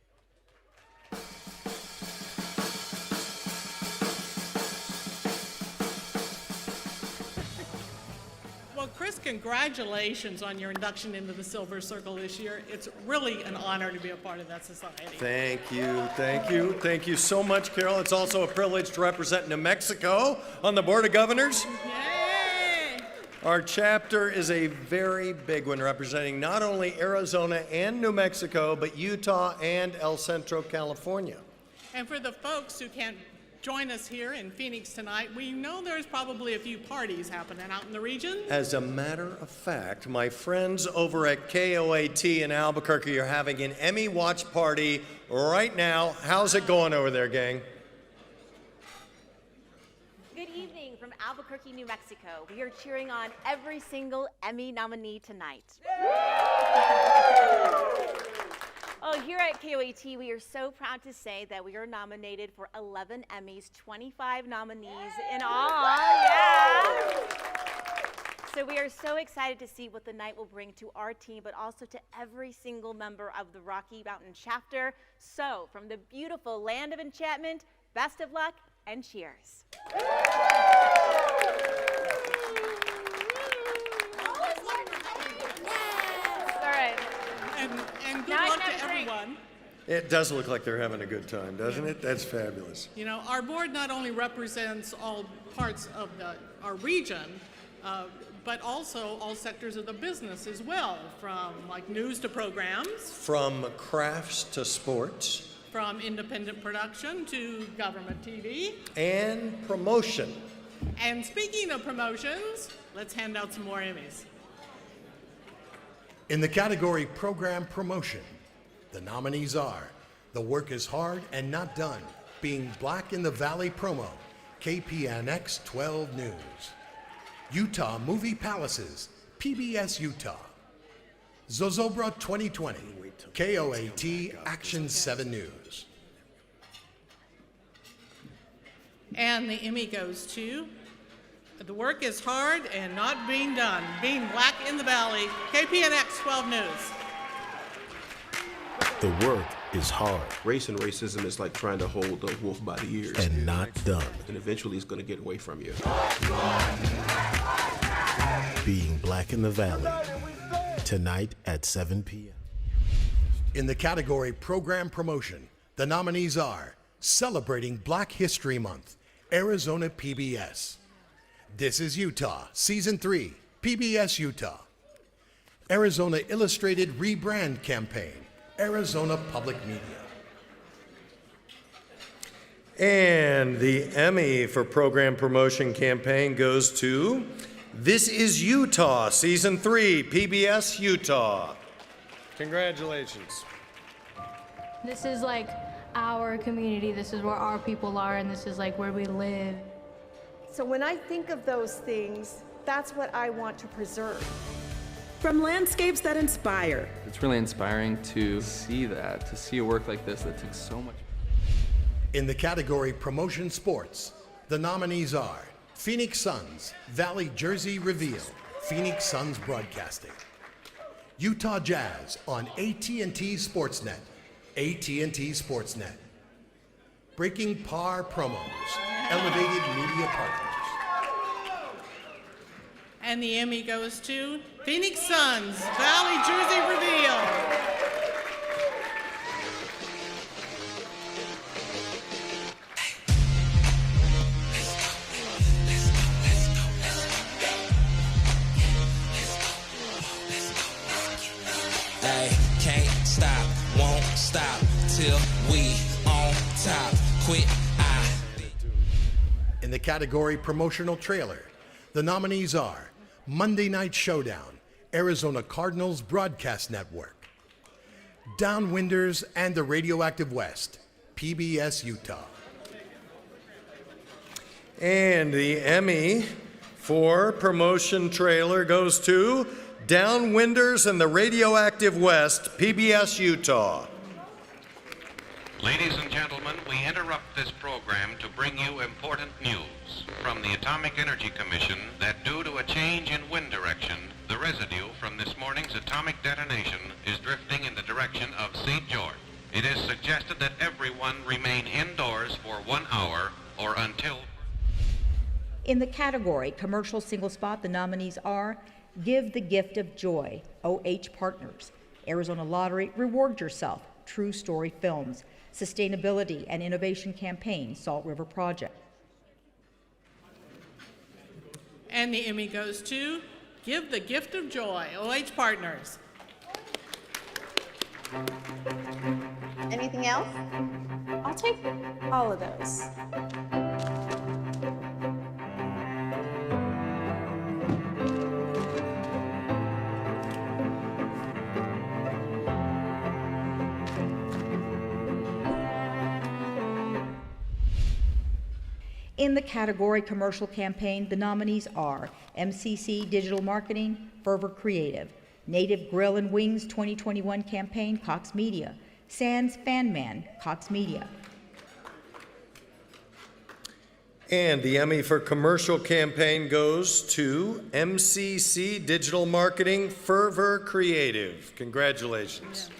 Well, Chris, congratulations on your induction into the Silver Circle this year. It's really an honor to be a part of that society. Thank you, thank you, thank you so much, Carol. It's also a privilege to represent New Mexico on the Board of Governors. Yay! Our chapter is a very big one, representing not only Arizona and New Mexico, but Utah and El Centro, California. And for the folks who can't join us here in Phoenix tonight, we know there's probably a few parties happening out in the region. As a matter of fact, my friends over at KOAT in Albuquerque are having an Emmy watch party right now. How's it going over there, gang? Good evening from Albuquerque, New Mexico. We are cheering on every single Emmy nominee tonight. Oh, here at KOAT, we are so proud to say that we are nominated for 11 Emmys, 25 nominees in all. Yeah! So we are so excited to see what the night will bring to our team, but also to every single member of the Rocky Mountain chapter. So, from the beautiful land of enchantment, best of luck and cheers. All right. And good Now luck I can to have a drink. everyone. It does look like they're having a good time, doesn't it? That's fabulous. You know, our board not only represents all parts of our region, but also all sectors of the business as well, from like news to programs, From crafts to sports from independent production to government TV. and promotion. And speaking of promotions, let's hand out some more Emmys. In the category Program Promotion, the nominees are The Work is Hard and Not Done, Being Black in the Valley Promo, KPNX 12 News. Utah Movie Palaces, PBS Utah. Zozobra 2020, KOAT Action 7 News. And the Emmy goes to The Work is Hard and Not Being Done, Being Black in the Valley, KPNX 12 News. The work is hard. Race and racism is like trying to hold a wolf by the ears. And not done. And eventually it's going to get away from you. Being Black in the Valley. Tonight at 7 p.m. In the category Program Promotion, the nominees are Celebrating Black History Month, Arizona PBS. This is Utah, Season 3, PBS Utah. Arizona Illustrated Rebrand Campaign, Arizona Public Media. And the Emmy for Program Promotion Campaign goes to This is Utah, Season 3, PBS Utah. Congratulations. This is like our community, this is where our people are, and this is like where we live. So when I think of those things, that's what I want to preserve. From landscapes that inspire. It's really inspiring to see that, to see a work like this that took so much. In the category Promotion Sports, the nominees are Phoenix Suns, Valley Jersey Reveal, Phoenix Suns Broadcasting. Utah Jazz on AT&T Sportsnet, AT&T Sportsnet. Breaking Par Promos, Elevated Media Partners. And the Emmy goes to Phoenix Suns, Valley Jersey Reveal. Hey, can't stop, won't stop till we on top. Quit, In the category Promotional Trailer, the nominees are Monday Night Showdown, Arizona Cardinals Broadcast Network. Downwinders and the Radioactive West, PBS Utah. And the Emmy for Promotion Trailer goes to Downwinders and the Radioactive West, PBS Utah. Ladies and gentlemen, we interrupt this program to bring you important news from the Atomic Energy Commission that due to a change in wind direction, the residue from this morning's atomic detonation is drifting in the direction of St. George. It is suggested that everyone remain indoors for 1 hour or until... In the category Commercial Single Spot, the nominees are Give the Gift of Joy, OH Partners, Arizona Lottery, Reward Yourself, True Story Films, Sustainability and Innovation Campaign, Salt River Project. And the Emmy goes to Give the Gift of Joy, OH Partners. Anything else? I'll take all of those. In the category Commercial Campaign, the nominees are MCC Digital Marketing, Fervor Creative, Native Grill and Wings 2021 Campaign, Cox Media, Sans Fan Man, Cox Media. And the Emmy for Commercial Campaign goes to MCC Digital Marketing, Fervor Creative. Congratulations.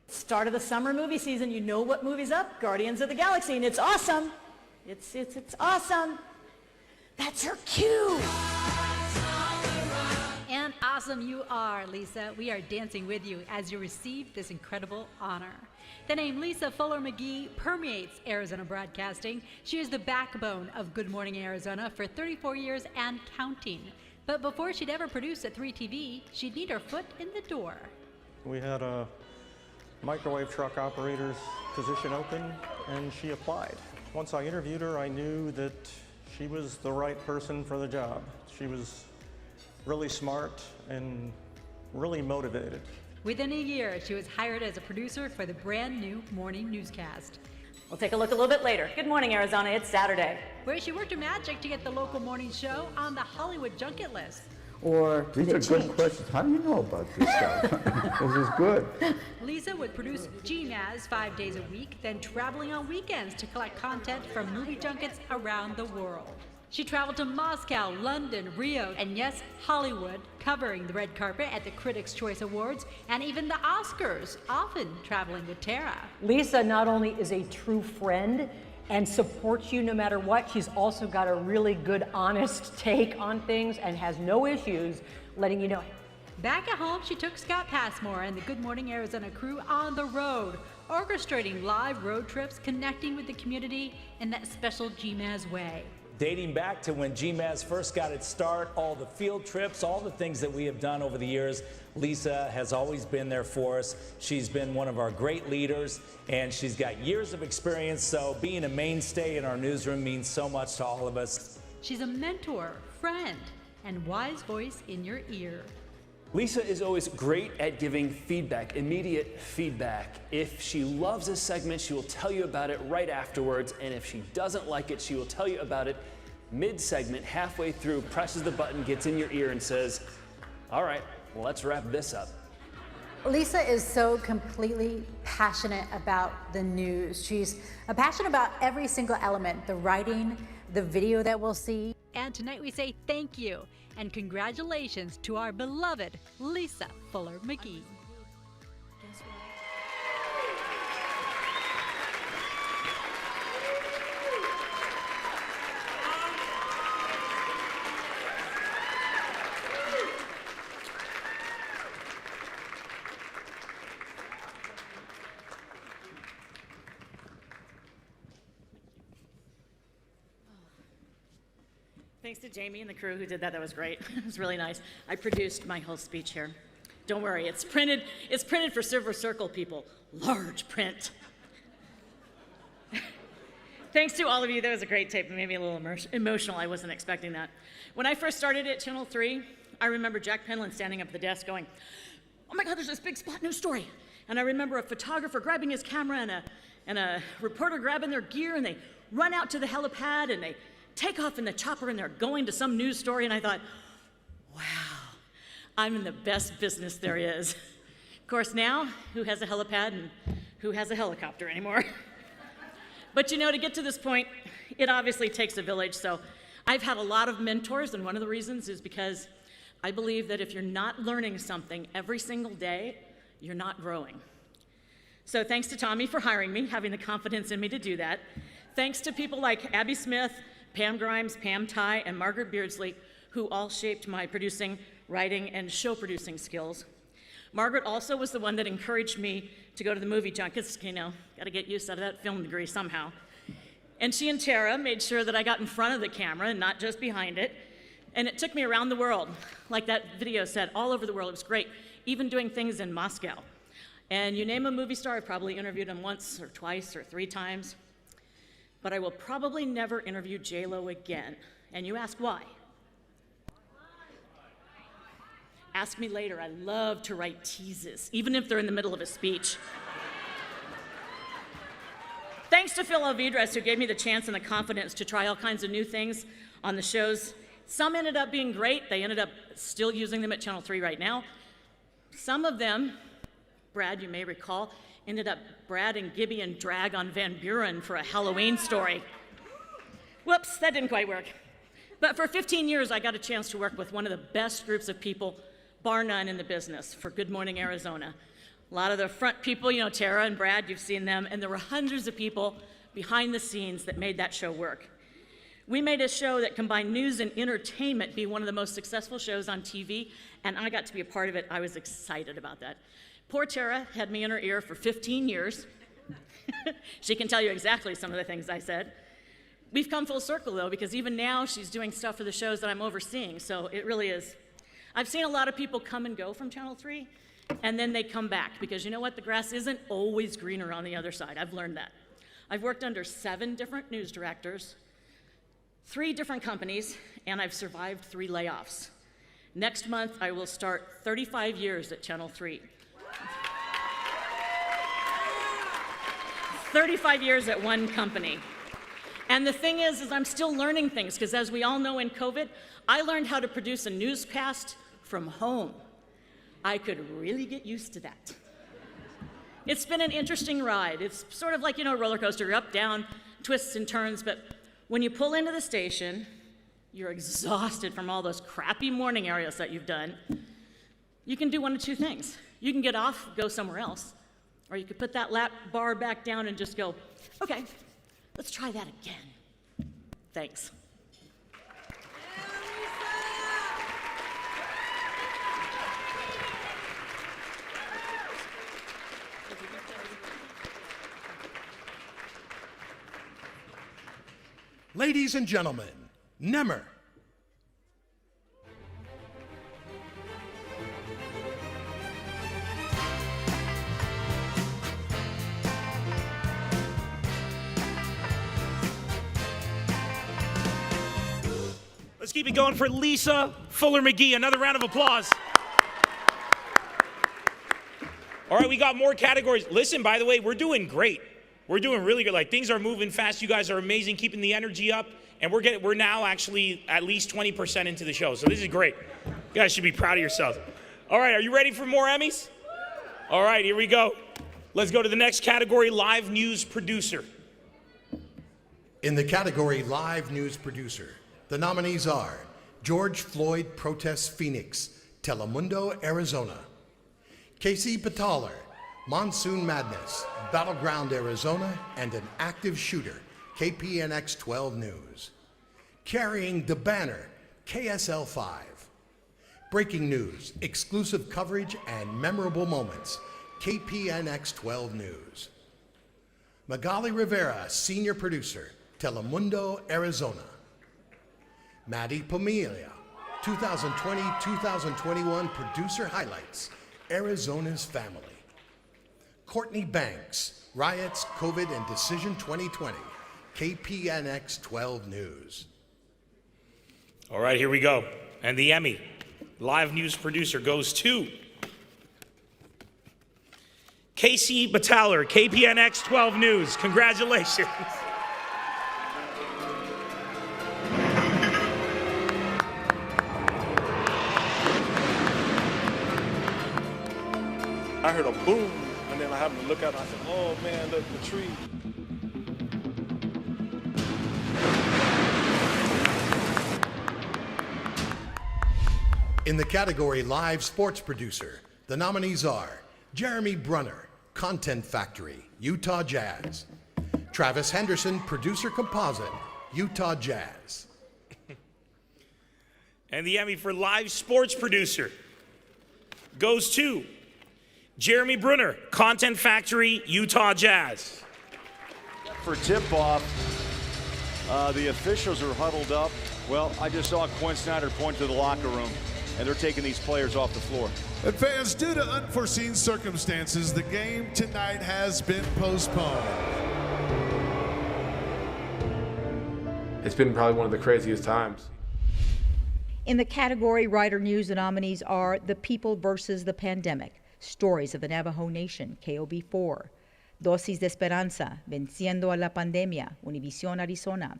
Start of the summer movie season, you know what movie's up? Guardians of the Galaxy, and it's awesome. It's awesome. That's her cue. And awesome you are, Lisa. We are dancing with you as you receive this incredible honor. The name Lisa Fuller McGee permeates Arizona broadcasting. She is the backbone of Good Morning Arizona for 34 years and counting. But before she'd ever produce at 3 TV, she'd need her foot in the door. We had a microwave truck operator's position open, and she applied. Once I interviewed her, I knew that she was the right person for the job. She was really smart and really motivated. Within a year, she was hired as a producer for the brand new morning newscast. We'll take a look a little bit later. Good morning, Arizona. It's Saturday. Where she worked her magic to get the local morning show on the Hollywood junket list. Or these are good questions. How do you know about this stuff? This is good. Lisa would produce GMAS 5 days a week, then traveling on weekends to collect content from movie junkets around the world. She traveled to Moscow, London, Rio, and yes, Hollywood, covering the red carpet at the Critics' Choice Awards and even the Oscars, often traveling with Tara. Lisa not only is a true friend and supports you no matter what, she's also got a really good, honest take on things and has no issues letting you know. Back at home, she took Scott Passmore and the Good Morning Arizona crew on the road, orchestrating live road trips, connecting with the community in that special GMAS way. Dating back to when GMAS first got its start, all the field trips, all the things that we have done over the years, Lisa has always been there for us. She's been one of our great leaders, and she's got years of experience, so being a mainstay in our newsroom means so much to all of us. She's a mentor, friend, and wise voice in your ear. Lisa is always great at giving feedback, immediate feedback. If she loves a segment, she will tell you about it right afterwards, and if she doesn't like it, she will tell you about it mid-segment, halfway through, presses the button, gets in your ear, and says, all right, well, let's wrap this up. Lisa is so completely passionate about the news. She's passionate about every single element, the writing, the video that we'll see. And tonight we say thank you and congratulations to our beloved Lisa Fuller McGee. Thanks to Jamie and the crew who did that. That was great. It was really nice. I produced my whole speech here. Don't worry, it's printed for Silver Circle people. Large print. Thanks to all of you. That was a great tape. It made me a little emotional. I wasn't expecting that. When I first started at Channel 3, I remember Jack Penland standing up at the desk going, oh my God, there's this big spot news story. And I remember a photographer grabbing his camera and a reporter grabbing their gear, and they run out to the helipad and they take off in the chopper and they're going to some news story, and I thought, wow, I'm in the best business there is. Of course, now, who has a helipad and who has a helicopter anymore? But you know, to get to this point, it obviously takes a village, so I've had a lot of mentors, and one of the reasons is because I believe that if you're not learning something every single day, you're not growing. So thanks to Tommy for hiring me, having the confidence in me to do that. Thanks to people like Abby Smith, Pam Grimes, Pam Ty, and Margaret Beardsley, who all shaped my producing, writing, and show producing skills. Margaret also was the one that encouraged me to go to the movie junkets. You know, got to get used out of that film degree somehow. And she and Tara made sure that I got in front of the camera and not just behind it. And it took me around the world, like that video said, all over the world. It was great, even doing things in Moscow. And you name a movie star, I've probably interviewed him once or twice or 3 times. But I will probably never interview J-Lo again. And you ask why? Ask me later. I love to write teases, even if they're in the middle of a speech. Thanks to Phil Ovidres, who gave me the chance and the confidence to try all kinds of new things on the shows. Some ended up being great. They ended up still using them at Channel 3 right now. Some of them, Brad, you may recall, ended up Brad and Gibby and Drag on Van Buren for a Halloween story. Whoops, that didn't quite work. But for 15 years, I got a chance to work with one of the best groups of people, bar none, in the business for Good Morning Arizona. A lot of the front people, you know, Tara and Brad, you've seen them, and there were hundreds of people behind the scenes that made that show work. We made a show that combined news and entertainment be one of the most successful shows on TV, and I got to be a part of it. I was excited about that. Poor Tara had me in her ear for 15 years. She can tell you exactly some of the things I said. We've come full circle, though, because even now she's doing stuff for the shows that I'm overseeing, so it really is. I've seen a lot of people come and go from Channel 3, and then they come back, because you know what? The grass isn't always greener on the other side. I've learned that. I've worked under 7 different news directors, 3 different companies, and I've survived 3 layoffs. Next month, I will start 35 years at Channel 3. 35 years at one company. And the thing is I'm still learning things, because as we all know in COVID, I learned how to produce a newscast from home. I could really get used to that. It's been an interesting ride. It's sort of like, you know, a roller coaster, up, down, twists and turns, but when you pull into the station, you're exhausted from all those crappy morning areas that you've done. You can do one of 2 things. You can get off, go somewhere else, or you could put that lap bar back down and just go, okay, let's try that again. Thanks. Ladies and gentlemen, Nemmer. Let's keep it going for Lisa Fuller McGee. Another round of applause. All right, we got more categories. Listen, by the way, we're doing great. We're doing really good. Like, things are moving fast. You guys are amazing, keeping the energy up. And we're now actually at least 20% into the show. So this is great. You guys should be proud of yourselves. All right, are you ready for more Emmys? All right, here we go. Let's go to the next category, Live News Producer. In the category Live News Producer, the nominees are George Floyd Protests Phoenix, Telemundo, Arizona. Casey Bataller, Monsoon Madness, Battleground, Arizona, and an active shooter, KPNX 12 News. Carrying the banner, KSL 5. Breaking news, exclusive coverage, and memorable moments, KPNX 12 News. Magali Rivera, Senior Producer, Telemundo, Arizona. Maddie Pomelia, 2020-2021 Producer Highlights, Arizona's Family. Courtney Banks, Riots, COVID, and Decision 2020, KPNX 12 News. All right, here we go. And the Emmy, Live News Producer, goes to Casey Bataller, KPNX 12 News. Congratulations. I heard a boom, and then I happened to look out and I said, oh man, look, the tree. In the category Live Sports Producer, the nominees are Jeremy Brunner, Content Factory, Utah Jazz. Travis Henderson, Producer Composite, Utah Jazz. And the Emmy for Live Sports Producer goes to Jeremy Brunner, Content Factory, Utah Jazz. For tip-off, the officials are huddled up Well, I just saw Quinn Snyder point to the locker room, and they're taking these players off the floor. And fans, due to unforeseen circumstances, the game tonight has been postponed. It's been probably one of the craziest times. In the category Writer News, the nominees are The People versus the Pandemic, Stories of the Navajo Nation, KOB4, Dosis de Esperanza, Venciendo a la Pandemia, Univision Arizona,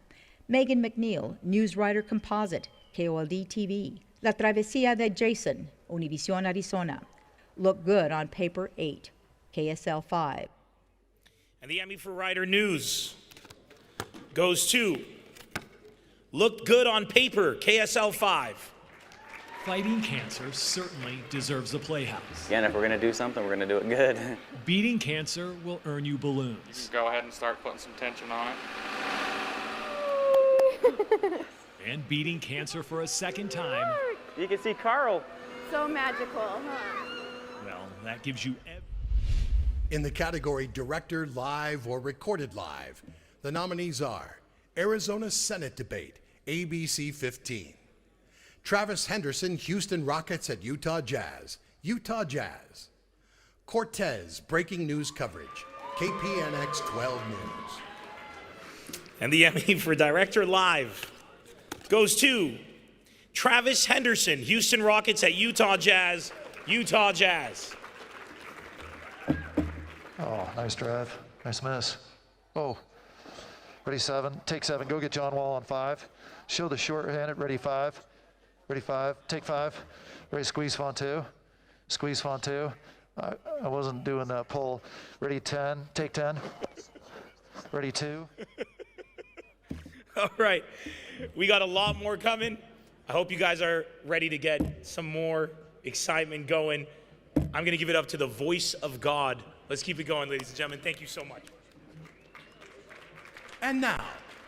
Megan McNeil, News Writer Composite, KOLD TV, La Travesía de Jason, Univision Arizona, Look Good on Paper 8, KSL 5. And the Emmy for Writer News goes to Look Good on Paper, KSL 5. Fighting cancer certainly deserves a playhouse. Again, if we're gonna do something, we're gonna do it good. Beating cancer will earn you balloons. Go ahead and start putting some tension on it. And beating cancer for a second time. You can see Carl. So magical, huh? Well, that gives you In the category Director Live or Recorded Live, the nominees are Arizona Senate Debate, ABC 15. Travis Henderson, Houston Rockets at Utah Jazz, Utah Jazz. Cortez, Breaking News Coverage, KPNX 12 News. And the Emmy for Director Live goes to Travis Henderson, Houston Rockets at Utah Jazz, Utah Jazz. Oh, nice drive. Nice miss. Oh, ready 7. Take 7. Go get John Wall on 5. Show the short-handed. Ready 5. Ready 5. Take 5. Ready squeeze Fontu. Squeeze Fontu. I wasn't doing that pull. Ready 10. Take 10. Ready 2. All right. We got a lot more coming. I hope you guys are ready to get some more excitement going. I'm going to give it up to the voice of God. Let's keep it going, ladies and gentlemen. Thank you so much. And now,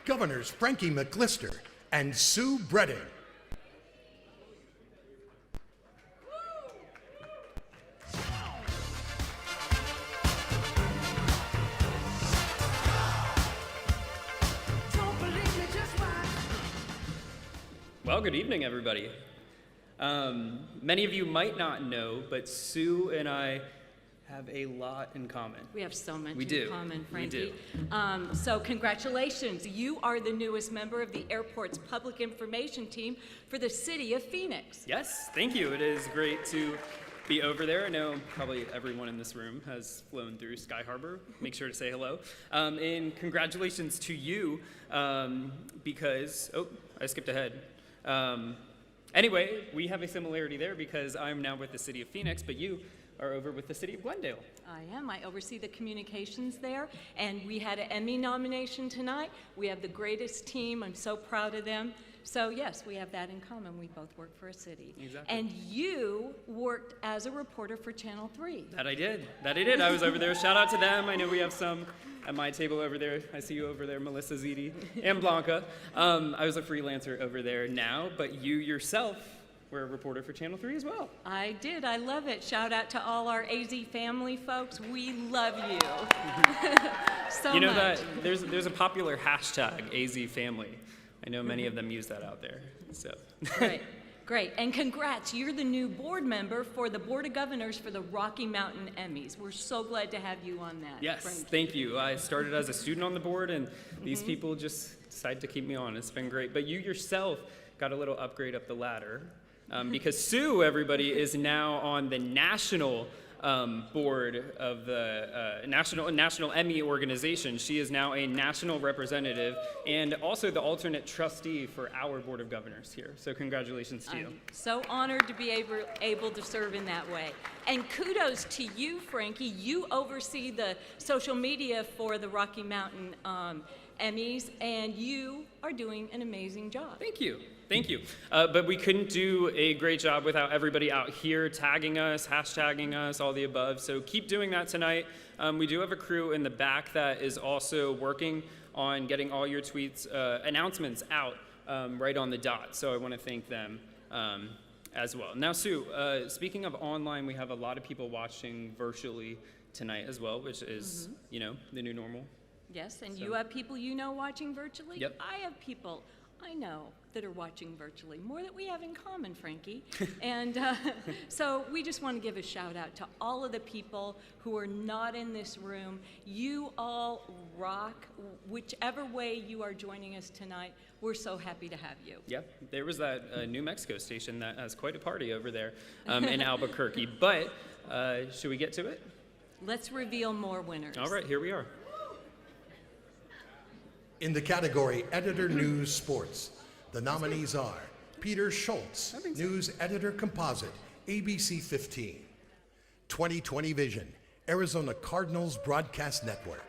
Governors Frankie McLister and Sue Bredding. Well, good evening, everybody. Many of you might not know, but Sue and I have a lot in common. We have so much We in do. common, We Frankie. do. So congratulations. You are the newest member of the airport's public information team for the city of Phoenix. Yes, thank you. It is great to be over there. I know probably everyone in this room has flown through Sky Harbor. Make sure to say hello. And congratulations to you because, oh, I skipped ahead. Anyway, we have a similarity there because I'm now with the city of Phoenix, but you are over with the city of Glendale. I am. I oversee the communications there, and we had an Emmy nomination tonight. We have the greatest team. I'm so proud of them. So yes, we have that in common. We both work for a city. Exactly. And you worked as a reporter for Channel 3. That I did. I was over there. Shout out to them. I know we have some at my table over there. I see you over there, Melissa Ziti and Blanca. I was a freelancer over there now, but you yourself were a reporter for Channel 3 as well. I did. I love it. Shout out to all our AZ family folks. We love you so You know much. that there's a popular hashtag AZ family. I know many of them use that out there. So. Great. Great. And congrats. You're the new board member for the Board of Governors for the Rocky Mountain Emmys. We're so glad to have you on that. Yes, Frankie. thank you. I started as a student on the board, and these people just decided to keep me on. It's been great. But you yourself got a little upgrade up the ladder because Sue, everybody, is now on the national board of the National Emmy organization. She is now a national representative and also the alternate trustee for our Board of Governors here. So congratulations to you. I'm so honored to be able to serve in that way. And kudos to you, Frankie. You oversee the social media for the Rocky Mountain Emmys, and you are doing an amazing job. Thank you. Thank you. But we couldn't do a great job without everybody out here tagging us, hashtagging us, all the above. So keep doing that tonight. We do have a crew in the back that is also working on getting all your tweets, announcements out right on the dot. So I want to thank them as well. Now, Sue, speaking of online, we have a lot of people watching virtually tonight as well, which is, you know, the new normal. Yes, and you have people you know watching virtually? Yep. I have people I know that are watching virtually. More that we have in common, Frankie. And so we just want to give a shout out to all of the people who are not in this room. You all rock. Whichever way you are joining us tonight, we're so happy to have you. Yeah, there was that New Mexico station that has quite a party over there in Albuquerque. But should we get to it? Let's reveal more winners. All right, here we are. In the category Editor News Sports, the nominees are Peter Schultz, News Editor Composite, ABC 15. 2020 Vision, Arizona Cardinals Broadcast Network.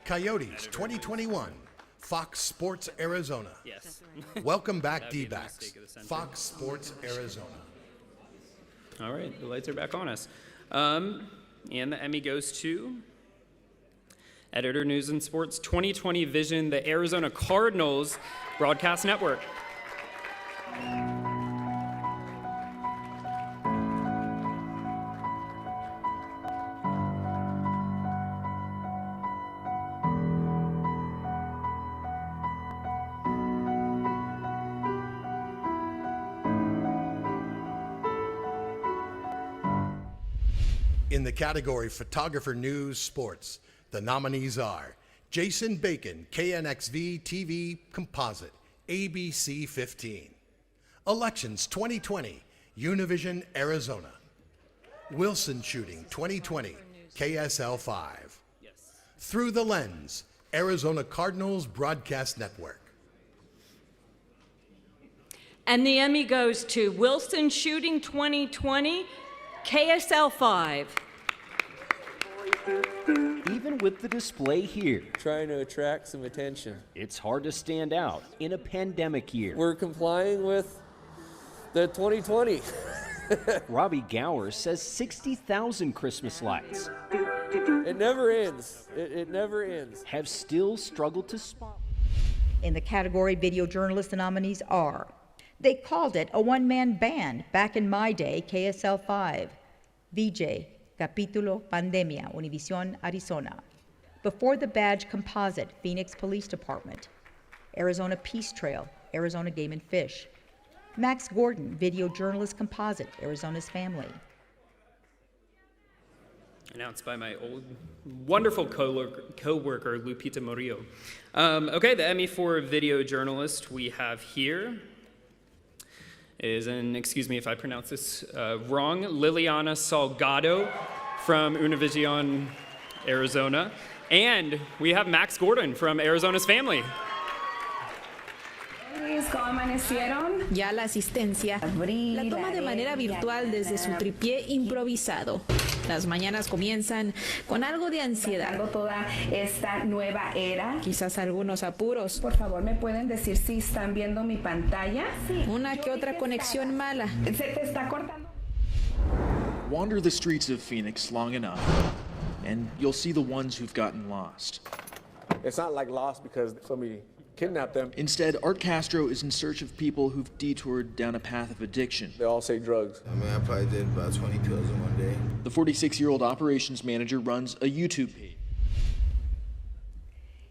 Coyotes 2021, Fox Sports Arizona. Yes. Welcome back, D-backs. Fox Sports Arizona. All right, the lights are back on us. And the Emmy goes to Editor News and Sports 2020 Vision, the Arizona Cardinals Broadcast Network. In the category Photographer News Sports, the nominees are Jason Bacon, KNXV TV Composite, ABC 15. Elections 2020, Univision, Arizona. Wilson Shooting 2020, KSL 5. Through the Lens, Arizona Cardinals Broadcast Network. And the Emmy goes to Wilson Shooting 2020, KSL 5. Even with the display here, trying to attract some attention, it's hard to stand out in a pandemic year. We're complying with the 2020. Robbie Gower says 60,000 Christmas lights. It never ends. It never ends. Have still struggled to spot. In the category Video Journalist, the nominees are They Called It a One-Man Band Back in My Day, KSL 5. VJ, Capítulo Pandemia, Univision, Arizona. Before the Badge Composite, Phoenix Police Department. Arizona Peace Trail, Arizona Game and Fish. Max Gordon, Video Journalist Composite, Arizona's Family. Announced by my old wonderful co-worker Lupita Murillo. Okay, the Emmy for Video Journalist we have here is an, excuse me if I pronounce this wrong, Liliana Salgado from Univision, Arizona. And we have Max Gordon from Arizona's Family. ¿Cómo amanecieron? Ya la asistencia. La toma de manera virtual desde su tripié improvisado. Las mañanas comienzan con algo de ansiedad. Toda esta nueva era. Quizás algunos apuros. Por favor, ¿me pueden decir si están viendo mi pantalla? Sí. Una que otra conexión mala. Se te está cortando. Wander the streets of Phoenix long enough, and you'll see the ones who've gotten lost. It's not like lost because somebody kidnapped them. Instead, Art Castro is in search of people who've detoured down a path of addiction. They all say drugs. I mean, I probably did about 20 pills in one day. The 46-year-old operations manager runs a YouTube page.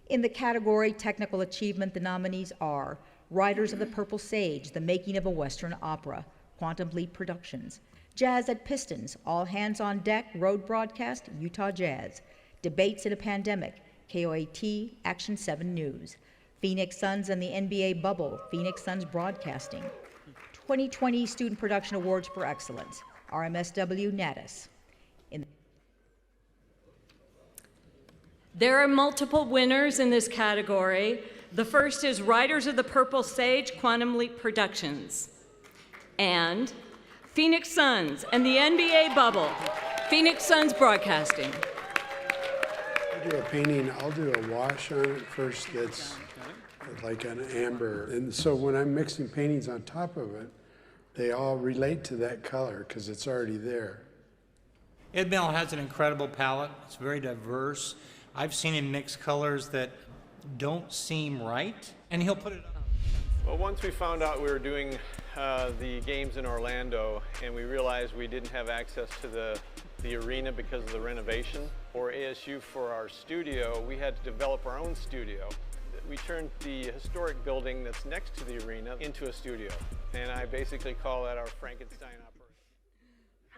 In the category Technical Achievement, the nominees are Riders of the Purple Sage, The Making of a Western Opera, Quantum Leap Productions. Jazz at Pistons, All Hands on Deck, Road Broadcast, Utah Jazz. Debates in a Pandemic, KOAT, Action 7 News. Phoenix Suns and the NBA Bubble, Phoenix Suns Broadcasting. 2020 Student Production Awards for Excellence, RMSW Natus. There are multiple winners in this category. The first is Riders of the Purple Sage, Quantum Leap Productions. And Phoenix Suns and the NBA Bubble, Phoenix Suns Broadcasting. I do a painting, I'll do a wash on it first that's like an amber. And so when I'm mixing paintings on top of it, they all relate to that color because it's already there. Ed Mel has an incredible palette. It's very diverse. I've seen him mix colors that don't seem right, and he'll put it up. Well, once we found out we were doing the games in Orlando, and we realized we didn't have access to the arena because of the renovation, or ASU for our studio, we had to develop our own studio. We turned the historic building that's next to the arena into a studio. And I basically call that our Frankenstein operation.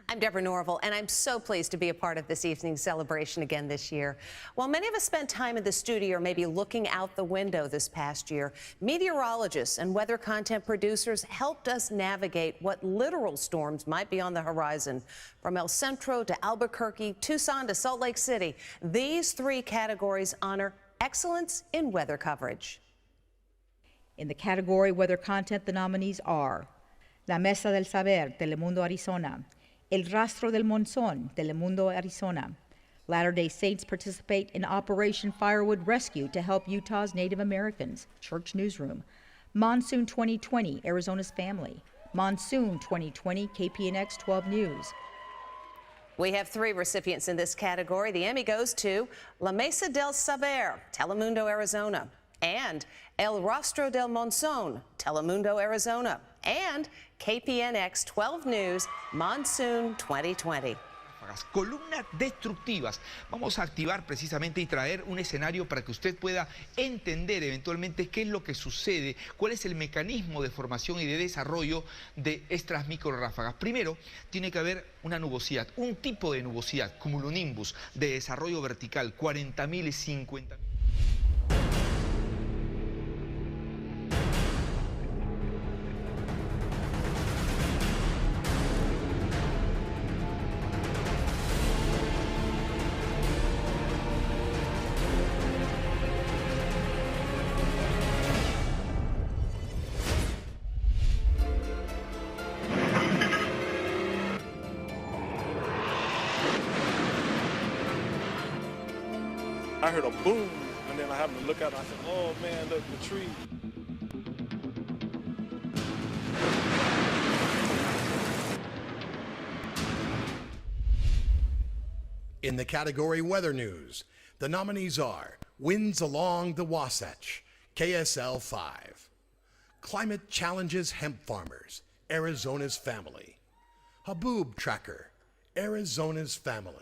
I'm Deborah Norville, and I'm so pleased to be a part of this evening's celebration again this year. While many of us spent time in the studio or maybe looking out the window this past year, meteorologists and weather content producers helped us navigate what literal storms might be on the horizon. From El Centro to Albuquerque, Tucson to Salt Lake City, these three categories honor excellence in weather coverage. In the category Weather Content, the nominees are La Mesa del Saber, Telemundo, Arizona; El Rastro del Monzón, Telemundo, Arizona. Latter-day Saints participate in Operation Firewood Rescue to help Utah's Native Americans, Church Newsroom. Monsoon 2020, Arizona's Family. Monsoon 2020, KPNX 12 News. We have three recipients in this category. The Emmy goes to La Mesa del Saber, Telemundo, Arizona, and El Rastro del Monzón, Telemundo, Arizona, and KPNX 12 News, Monsoon 2020. Columnas destructivas. Vamos a activar precisamente y traer un escenario para que usted pueda entender eventualmente qué es lo que sucede, cuál es el mecanismo de formación y de desarrollo de estas microráfagas. Primero, tiene que haber una nubosidad, un tipo de nubosidad, cumulonimbus, de desarrollo vertical, 40.000 y 50.000. I heard a boom, and then I happened to look out and I said, oh man, look, the tree. In the category Weather News, the nominees are Winds Along the Wasatch, KSL 5. Climate Challenges Hemp Farmers, Arizona's Family. Haboob Tracker, Arizona's Family.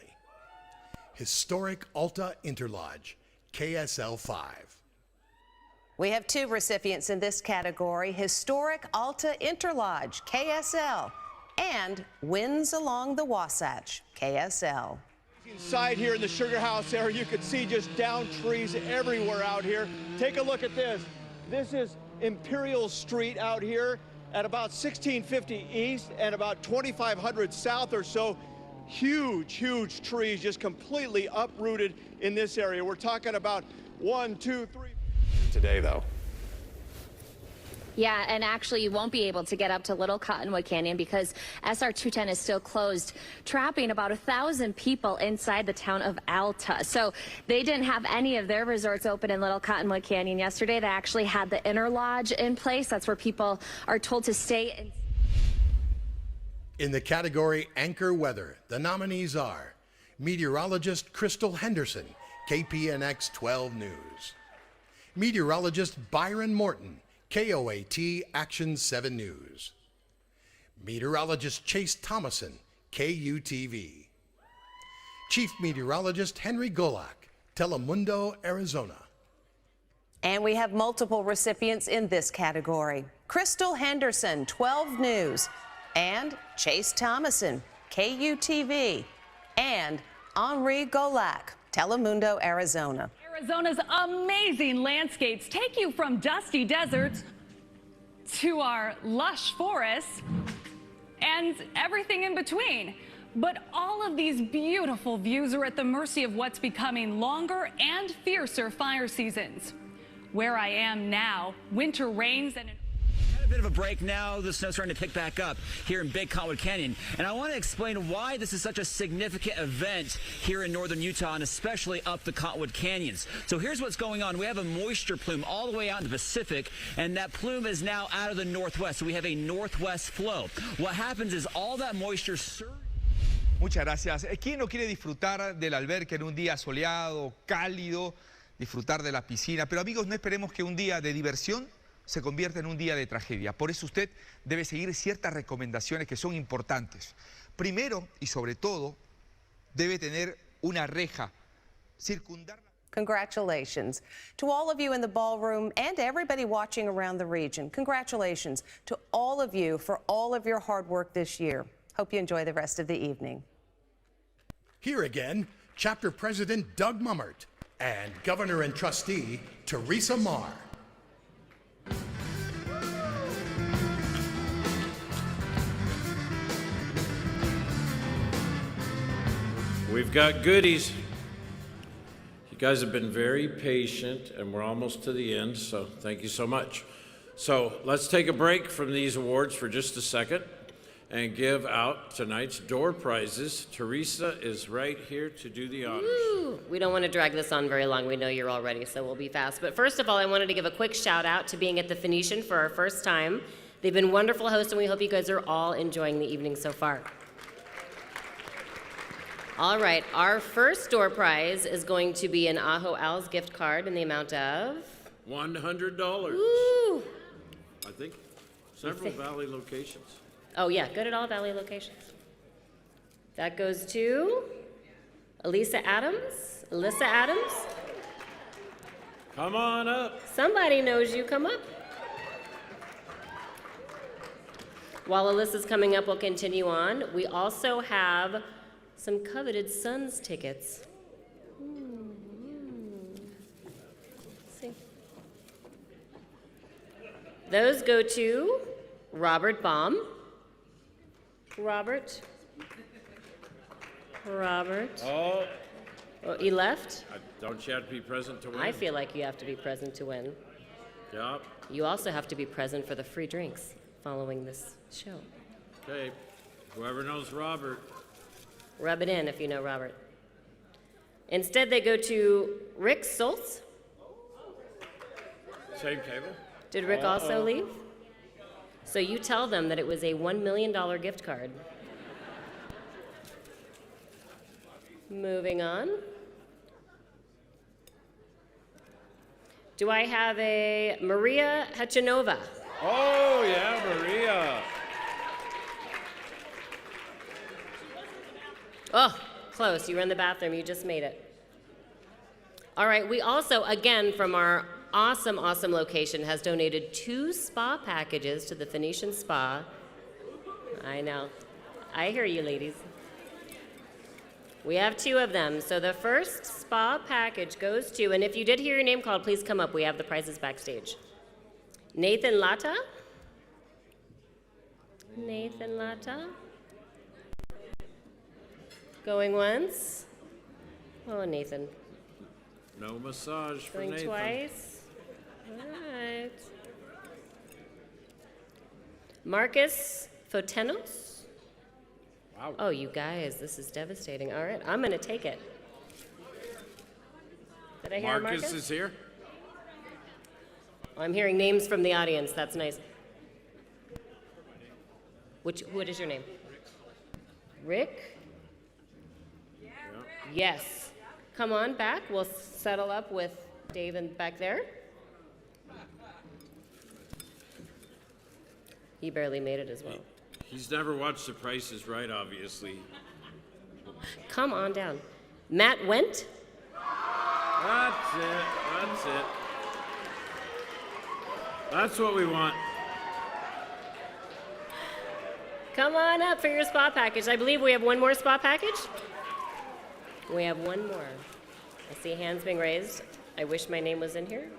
Historic Alta Interlodge, KSL 5. We have two recipients in this category, Historic Alta Interlodge, KSL, and Winds Along the Wasatch, KSL. Inside here in the Sugar House area, you can see just down trees everywhere out here. Take a look at this. This is Imperial Street out here at about 1650 east and about 2500 south or so. Huge, huge trees just completely uprooted in this area. We're talking about 1, 2, 3. Today, though. Yeah, and actually you won't be able to get up to Little Cottonwood Canyon because SR 210 is still closed, trapping about 1,000 people inside the town of Alta. So they didn't have any of their resorts open in Little Cottonwood Canyon yesterday. They actually had the Inner Lodge in place. That's where people are told to stay. In the category Anchor Weather, the nominees are meteorologist Crystal Henderson, KPNX 12 News. Meteorologist Byron Morton, KOAT Action 7 News. Meteorologist Chase Thomason, KUTV. Chief Meteorologist Henry Golak, Telemundo, Arizona. And we have multiple recipients in this category. Crystal Henderson, 12 News, and Chase Thomason, KUTV, and Henri Golak, Telemundo, Arizona. Arizona's amazing landscapes take you from dusty deserts to our lush forests and everything in between. But all of these beautiful views are at the mercy of what's becoming longer and fiercer fire seasons. Where I am now, winter rains and A bit of a break now. The snow's starting to pick back up here in Big Cottonwood Canyon. And I want to explain why this is such a significant event here in northern Utah and especially up the Cottonwood Canyons. So here's what's going on. We have a moisture plume all the way out in the Pacific, and that plume is now out of the northwest. So we have a northwest flow. What happens is all that moisture surges. Muchas gracias. ¿Quién no quiere disfrutar del alberca en un día soleado, cálido, disfrutar de la piscina? Pero amigos, no esperemos que un día de diversión se convierte en un día de tragedia. Por eso usted debe seguir ciertas recomendaciones que son importantes. Primero y sobre todo, debe tener una reja, circundar. Congratulations. To all of you in the ballroom and to everybody watching around the region, congratulations to all of you for all of your hard work this year. Hope you enjoy the rest of the evening. Here again, Chapter President Doug Mummert and Governor and Trustee Teresa Marr. We've got goodies. You guys have been very patient, and we're almost to the end, so thank you so much. So let's take a break from these awards for just a second and give out tonight's door prizes. Teresa is right here to do the honors. Woo. We don't want to drag this on very long. We know you're all ready, so we'll be fast. But first of all, I wanted to give a quick shout out to being at the Phoenician for our first time. They've been wonderful hosts, and we hope you guys are all enjoying the evening so far. All right, our first door prize is going to be an Aho Al's gift card in the amount of $100. Woo! I think several Valley locations. Oh yeah, good at all Valley locations. That goes to Alyssa Adams. Come on up. Somebody knows you, come up. While Alyssa's coming up, we'll continue on. We also have some coveted Suns tickets. Let's see. Those go to Robert Baum. Robert. Oh, Oh, he left? don't you have to be present to win? I feel like you have to be present to win. Yep. You also have to be present for the free drinks following this show. Okay, whoever knows Robert. Rub it in if you know Robert. Instead, they go to Rick Soltz. Same table? Did Rick also leave? So you tell them that it was a $1 million gift card. Moving on. Do I have a Maria Hechanova? Oh, yeah, Maria. Oh, close. You were in the bathroom. You just made it. All right. We also, again, from our awesome location, has donated 2 spa packages to the Phoenician Spa. I know. I hear you, ladies. We have 2 of them. So the first spa package goes to, and if you did hear your name called, please come up. We have the prizes backstage. Nathan Lata. Going once. Oh, Nathan. No massage for Going Nathan. twice. All right. Marcus Fotenos. Wow. Oh, you guys, this is devastating. All right, I'm going to take it. Did I hear Marcus? Marcus is here. I'm hearing names from the audience. That's nice. What is your name? Rick? Yes. Come on back. We'll settle up with Dave back there. He barely made it as well. He's never watched The Price is Right, obviously. Come on down. Matt Wendt? That's it. That's what we want. Come on up for your spa package. I believe we have one more spa package. We have one more. I see hands being raised. I wish my name was in here.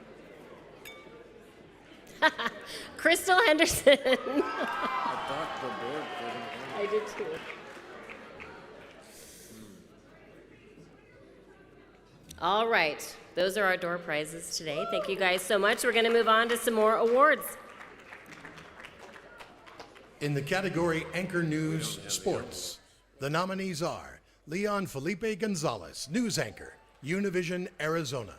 Crystal Henderson. I did too. All right. Those are our door prizes today. Thank you guys so much. We're going to move on to some more awards. In the category Anchor News Sports, the nominees are Leon Felipe Gonzalez, news anchor, Univision, Arizona.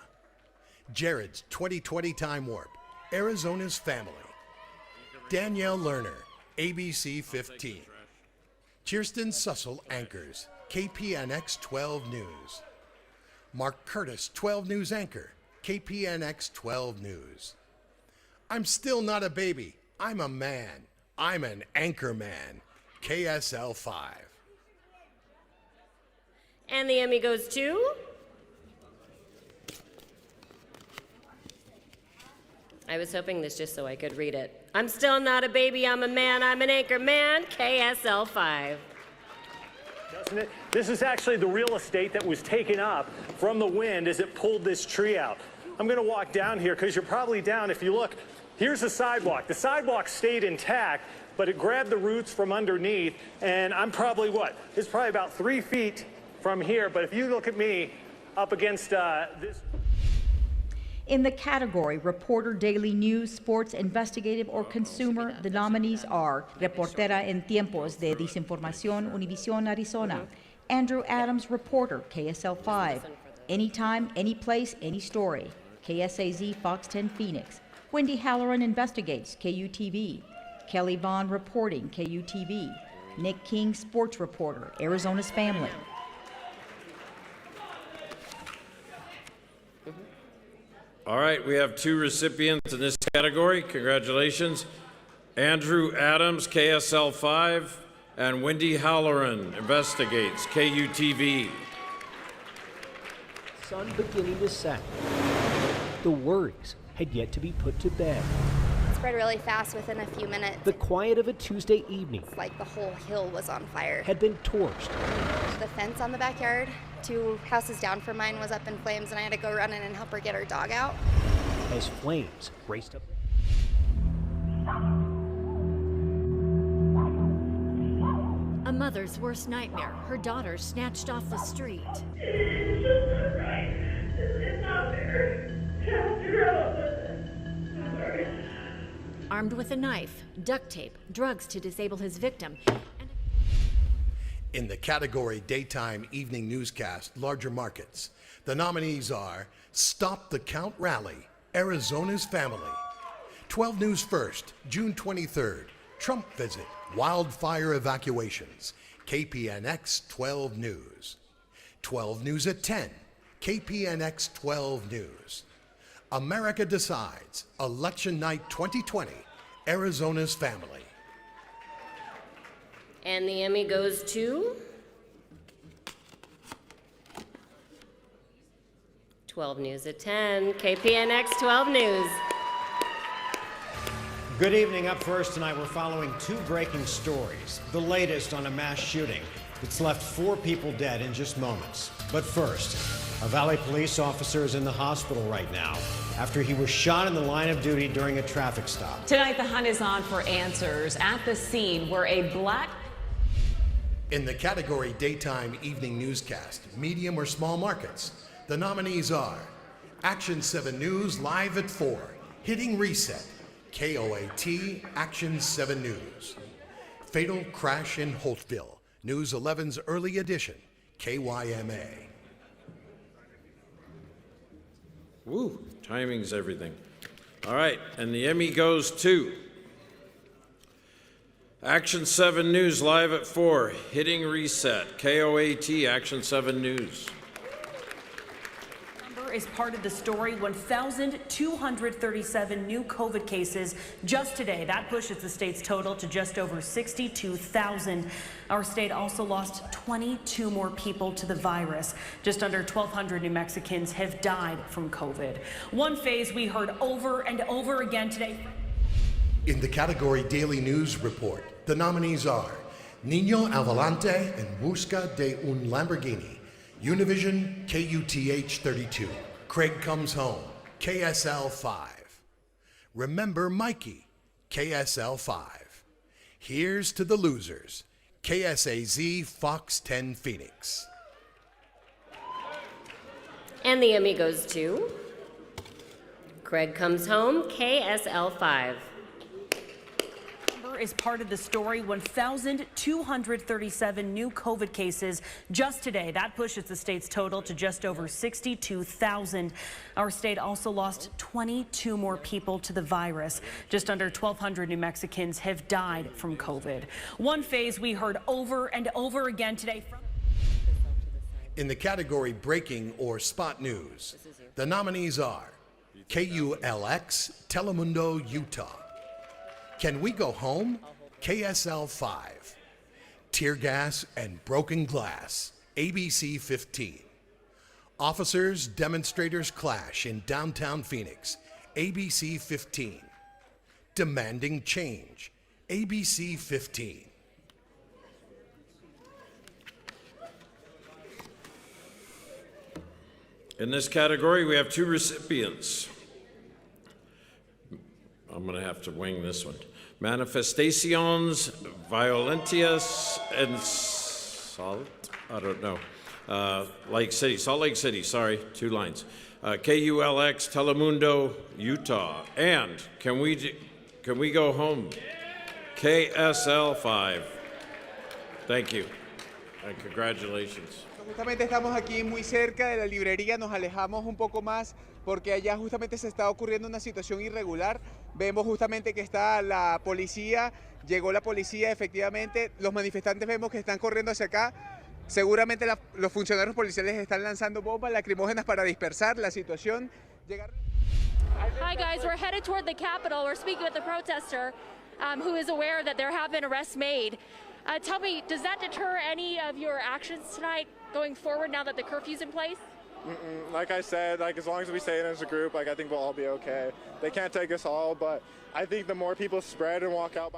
Jared's 2020 Time Warp, Arizona's Family. Danielle Lerner, ABC 15. Kirsten Sussel anchors, KPNX 12 News. Mark Curtis, 12 News anchor, KPNX 12 News. I'm still not a baby. I'm a man. I'm an anchor man, KSL 5. And the Emmy goes to I was hoping this just so I could read it. I'm still not a baby, I'm a man, I'm an anchor man, KSL 5. Doesn't it? This is actually the real estate that was taken up from the wind as it pulled this tree out. I'm going to walk down here because you're probably down. If you look, here's the sidewalk. The sidewalk stayed intact, but it grabbed the roots from underneath, and I'm probably it's probably about 3 feet from here, but if you look at me up against this. In the category Reporter, Daily News, Sports, Investigative, or Consumer, the nominees are Reportera en Tiempos de Desinformación, Univision, Arizona; Andrew Adams, Reporter, KSL 5; Anytime, Anyplace, Any Story, KSAZ, Fox 10 Phoenix; Wendy Halloran Investigates, KUTV; Kelly Vaughn Reporting, KUTV; Nick King, Sports Reporter, Arizona's Family. All right, we have 2 recipients in this category. Congratulations. Andrew Adams, KSL 5, and Wendy Halloran Investigates, KUTV. Sun beginning to set. The worries had yet to be put to bed. It spread really fast within a few minutes. The quiet of a Tuesday evening It's like the whole hill was on fire. had been torched. The fence on the backyard, 2 houses down from mine, was up in flames, and I had to go run in and help her get her dog out. As flames raced up. A mother's worst nightmare, her daughter snatched off the street. It's just not right. It's not fair. Armed with a knife, duct tape, drugs to disable his victim. In the category Daytime Evening Newscast, Larger Markets, the nominees are Stop the Count Rally, Arizona's Family; 12 News First, June 23rd, Trump Visit, Wildfire Evacuations, KPNX 12 News; 12 News at 10, KPNX 12 News; America Decides, Election Night 2020, Arizona's Family. And the Emmy goes to 12 News at 10, KPNX 12 News. Good evening. Up first tonight, we're following 2 breaking stories. The latest on a mass shooting that's left 4 people dead in just moments. But first, a Valley police officer is in the hospital right now after he was shot in the line of duty during a traffic stop. Tonight, the hunt is on for answers at the scene where a black... In the category Daytime Evening Newscast, Medium or Small Markets, the nominees are Action 7 News Live at 4, Hitting Reset, KOAT Action 7 News; Fatal Crash in Holtville, News 11's Early Edition, KYMA. Woo, timing's everything. All right, and the Emmy goes to Action 7 News Live at 4, Hitting Reset, KOAT Action 7 News. Is part of the story. 1,237 new COVID cases just today. That pushes the state's total to just over 62,000. Our state also lost 22 more people to the virus. Just under 1,200 New Mexicans have died from COVID. One phase we heard over and over again today. In the category Daily News Report, the nominees are Niño al Volante en busca de un Lamborghini, Univision, KUTH 32, Craig Comes Home, KSL 5. Remember Mikey, KSL 5. Here's to the losers, KSAZ Fox 10 Phoenix. And the Emmy goes to Craig Comes Home, KSL 5. Is part of the story. 1,237 new COVID cases just today. That pushes the state's total to just over 62,000. Our state also lost 22 more people to the virus. Just under 1,200 New Mexicans have died from COVID. One phase we heard over and over again today. In the category Breaking or Spot News, the nominees are KULX, Telemundo, Utah; Can We Go Home? KSL 5. Tear Gas and Broken Glass, ABC 15. Officers, Demonstrators Clash in downtown Phoenix, ABC 15. Demanding change, ABC 15. In this category, we have two recipients. I'm going to have to wing this one. Manifestaciones Violentas en Salt, I don't know. Salt Lake City, sorry, 2 lines. KULX, Telemundo, Utah. And can we go home? KSL 5. Thank you, and congratulations. Justamente estamos aquí muy cerca de la librería, nos alejamos un poco más porque allá justamente se está ocurriendo una situación irregular. Vemos justamente que está la policía, llegó la policía efectivamente, los manifestantes vemos que están corriendo hacia acá. Seguramente los funcionarios policiales están lanzando bombas lacrimógenas para dispersar la situación. Hi guys, we're headed toward the Capitol. We're speaking with the protester who is aware that there have been arrests made. Tell me, does that deter any of your actions tonight going forward now that the curfew's in place? Like I said, as long as we stay in as a group, I think we'll all be okay. They can't take us all, but I think the more people spread and walk out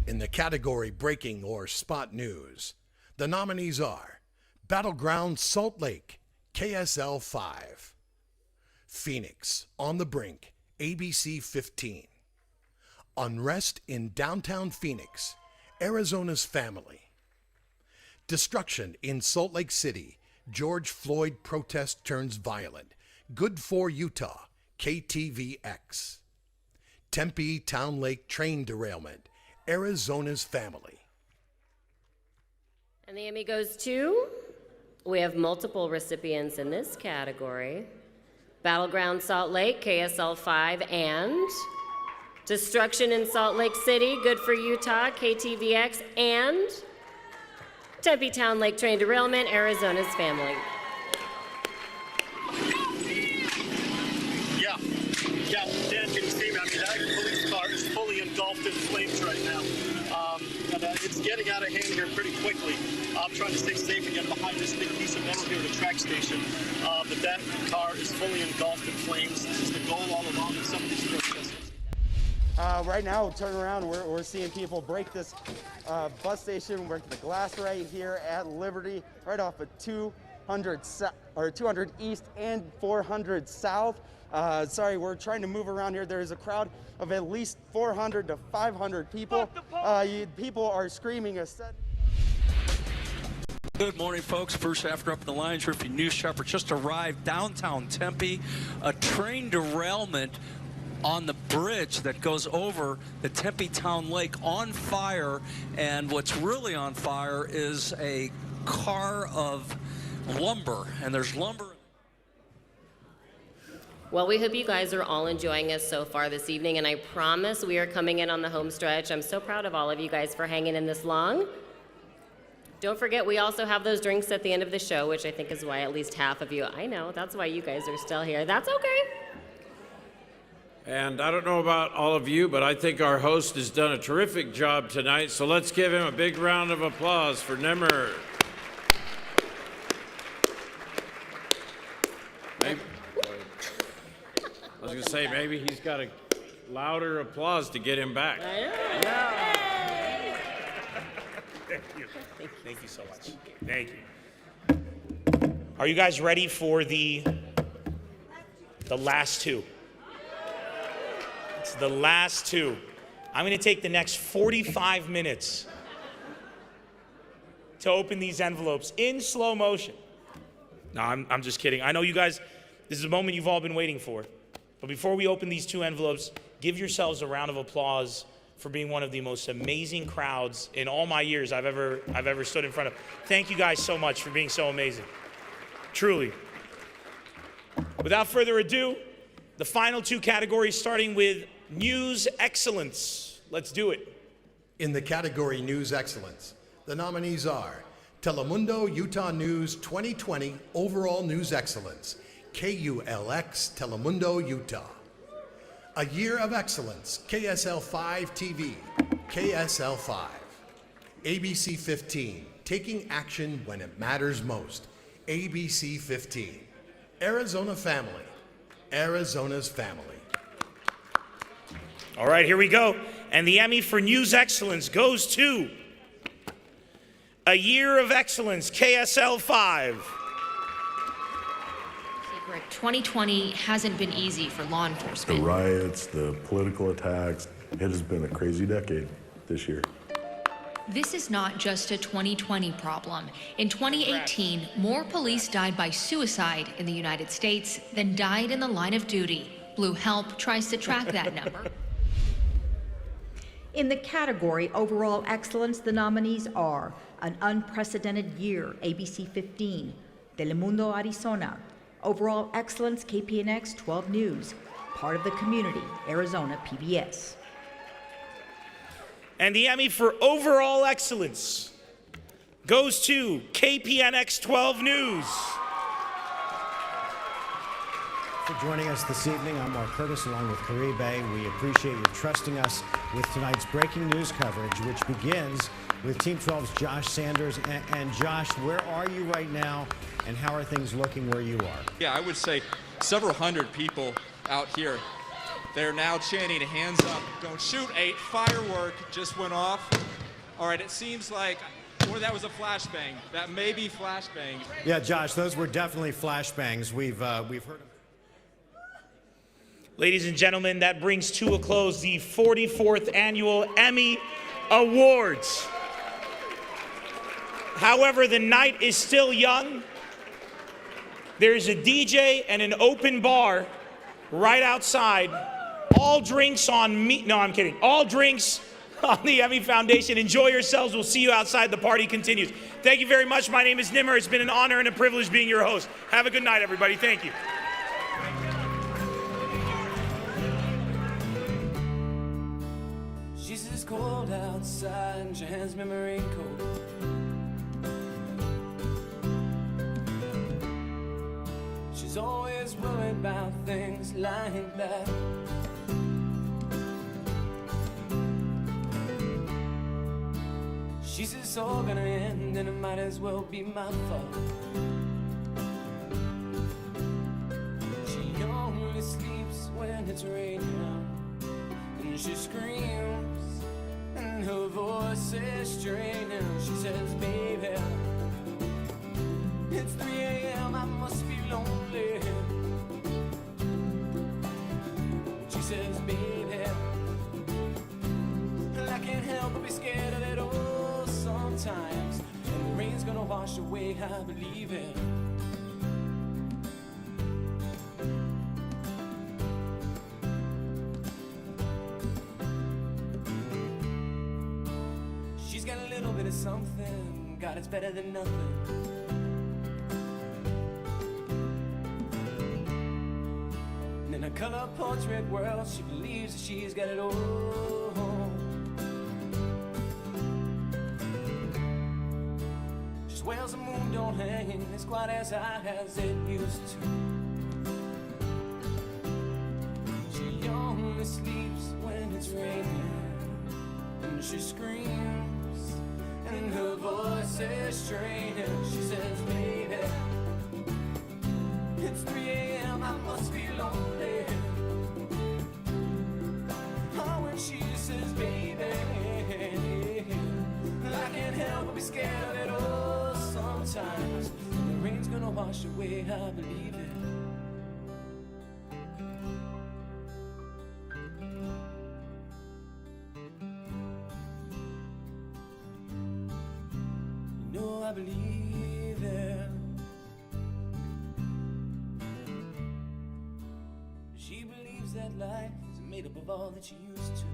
In the category breaking or spot news, the nominees are Battleground Salt Lake, KSL 5. Phoenix, On the Brink, ABC 15. Unrest in downtown Phoenix, Arizona's Family. Destruction in Salt Lake City, George Floyd protest turns violent, Good for Utah, KTVX. Tempe Town Lake train derailment, Arizona's Family. And the Emmy goes to, we have multiple recipients in this category. Battleground Salt Lake, KSL 5, and Destruction in Salt Lake City, Good for Utah, KTVX, and Tempe Town Lake train derailment, Arizona's Family. Yeah, Dan, can you see me? I mean, that police car is fully engulfed in flames right now. It's getting out of hand here pretty quickly. I'm trying to stay safe and get behind this big piece of metal here at a track station. But that car is fully engulfed in flames. This is the goal all along of some of these protests. Right now, turn around, we're seeing people break this bus station, break the glass right here at Liberty, right off of 200 East and 400 South. Sorry, we're trying to move around here. There is a crowd of at least 400 to 500 people. People are screaming a set. Good morning, folks. Bruce Hafner up in the Lions Riffy News Shopper just arrived downtown Tempe. A train derailment on the bridge that goes over the Tempe Town Lake on fire, and what's really on fire is a car of lumber, and there's lumber. Well, we hope you guys are all enjoying us so far this evening, and I promise we are coming in on the home stretch. I'm so proud of all of you guys for hanging in this long. Don't forget, we also have those drinks at the end of the show, which I think is why at least half of you, I know, that's why you guys are still here. That's okay. And I don't know about all of you, but I think our host has done a terrific job tonight, so let's give him a big round of applause for Nimmer. I was going to say, maybe he's got a louder applause to get him back. Yeah. Thank you. Thank you so much. Thank you. Are you guys ready for the last two? It's the last two. I'm going to take the next 45 minutes to open these envelopes in slow motion. No, I'm just kidding. I know you guys, this is a moment you've all been waiting for. But before we open these two envelopes, give yourselves a round of applause for being one of the most amazing crowds in all my years I've ever stood in front of. Thank you guys so much for being so amazing. Truly. Without further ado, the final two categories, starting with News Excellence. Let's do it. In the category News Excellence, the nominees are Telemundo Utah News 2020 Overall News Excellence, KULX Telemundo Utah. A Year of Excellence, KSL 5 TV, KSL 5. ABC 15, Taking Action When It Matters Most, ABC 15. Arizona Family, Arizona's family. All right, here we go. And the Emmy for News Excellence goes to A Year of Excellence, KSL 5. 2020 hasn't been easy for law The enforcement. riots, the political attacks, it has been a crazy decade this year. This is not just a 2020 problem. In 2018, more police died by suicide in the United States than died in the line of duty. Blue Help tries to track that number. In the category Overall Excellence, the nominees are An Unprecedented Year, ABC 15, Telemundo, Arizona, Overall Excellence, KPNX 12 News, Part of the Community, Arizona PBS. And the Emmy for Overall Excellence goes to KPNX 12 News. For joining us this evening, I'm Mark Curtis along with Caribe. We appreciate you trusting us with tonight's breaking news coverage, which begins with Team 12's Josh Sanders. And Josh, where are you right now, and how are things looking where you are? Yeah, I would say several hundred people out here. They're now chanting, hands up, don't shoot. A firework just went off. All right, it seems like, or that was a flashbang. That may be flashbang. Yeah, Josh, those were definitely flashbangs. We've heard them. Ladies and gentlemen, that brings to a close the 44th Annual Emmy Awards. However, the night is still young. There's a DJ and an open bar right outside. All drinks on me. No, I'm kidding. All drinks on the Emmy Foundation. Enjoy yourselves. We'll see you outside. The party continues. Thank you very much. My name is Nimmer. It's been an honor and a privilege being your host. Have a good night, everybody. Thank you. She says cold outside and she hands me my raincoat. She's always worried about things like that. She says it's all gonna end and it might as well be my fault. She only sleeps when it's raining out, and she screams and her voice is straining. She says, baby, it's 3 a.m., I must be lonely. She says, baby, I can't help but be scared of it all sometimes. And the rain's gonna wash away, I believe it. She's got a little bit of something, God, it's better than nothing. In a color portrait world, she believes that she's got it all. She swears the moon don't hang as quite as high as it used to. She only sleeps when it's raining, and she screams, and her voice is straining. She says, baby, it's 3 a.m., I must be lonely. Oh, when she says, baby, I can't help but be scared of it all sometimes. The rain's gonna wash away, I believe it. You know I believe it. She believes that life is made up of all that she used to.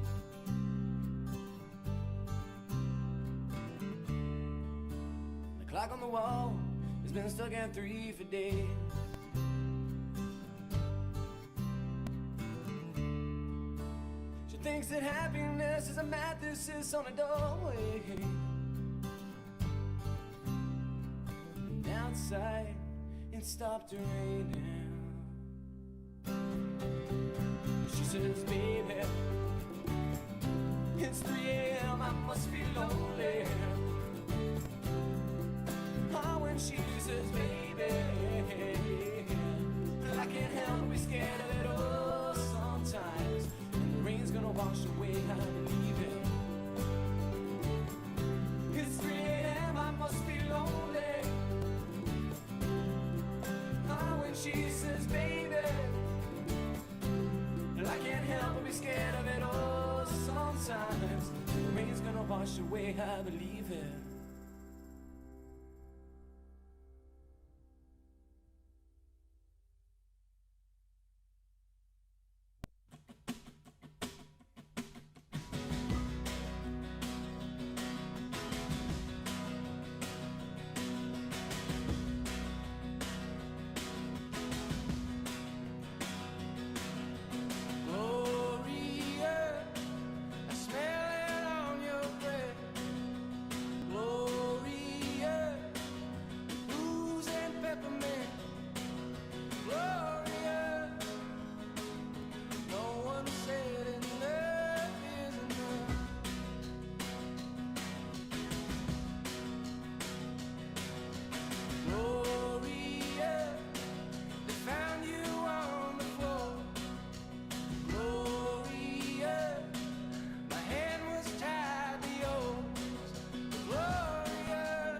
The clock on the wall has been stuck at 3 for days. She thinks that happiness is a mathesis on a doorway. And outside, it stopped raining. She says, baby, it's 3 a.m., I must be lonely. Oh, when she says, baby, I can't help but be scared of it. wash away, I believe it. Gloria, I smell it on your breath. Gloria, booze and peppermint. Gloria, no one said enough is enough. Gloria, they found you on the floor. Gloria, my hand was tied to yours. Gloria,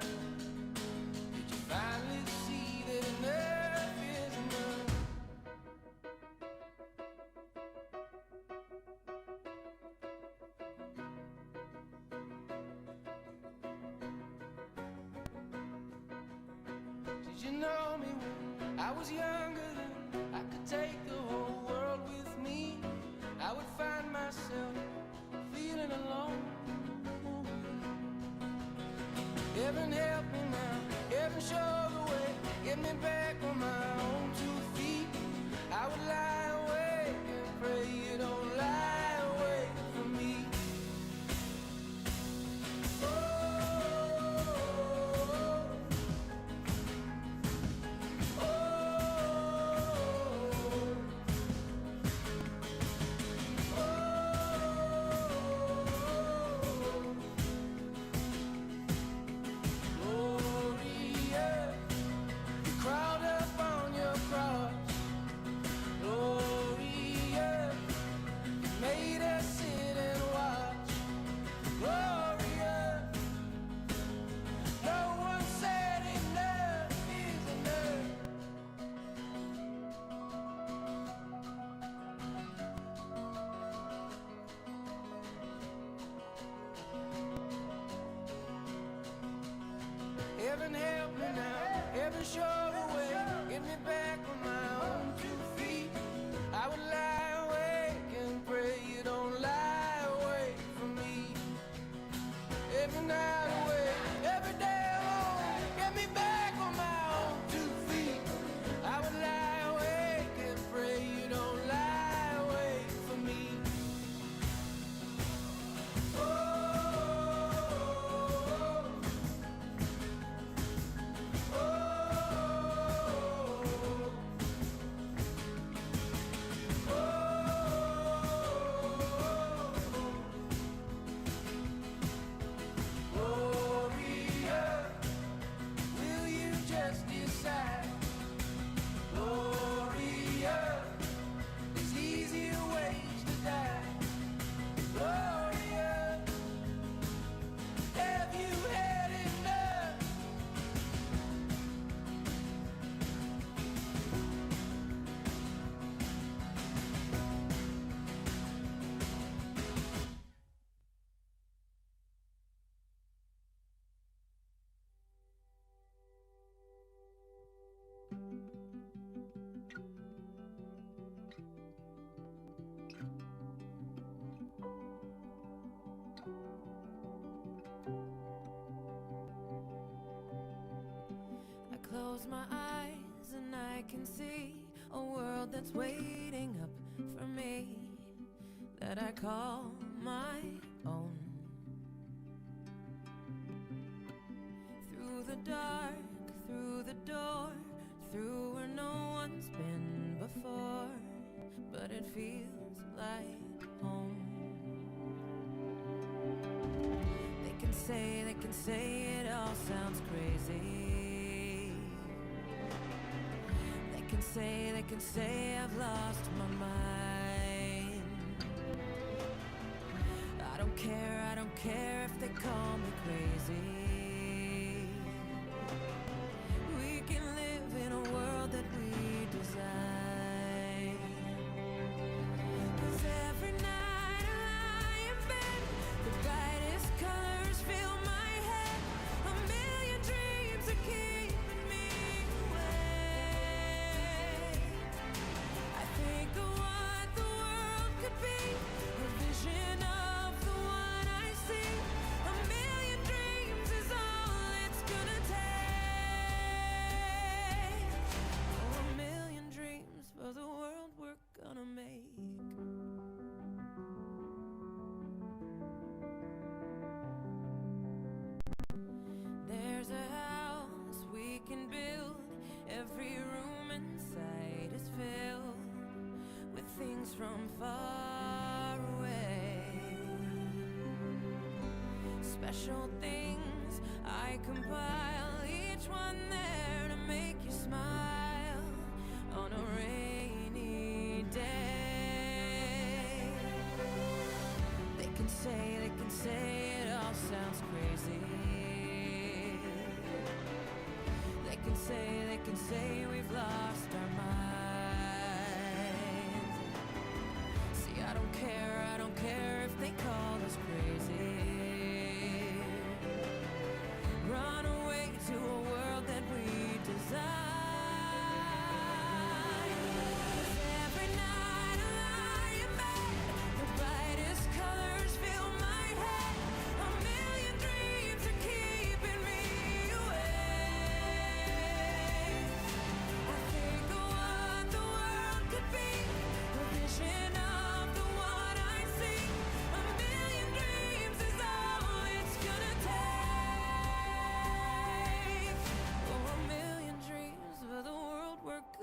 did you finally see that enough is enough? Did you know me when I was younger than I could take the whole world with me? I would find myself feeling alone. Heaven help me now, heaven show the way, get me back on my own 2 feet. I would lie awake and pray you don't lie awake from me. Gloria, you crawled up on your cross. Gloria, you made us sit and watch. Gloria, no one said enough is enough. Heaven help me now, heaven show the way, get me back on my own 2 feet. I would lie awake and pray you don't lie away from me. Every night away, every day alone, get me back on my own 2 feet. I would lie awake and pray you don't lie away from me. Gloria, will you just decide? Gloria, there's easier ways to die. Gloria, have you had enough? I close my eyes and I can see a world that's waiting up for me, that I call my own. Through the dark, through the door, through where no one's been before, but it feels like home. They can say it all sounds crazy. They can say I've lost my mind. I don't care if they call me crazy. We can live in a world that we design. 'Cause every night I lie in bed, the brightest color things from far away. Special things I compile, each one there to make you smile on a rainy day. They can say it all sounds crazy. They can say we've lost our minds. See, I don't care if they call us crazy. Run away to a world that we design.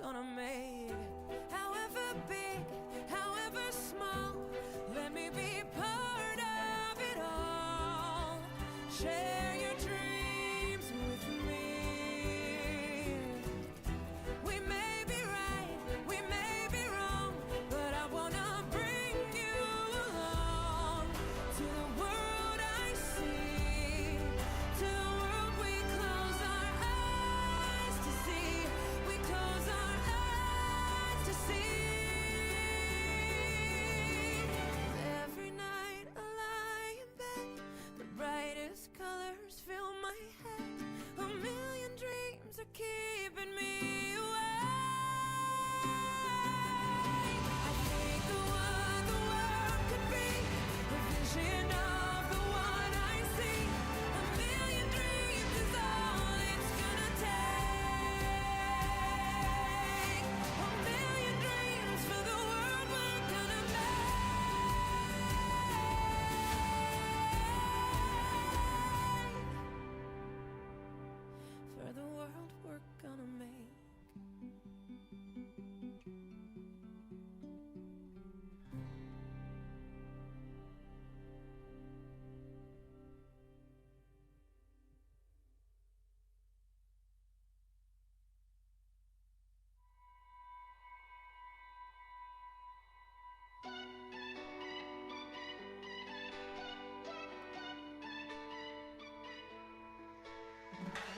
Gonna make, however big, however small, let me be part of it all. Share your dreams with me. We may be right, we may be wrong, but I wanna bring you along to the world I see, to the world we close our eyes to see. We close our eyes to see. Every night I lie in bed, the brightest colors fill my head. A million dreams are keeping me awake. I think of what the world could be, a vision of the one I see. A million dreams is all it's gonna take. A million dreams for the world we're gonna make. For the world we're gonna make.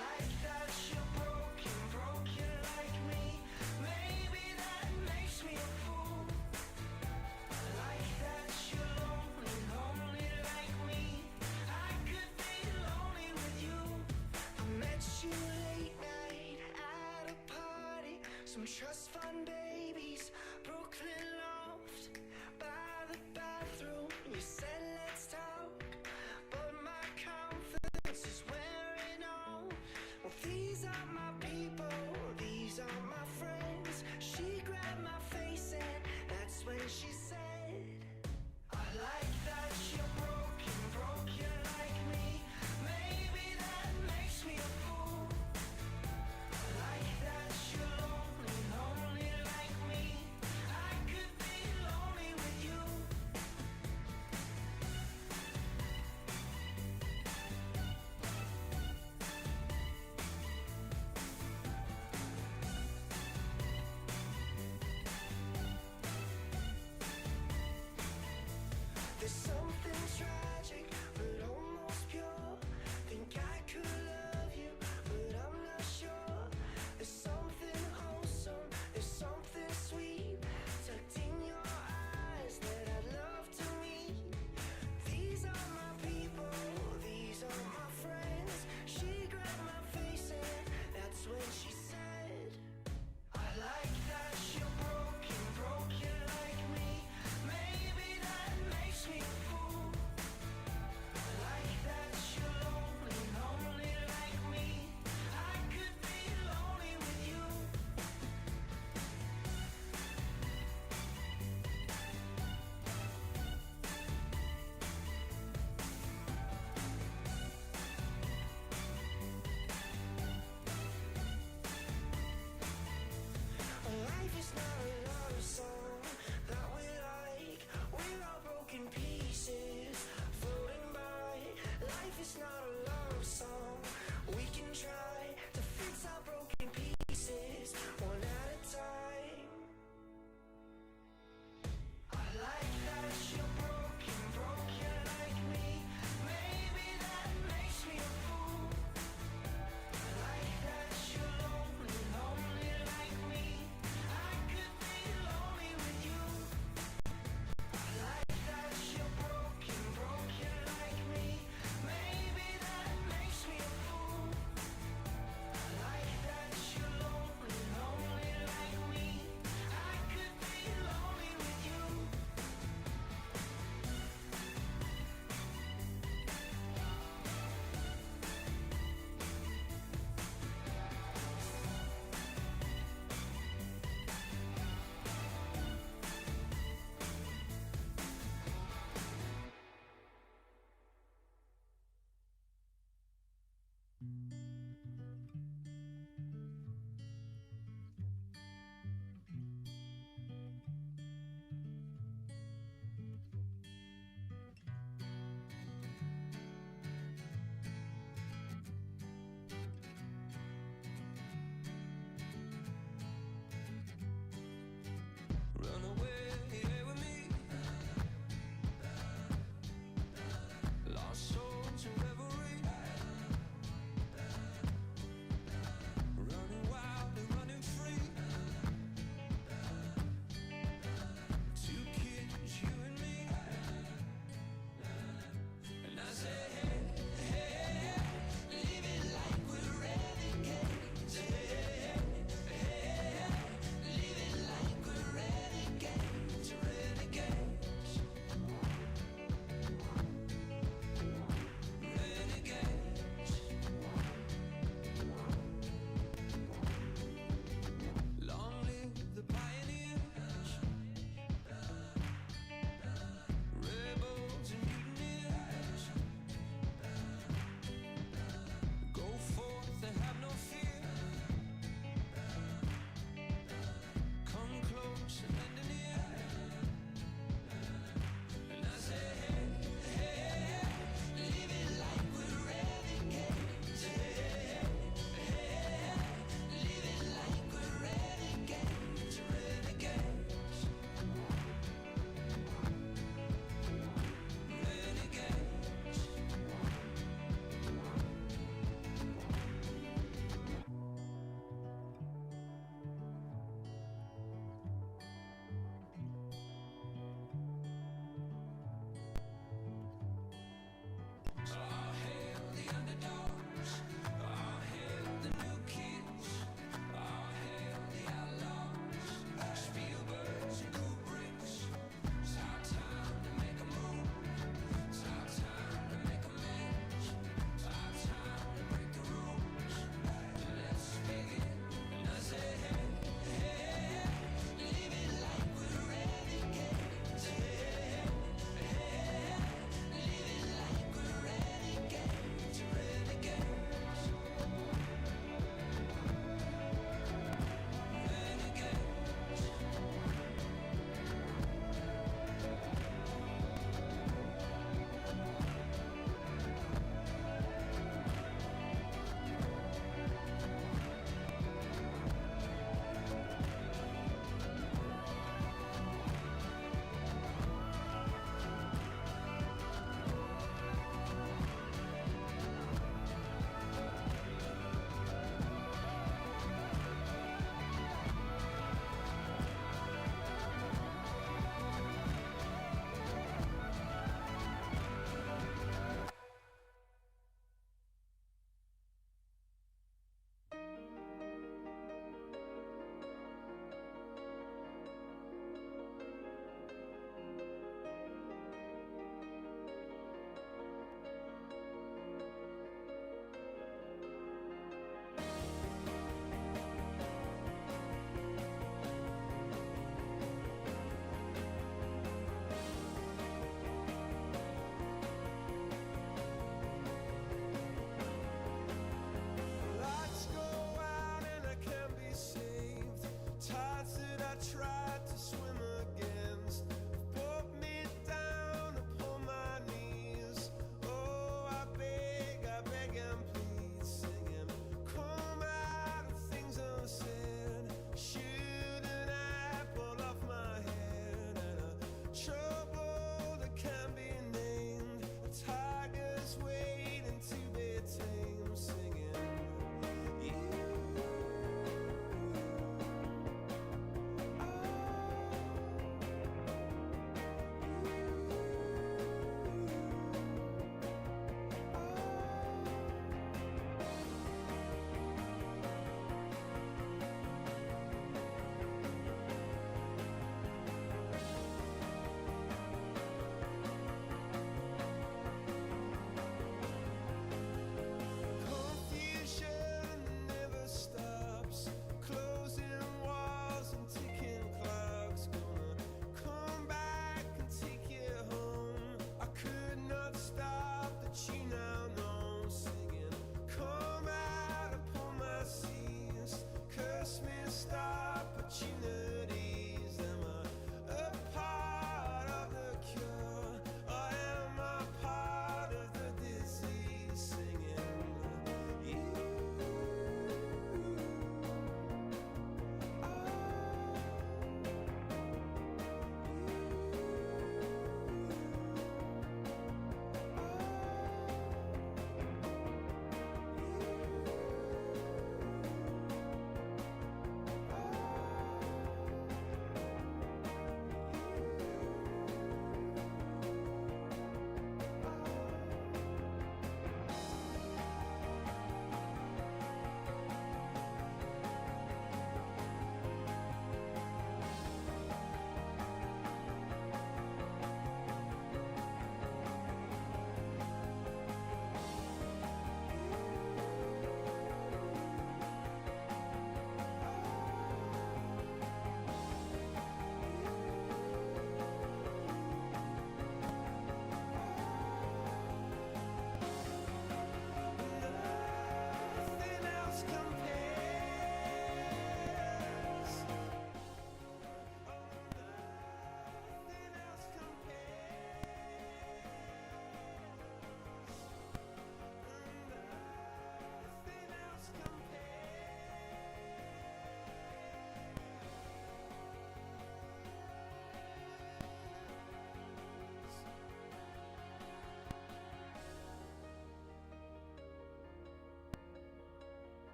Like that you're broken like me. Maybe that makes me a fool. Like that you're lonely like me. I could be lonely with you. I met you late night at a party, some trust fund.